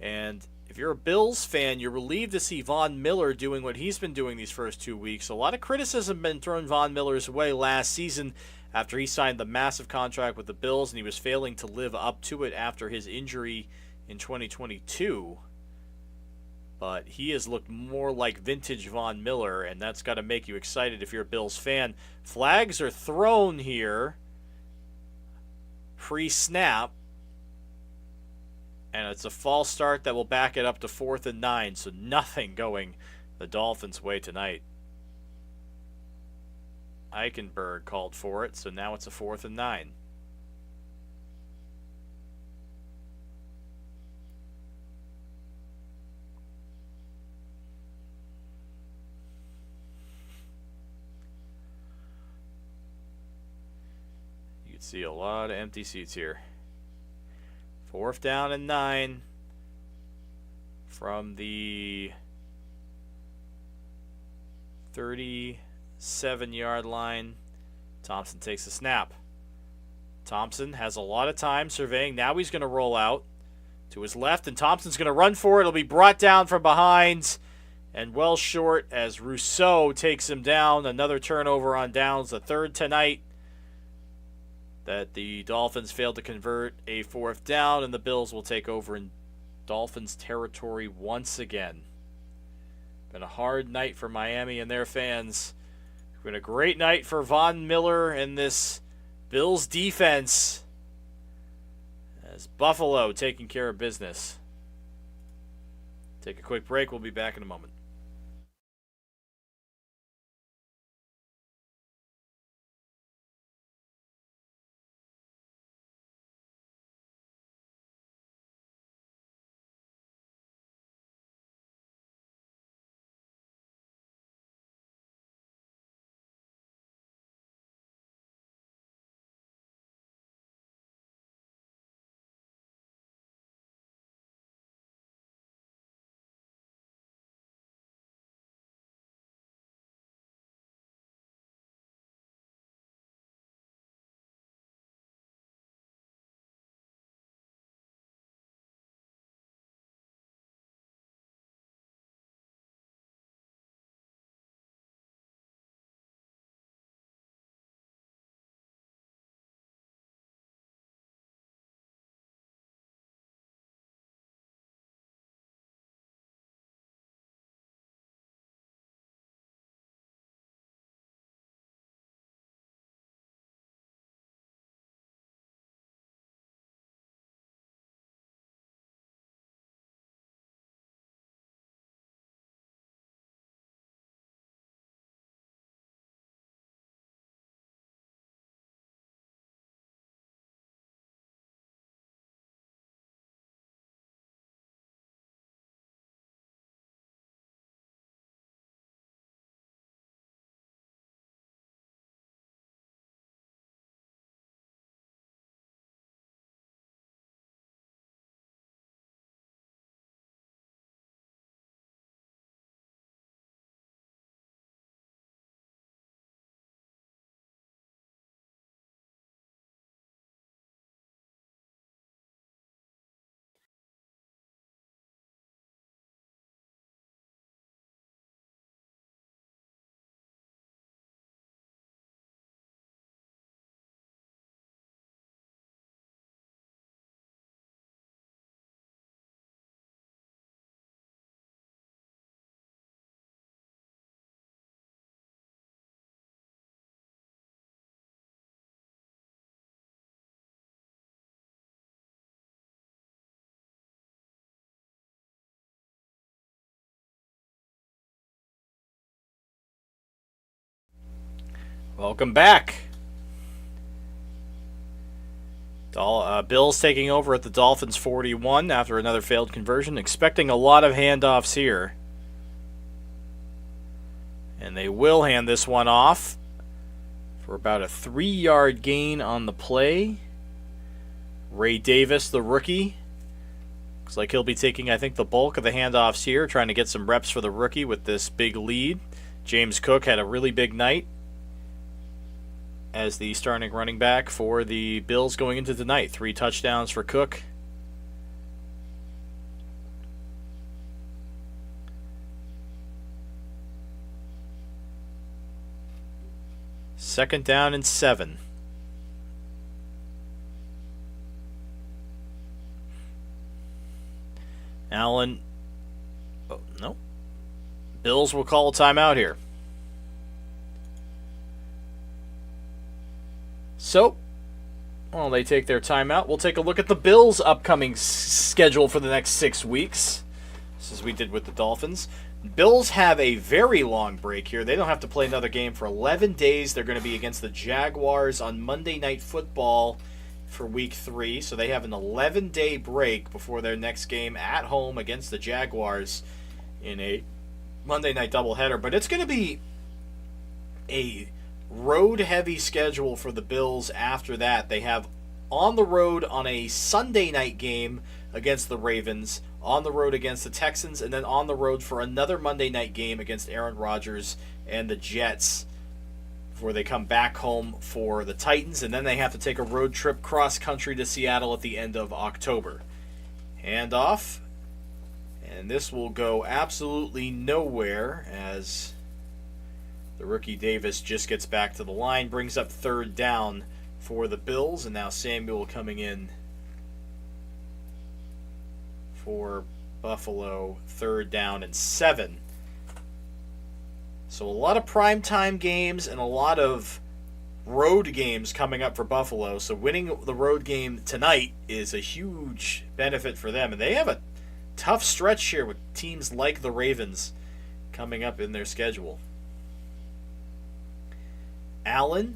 And if you're a Bills fan, you're relieved to see Von Miller doing what he's been doing these first 2 weeks. A lot of criticism been thrown Von Miller's way last season after he signed the massive contract with the Bills, and he was failing to live up to it after his injury in 2022. But he has looked more like vintage Von Miller, and that's got to make you excited if you're a Bills fan. Flags are thrown here pre-snap, and it's a false start that will back it up to 4th and 9, so nothing going the Dolphins' way tonight. Eichenberg called for it, so now it's a 4th and 9. You can see a lot of empty seats here. 4th down and 9 from the 37-yard line. Thompson takes a snap. Thompson has a lot of time surveying. Now he's going to roll out to his left, and Thompson's going to run for it. It'll be brought down from behind and well short as Rousseau takes him down. Another turnover on downs, the 3rd tonight that the Dolphins failed to convert a 4th down, and the Bills will take over in Dolphins territory once again. Been a hard night for Miami and their fans. Been a great night for Von Miller and this Bills defense as Buffalo taking care of business. Take a quick break. We'll be back in a moment. Welcome back. Bills taking over at the Dolphins 41 after another failed conversion. Expecting a lot of handoffs here. And they will hand this one off for about a 3-yard gain on the play. Ray Davis, the rookie. Looks like he'll be taking, I think, the bulk of the handoffs here, trying to get some reps for the rookie with this big lead. James Cook had a really big night as the starting running back for the Bills going into tonight. 3 touchdowns for Cook. Second down and 7. Allen. Oh, no. Bills will call a timeout here. So, while they take their timeout, we'll take a look at the Bills' upcoming schedule for the next 6 weeks, just as we did with the Dolphins. Bills have a very long break here. They don't have to play another game for 11 days. They're going to be against the Jaguars on Monday Night Football for Week 3. So they have an 11-day break before their next game at home against the Jaguars in a Monday night doubleheader. But it's going to be a road-heavy schedule for the Bills after that. They have on the road on a Sunday night game against the Ravens, on the road against the Texans, and then on the road for another Monday night game against Aaron Rodgers and the Jets before they come back home for the Titans, and then they have to take a road trip cross-country to Seattle at the end of October. Handoff, and this will go absolutely nowhere as the rookie Davis just gets back to the line, brings up third down for the Bills, and now Samuel coming in for Buffalo, third down and 7. So a lot of primetime games and a lot of road games coming up for Buffalo. So winning the road game tonight is a huge benefit for them. And they have a tough stretch here with teams like the Ravens coming up in their schedule. Allen,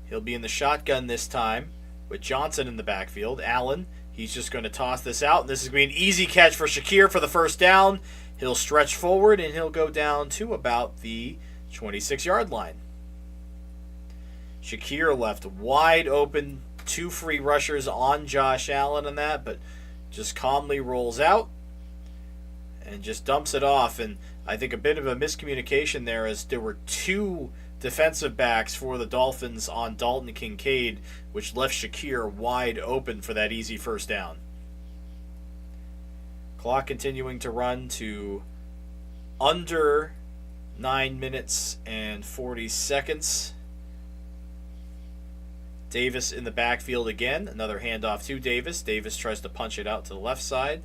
he'll be in the shotgun this time with Johnson in the backfield. Allen, he's just going to toss this out, and this is going to be an easy catch for Shakir for the first down. He'll stretch forward, and he'll go down to about the 26-yard line. Shakir left wide open, 2 free rushers on Josh Allen on that, but just calmly rolls out and just dumps it off. And I think a bit of a miscommunication there, as there were 2 defensive backs for the Dolphins on Dalton Kincaid, which left Shakir wide open for that easy first down. Clock continuing to run to under 9 minutes and 40 seconds. Davis in the backfield again. Another handoff to Davis. Davis tries to punch it out to the left side.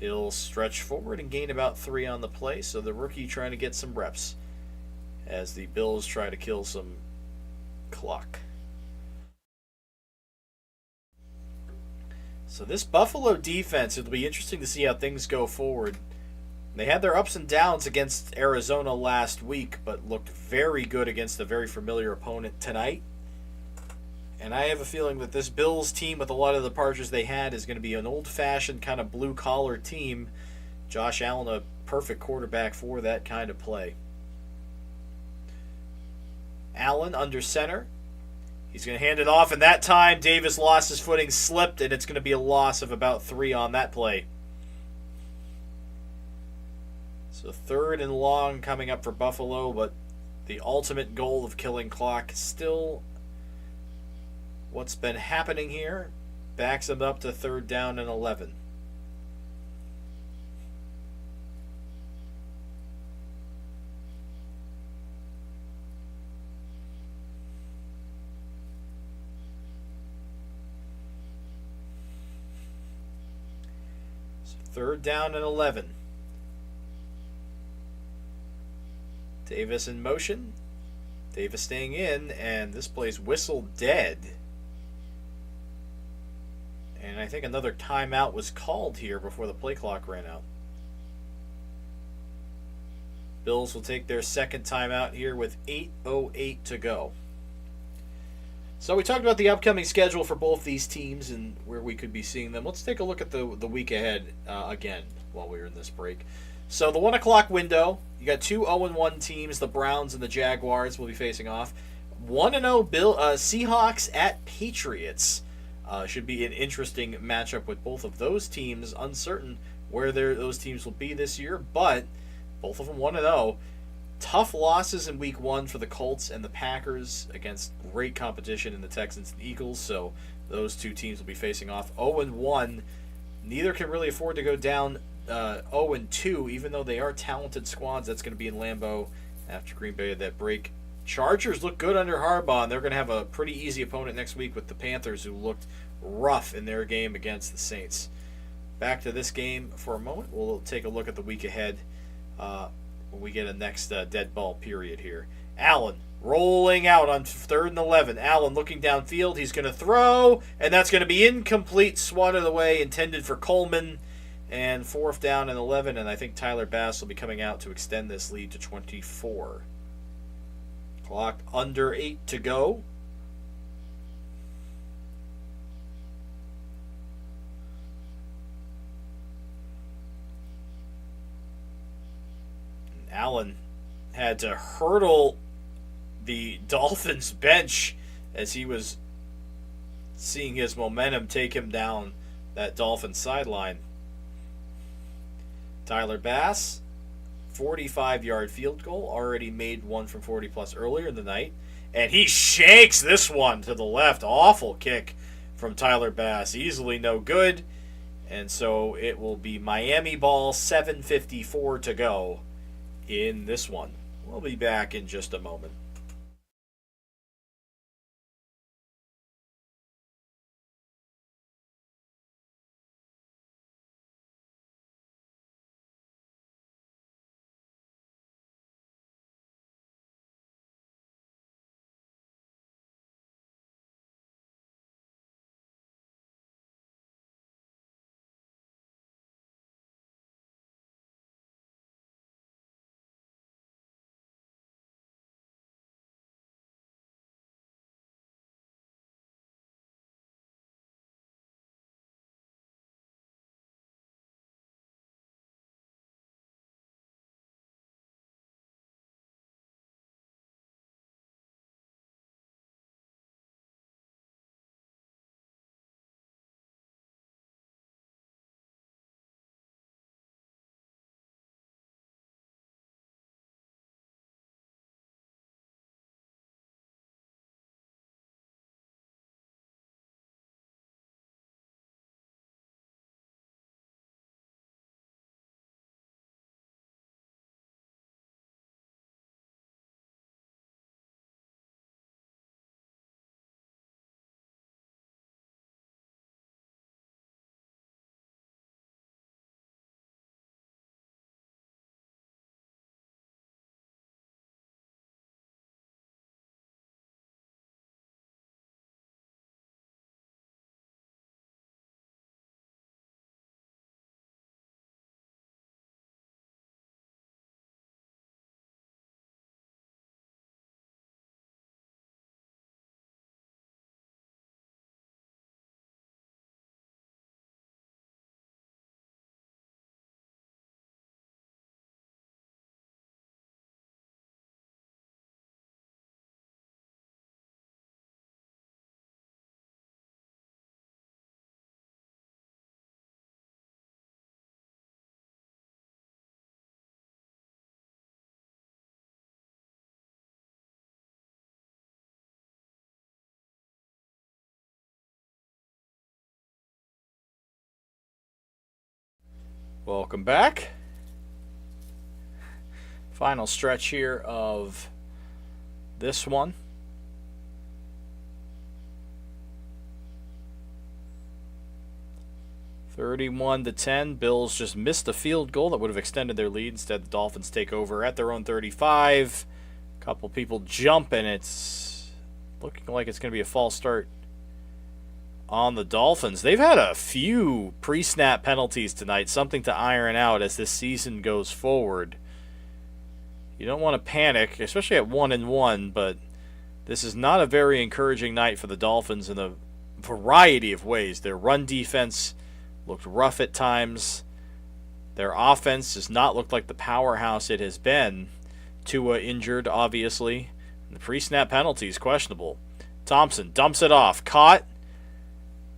He'll stretch forward and gain about 3 on the play. So the rookie trying to get some reps as the Bills try to kill some clock. So this Buffalo defense, it'll be interesting to see how things go forward. They had their ups and downs against Arizona last week, but looked very good against a very familiar opponent tonight. And I have a feeling that this Bills team, with a lot of the departures they had, is going to be an old-fashioned kind of blue-collar team. Josh Allen, a perfect quarterback for that kind of play. Allen under center. He's going to hand it off, and that time Davis lost his footing, slipped, and it's going to be a loss of about 3 on that play. So 3rd and long coming up for Buffalo, but the ultimate goal of killing clock still what's been happening here. Backs them up to 3rd down and 11. So 3rd down and 11. Davis in motion. Davis staying in, and this play's whistled dead. And I think another timeout was called here before the play clock ran out. Bills will take their 2nd timeout here with 8:08 to go. So we talked about the upcoming schedule for both these teams and where we could be seeing them. Let's take a look at the week ahead again while we're in this break. So the 1 o'clock window, you got 2 0-1 teams, the Browns and the Jaguars will be facing off. 1-0 Seahawks at Patriots. Should be an interesting matchup with both of those teams. Uncertain where those teams will be this year, but both of them 1-0. Tough losses in week 1 for the Colts and the Packers against great competition in the Texans and Eagles, so those 2 teams will be facing off. 0-1. Neither can really afford to go down 0-2, even though they are talented squads. That's going to be in Lambeau after Green Bay had that break. Chargers look good under Harbaugh, and they're going to have a pretty easy opponent next week with the Panthers, who looked rough in their game against the Saints. Back to this game for a moment. We'll take a look at the week ahead when we get a next dead ball period here. Allen rolling out on 3rd and 11. Allen looking downfield. He's going to throw, and that's going to be incomplete. Swatted away, intended for Coleman. and 4th down and 11, and I think Tyler Bass will be coming out to extend this lead to 24. Clock under 8 to go. Allen had to hurdle the Dolphins bench as he was seeing his momentum take him down that Dolphins sideline. Tyler Bass, 45-yard field goal, already made one from 40 plus earlier in the night, and he shanks this one to the left. Awful kick from Tyler Bass, easily no good, and so it will be Miami ball, 7:54 to go in this one. We'll be back in just a moment. Welcome back. Final stretch here of this one. (31-10). Bills just missed a field goal that would have extended their lead. Instead, the Dolphins take over at their own 35. A couple people jump, and it's looking like it's going to be a false start on the Dolphins. They've had a few pre-snap penalties tonight, something to iron out as this season goes forward. You don't want to panic, especially at 1-1, but this is not a very encouraging night for the Dolphins in a variety of ways. Their run defense looked rough at times. Their offense does not look like the powerhouse it has been. Tua injured, obviously. And the pre-snap penalty is questionable. Thompson dumps it off. Caught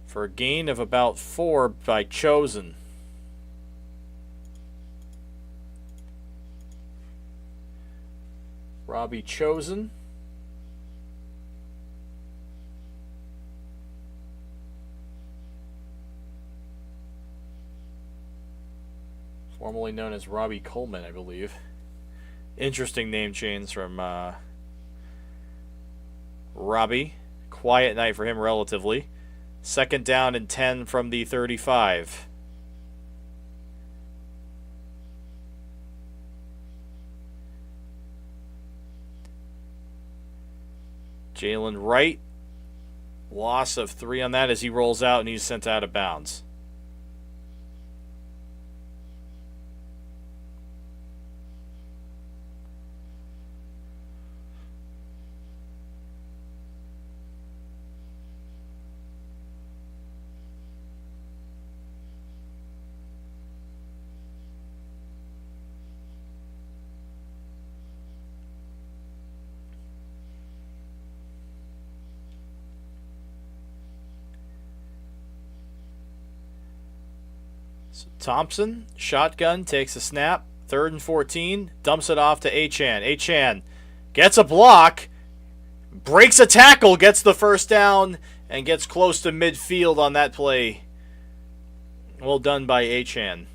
for a gain of about 4 by Chosen. Robbie Chosen. Formerly known as Robbie Coleman, I believe. Interesting name change from Robbie. Quiet night for him, relatively. 2nd down and 10 from the 35. Jalen Wright. Loss of 3 on that as he rolls out and he's sent out of bounds. Thompson, shotgun, takes a snap, 3rd and 14, dumps it off to Achane. Achane gets a block, breaks a tackle, gets the first down, and gets close to midfield on that play. Well done by Achane.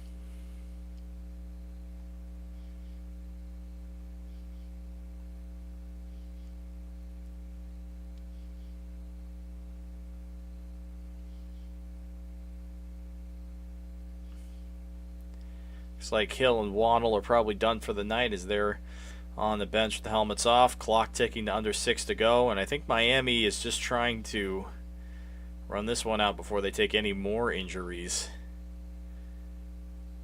Looks like Hill and Waddle are probably done for the night as they're on the bench with the helmets off. Clock ticking to under 6 to go. And I think Miami is just trying to run this one out before they take any more injuries.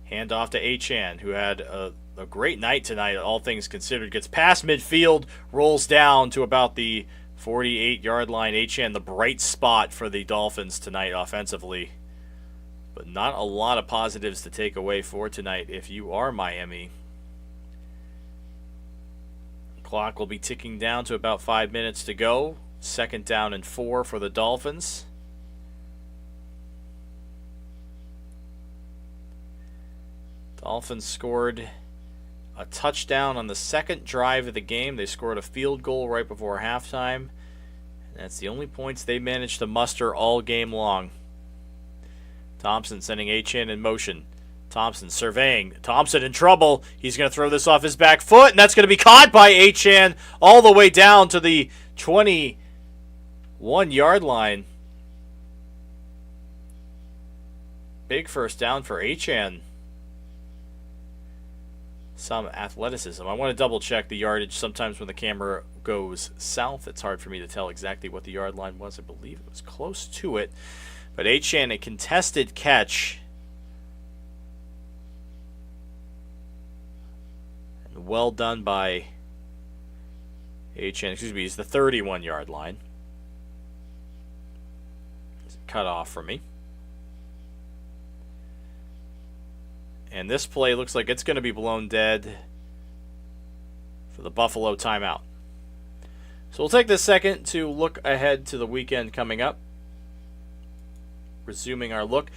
Hand off to Achane, who had a great night tonight, all things considered. Gets past midfield, rolls down to about the 48-yard line. Achane, the bright spot for the Dolphins tonight offensively. But not a lot of positives to take away for tonight if you are Miami. Clock will be ticking down to about 5 minutes to go. 2nd down and 4 for the Dolphins. Dolphins scored a touchdown on the 2nd drive of the game. They scored a field goal right before halftime. And that's the only points they managed to muster all game long. Thompson sending Achane in motion. Thompson surveying. Thompson in trouble. He's going to throw this off his back foot, and that's going to be caught by Achane all the way down to the 21-yard line. Big first down for Achane. Some athleticism. I want to double check the yardage. Sometimes when the camera goes south, it's hard for me to tell exactly what the yard line was. I believe it was close to it. But Achane, a contested catch. And well done by Achane. Excuse me, he's the 31-yard line. It's cut off for me. And this play looks like it's going to be blown dead for the Buffalo timeout. So we'll take this second to look ahead to the weekend coming up. Resuming our look.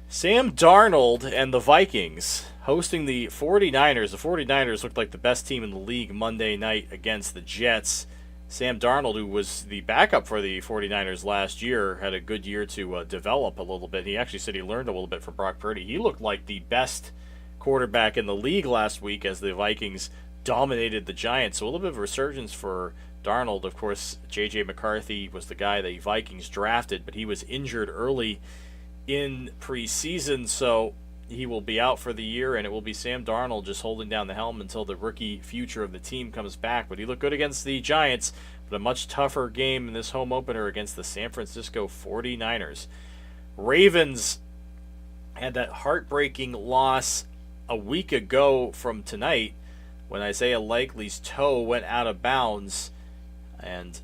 Sam Darnold and the Vikings hosting the 49ers. The 49ers looked like the best team in the league Monday night against the Jets. Sam Darnold, who was the backup for the 49ers last year, had a good year to develop a little bit. He actually said he learned a little bit from Brock Purdy. He looked like the best quarterback in the league last week as the Vikings dominated the Giants. So a little bit of a resurgence for Darnold. Of course, J.J. McCarthy was the guy the Vikings drafted, but he was injured early in preseason, so he will be out for the year, and it will be Sam Darnold just holding down the helm until the rookie future of the team comes back. But he looked good against the Giants, but a much tougher game in this home opener against the San Francisco 49ers. Ravens had that heartbreaking loss a week ago from tonight when Isaiah Likely's toe went out of bounds, and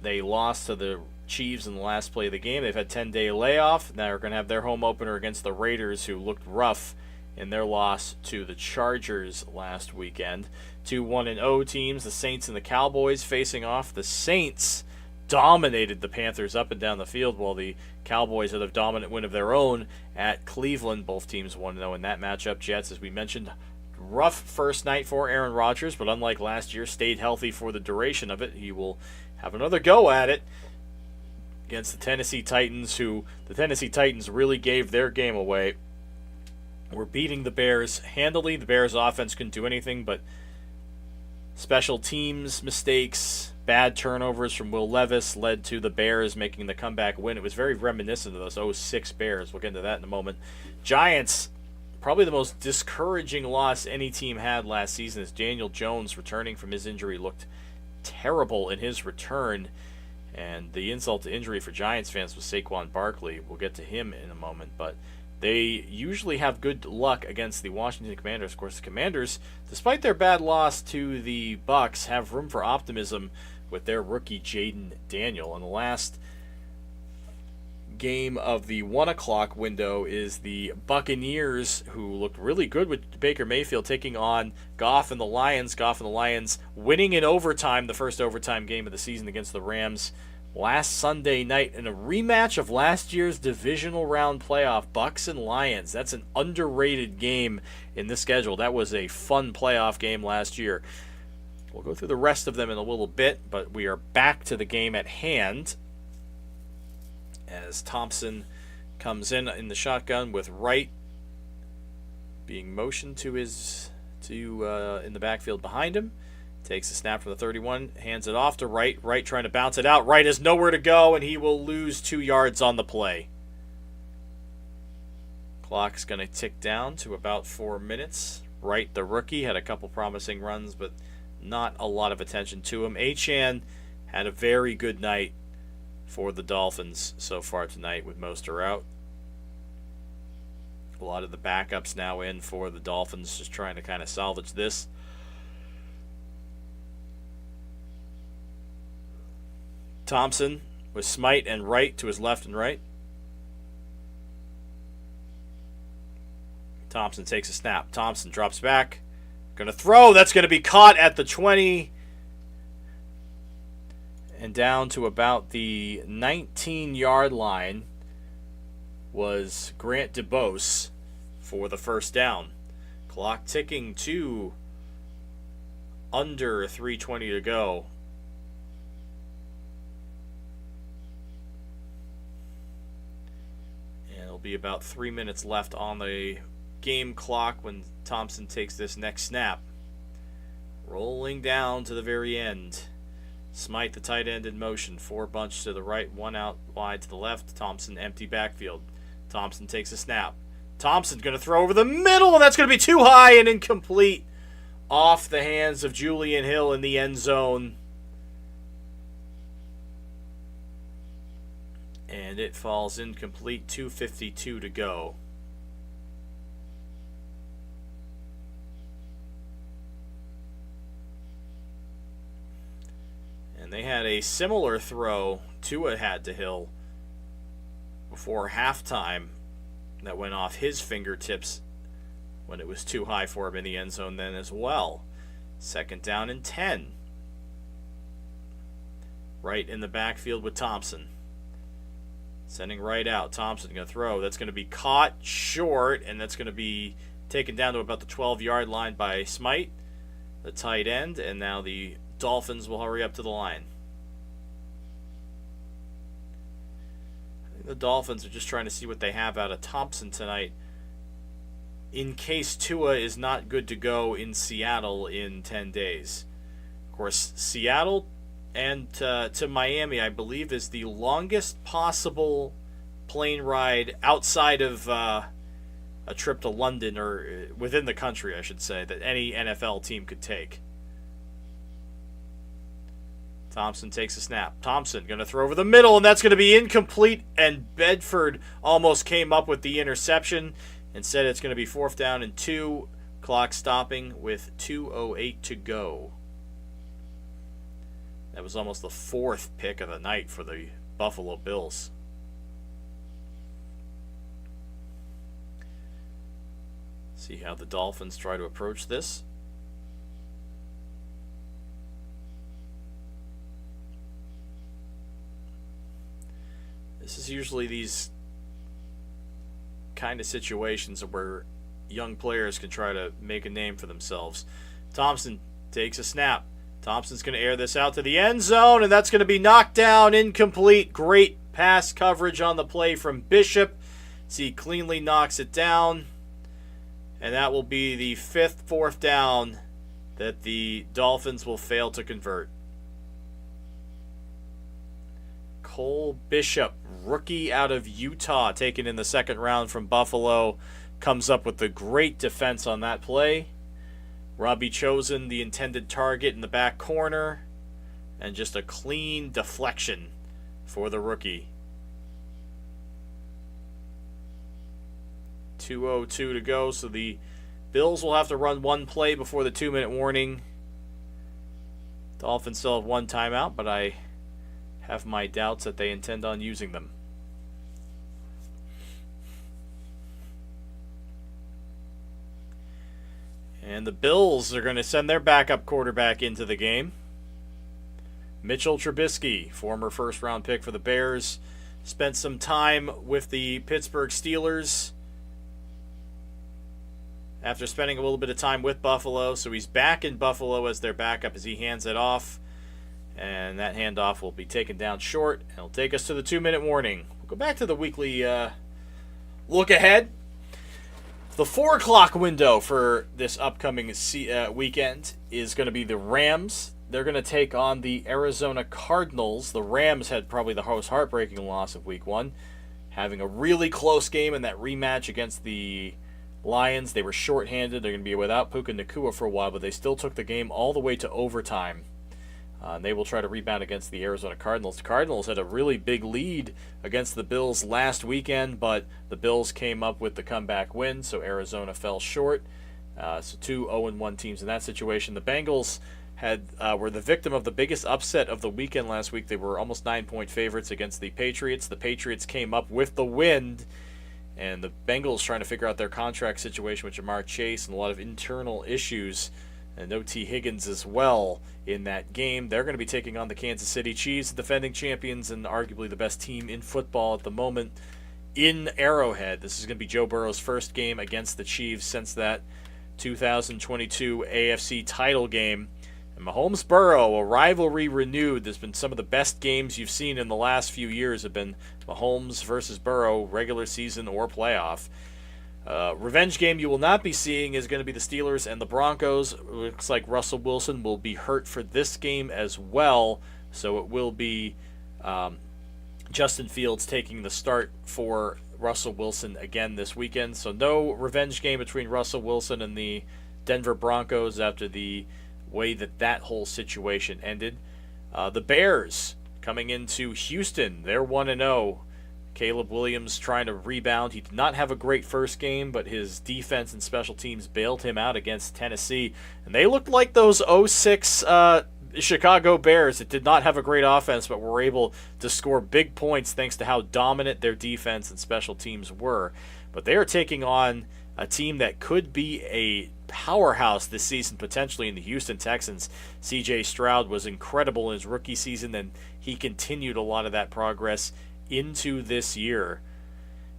they lost to the Chiefs in the last play of the game. They've had 10-day layoff. Now they're going to have their home opener against the Raiders, who looked rough in their loss to the Chargers last weekend. 2 1-0 teams, the Saints and the Cowboys, facing off. The Saints dominated the Panthers up and down the field, while the Cowboys had a dominant win of their own at Cleveland. Both teams 1-0 in that matchup. Jets, as we mentioned, rough first night for Aaron Rodgers, but unlike last year, stayed healthy for the duration of it. He will have another go at it against the Tennessee Titans, who the Tennessee Titans really gave their game away. We're beating the Bears handily. The Bears offense couldn't do anything, but special teams mistakes, bad turnovers from Will Levis led to the Bears making the comeback win. It was very reminiscent of those 2006 Bears. We'll get into that in a moment. Giants, probably the most discouraging loss any team had last season, as Daniel Jones, returning from his injury, looked terrible in his return. And the insult to injury for Giants fans was Saquon Barkley. We'll get to him in a moment, but they usually have good luck against the Washington Commanders. Of course, the Commanders, despite their bad loss to the Bucs, have room for optimism with their rookie Jaden Daniel. And the last game of the 1 o'clock window is the Buccaneers, who looked really good with Baker Mayfield, taking on Goff and the Lions. Goff and the Lions winning in overtime, the first overtime game of the season against the Rams last Sunday night in a rematch of last year's divisional round playoff, Bucks and Lions. That's an underrated game in the schedule. That was a fun playoff game last year. We'll go through the rest of them in a little bit, but we are back to the game at hand as Thompson comes in the shotgun with Wright being motioned to in the backfield behind him. Takes a snap from the 31, hands it off to Wright. Wright trying to bounce it out. Wright has nowhere to go, and he will lose 2 yards on the play. Clock's going to tick down to about 4 minutes. Wright, the rookie, had a couple promising runs, but not a lot of attention to him. Achane had a very good night for the Dolphins so far tonight with Mostert out. A lot of the backups now in for the Dolphins, just trying to kind of salvage this. Thompson with Smite and Wright to his left and right. Thompson takes a snap. Thompson drops back. Going to throw. That's going to be caught at the 20. And down to about the 19-yard line was Grant DeBose for the first down. Clock ticking to under 3:20 to go. Be about 3 minutes left on the game clock when Thompson takes this next snap. Rolling down to the very end. Smite, the tight end, in motion. 4 bunch to the right, 1 out wide to the left. Thompson, empty backfield. Thompson takes a snap. Thompson's going to throw over the middle, and that's going to be too high and incomplete. Off the hands of Julian Hill in the end zone. And it falls incomplete, 2:52 to go. And they had a similar throw Tua had to Hill before halftime that went off his fingertips when it was too high for him in the end zone then as well. 2nd down and 10. Right in the backfield with Thompson. Sending Wright out. Thompson going to throw. That's going to be caught short, and that's going to be taken down to about the 12-yard line by Smite, the tight end, and now the Dolphins will hurry up to the line. I think the Dolphins are just trying to see what they have out of Thompson tonight in case Tua is not good to go in Seattle in 10 days. Of course, Seattle and to Miami, I believe, is the longest possible plane ride outside of a trip to London, or within the country, I should say, that any NFL team could take. Thompson takes a snap. Thompson going to throw over the middle, and that's going to be incomplete, and Bedford almost came up with the interception. Instead, it's going to be 4th down and 2, clock stopping with 2:08 to go. That was almost the 4th pick of the night for the Buffalo Bills. See how the Dolphins try to approach this. This is usually these kind of situations where young players can try to make a name for themselves. Thompson takes a snap. Thompson's going to air this out to the end zone, and that's going to be knocked down, incomplete. Great pass coverage on the play from Bishop. See, cleanly knocks it down, and that will be the 5th 4th down that the Dolphins will fail to convert. Cole Bishop, rookie out of Utah, taken in the 2nd round from Buffalo, comes up with a great defense on that play. Robbie Chosen, the intended target in the back corner, and just a clean deflection for the rookie. 2:02 to go, so the Bills will have to run one play before the 2-minute warning. Dolphins still have 1 timeout, but I have my doubts that they intend on using them. And the Bills are going to send their backup quarterback into the game. Mitchell Trubisky, former first-round pick for the Bears, spent some time with the Pittsburgh Steelers after spending a little bit of time with Buffalo. So he's back in Buffalo as their backup as he hands it off. And that handoff will be taken down short. It'll take us to the 2-minute warning. We'll go back to the weekly look ahead. The 4 o'clock window for this upcoming weekend is going to be the Rams. They're going to take on the Arizona Cardinals. The Rams had probably the most heartbreaking loss of week 1, having a really close game in that rematch against the Lions. They were shorthanded. They're going to be without Puka Nacua for a while, but they still took the game all the way to overtime. And they will try to rebound against the Arizona Cardinals. The Cardinals had a really big lead against the Bills last weekend, but the Bills came up with the comeback win, so Arizona fell short. So 2 0-1 teams in that situation. The Bengals were the victim of the biggest upset of the weekend last week. They were almost 9-point favorites against the Patriots. The Patriots came up with the win, and the Bengals trying to figure out their contract situation with Jamar Chase and a lot of internal issues. And no T. Higgins as well in that game. They're going to be taking on the Kansas City Chiefs, the defending champions and arguably the best team in football at the moment in Arrowhead. This is going to be Joe Burrow's first game against the Chiefs since that 2022 AFC title game. And Mahomes-Burrow, a rivalry renewed. There's been some of the best games you've seen in the last few years have been Mahomes versus Burrow, regular season or playoff. Revenge game you will not be seeing is going to be the Steelers and the Broncos. It looks like Russell Wilson will be hurt for this game as well, so it will be Justin Fields taking the start for Russell Wilson again this weekend. So no revenge game between Russell Wilson and the Denver Broncos after the way that whole situation ended. The Bears coming into Houston, they're 1-0. Caleb Williams trying to rebound. He did not have a great first game, but his defense and special teams bailed him out against Tennessee. And they looked like those 06 Chicago Bears that did not have a great offense, but were able to score big points thanks to how dominant their defense and special teams were. But they are taking on a team that could be a powerhouse this season, potentially in the Houston Texans. C.J. Stroud was incredible in his rookie season, and he continued a lot of that progress into this year.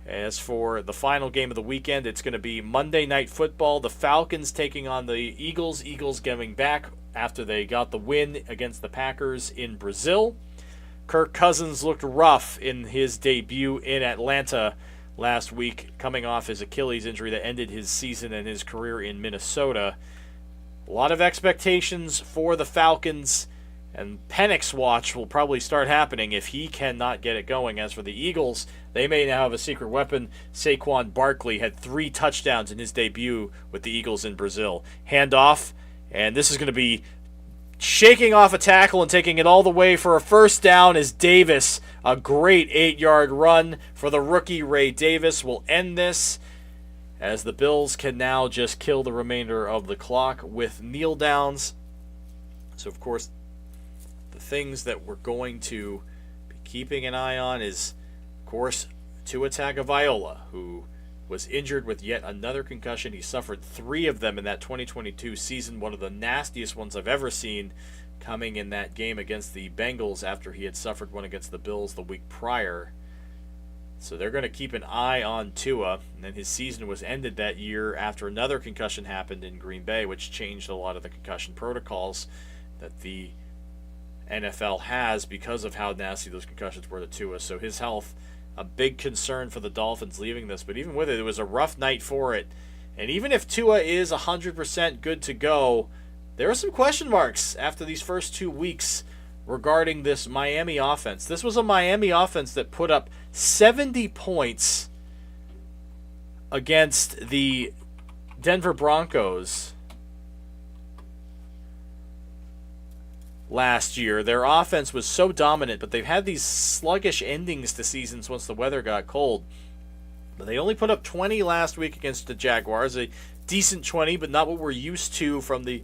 As for the final game of the weekend, it's going to be Monday Night Football. The Falcons taking on the Eagles. Eagles coming back after they got the win against the Packers in Brazil. Kirk Cousins looked rough in his debut in Atlanta last week, coming off his Achilles injury that ended his season and his career in Minnesota. A lot of expectations for the Falcons, and Penix watch will probably start happening if he cannot get it going. As for the Eagles, they may now have a secret weapon. Saquon Barkley had 3 touchdowns in his debut with the Eagles in Brazil. Handoff, and this is going to be shaking off a tackle and taking it all the way for a first down is Davis. A great 8-yard run for the rookie Ray Davis will end this, as the Bills can now just kill the remainder of the clock with kneel downs. So, of course, the things that we're going to be keeping an eye on is, of course, Tua Tagovailoa, who was injured with yet another concussion. He suffered 3 of them in that 2022 season, one of the nastiest ones I've ever seen, coming in that game against the Bengals after he had suffered one against the Bills the week prior. So they're going to keep an eye on Tua, and then his season was ended that year after another concussion happened in Green Bay, which changed a lot of the concussion protocols that the NFL has because of how nasty those concussions were to Tua. So his health, a big concern for the Dolphins leaving this. But even with it, it was a rough night for it. And even if Tua is 100% good to go, there are some question marks after these first 2 weeks regarding this Miami offense. This was a Miami offense that put up 70 points against the Denver Broncos last year. Their offense was so dominant, but they've had these sluggish endings to seasons once the weather got cold. But they only put up 20 last week against the Jaguars, a decent 20, but not what we're used to from the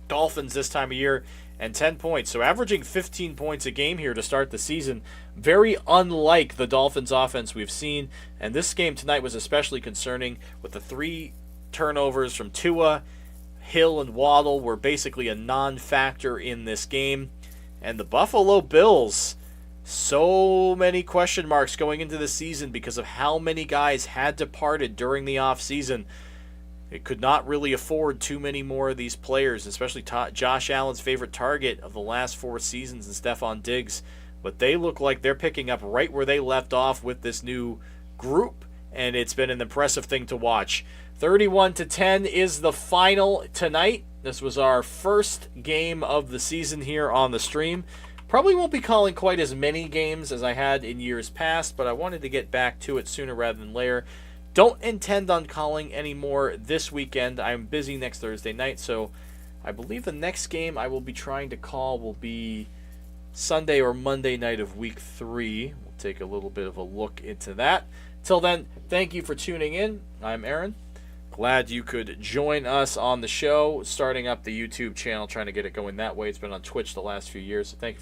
Dolphins this time of year, and 10 points. So averaging 15 points a game here to start the season, very unlike the Dolphins offense we've seen. And this game tonight was especially concerning with the 3 turnovers from Tua. Hill and Waddle were basically a non-factor in this game. And the Buffalo Bills, so many question marks going into the season because of how many guys had departed during the offseason. It could not really afford too many more of these players, especially Josh Allen's favorite target of the last 4 seasons, and Stephon Diggs. But they look like they're picking up right where they left off with this new group, and it's been an impressive thing to watch. 31-10 is the final tonight. This was our first game of the season here on the stream. Probably won't be calling quite as many games as I had in years past, but I wanted to get back to it sooner rather than later. Don't intend on calling any more this weekend. I'm busy next Thursday night, so I believe the next game I will be trying to call will be Sunday or Monday night of week 3. We'll take a little bit of a look into that. Till then, thank you for tuning in. I'm Aaron. Glad you could join us on the show, starting up the YouTube channel, trying to get it going that way. It's been on Twitch the last few years, so thank you.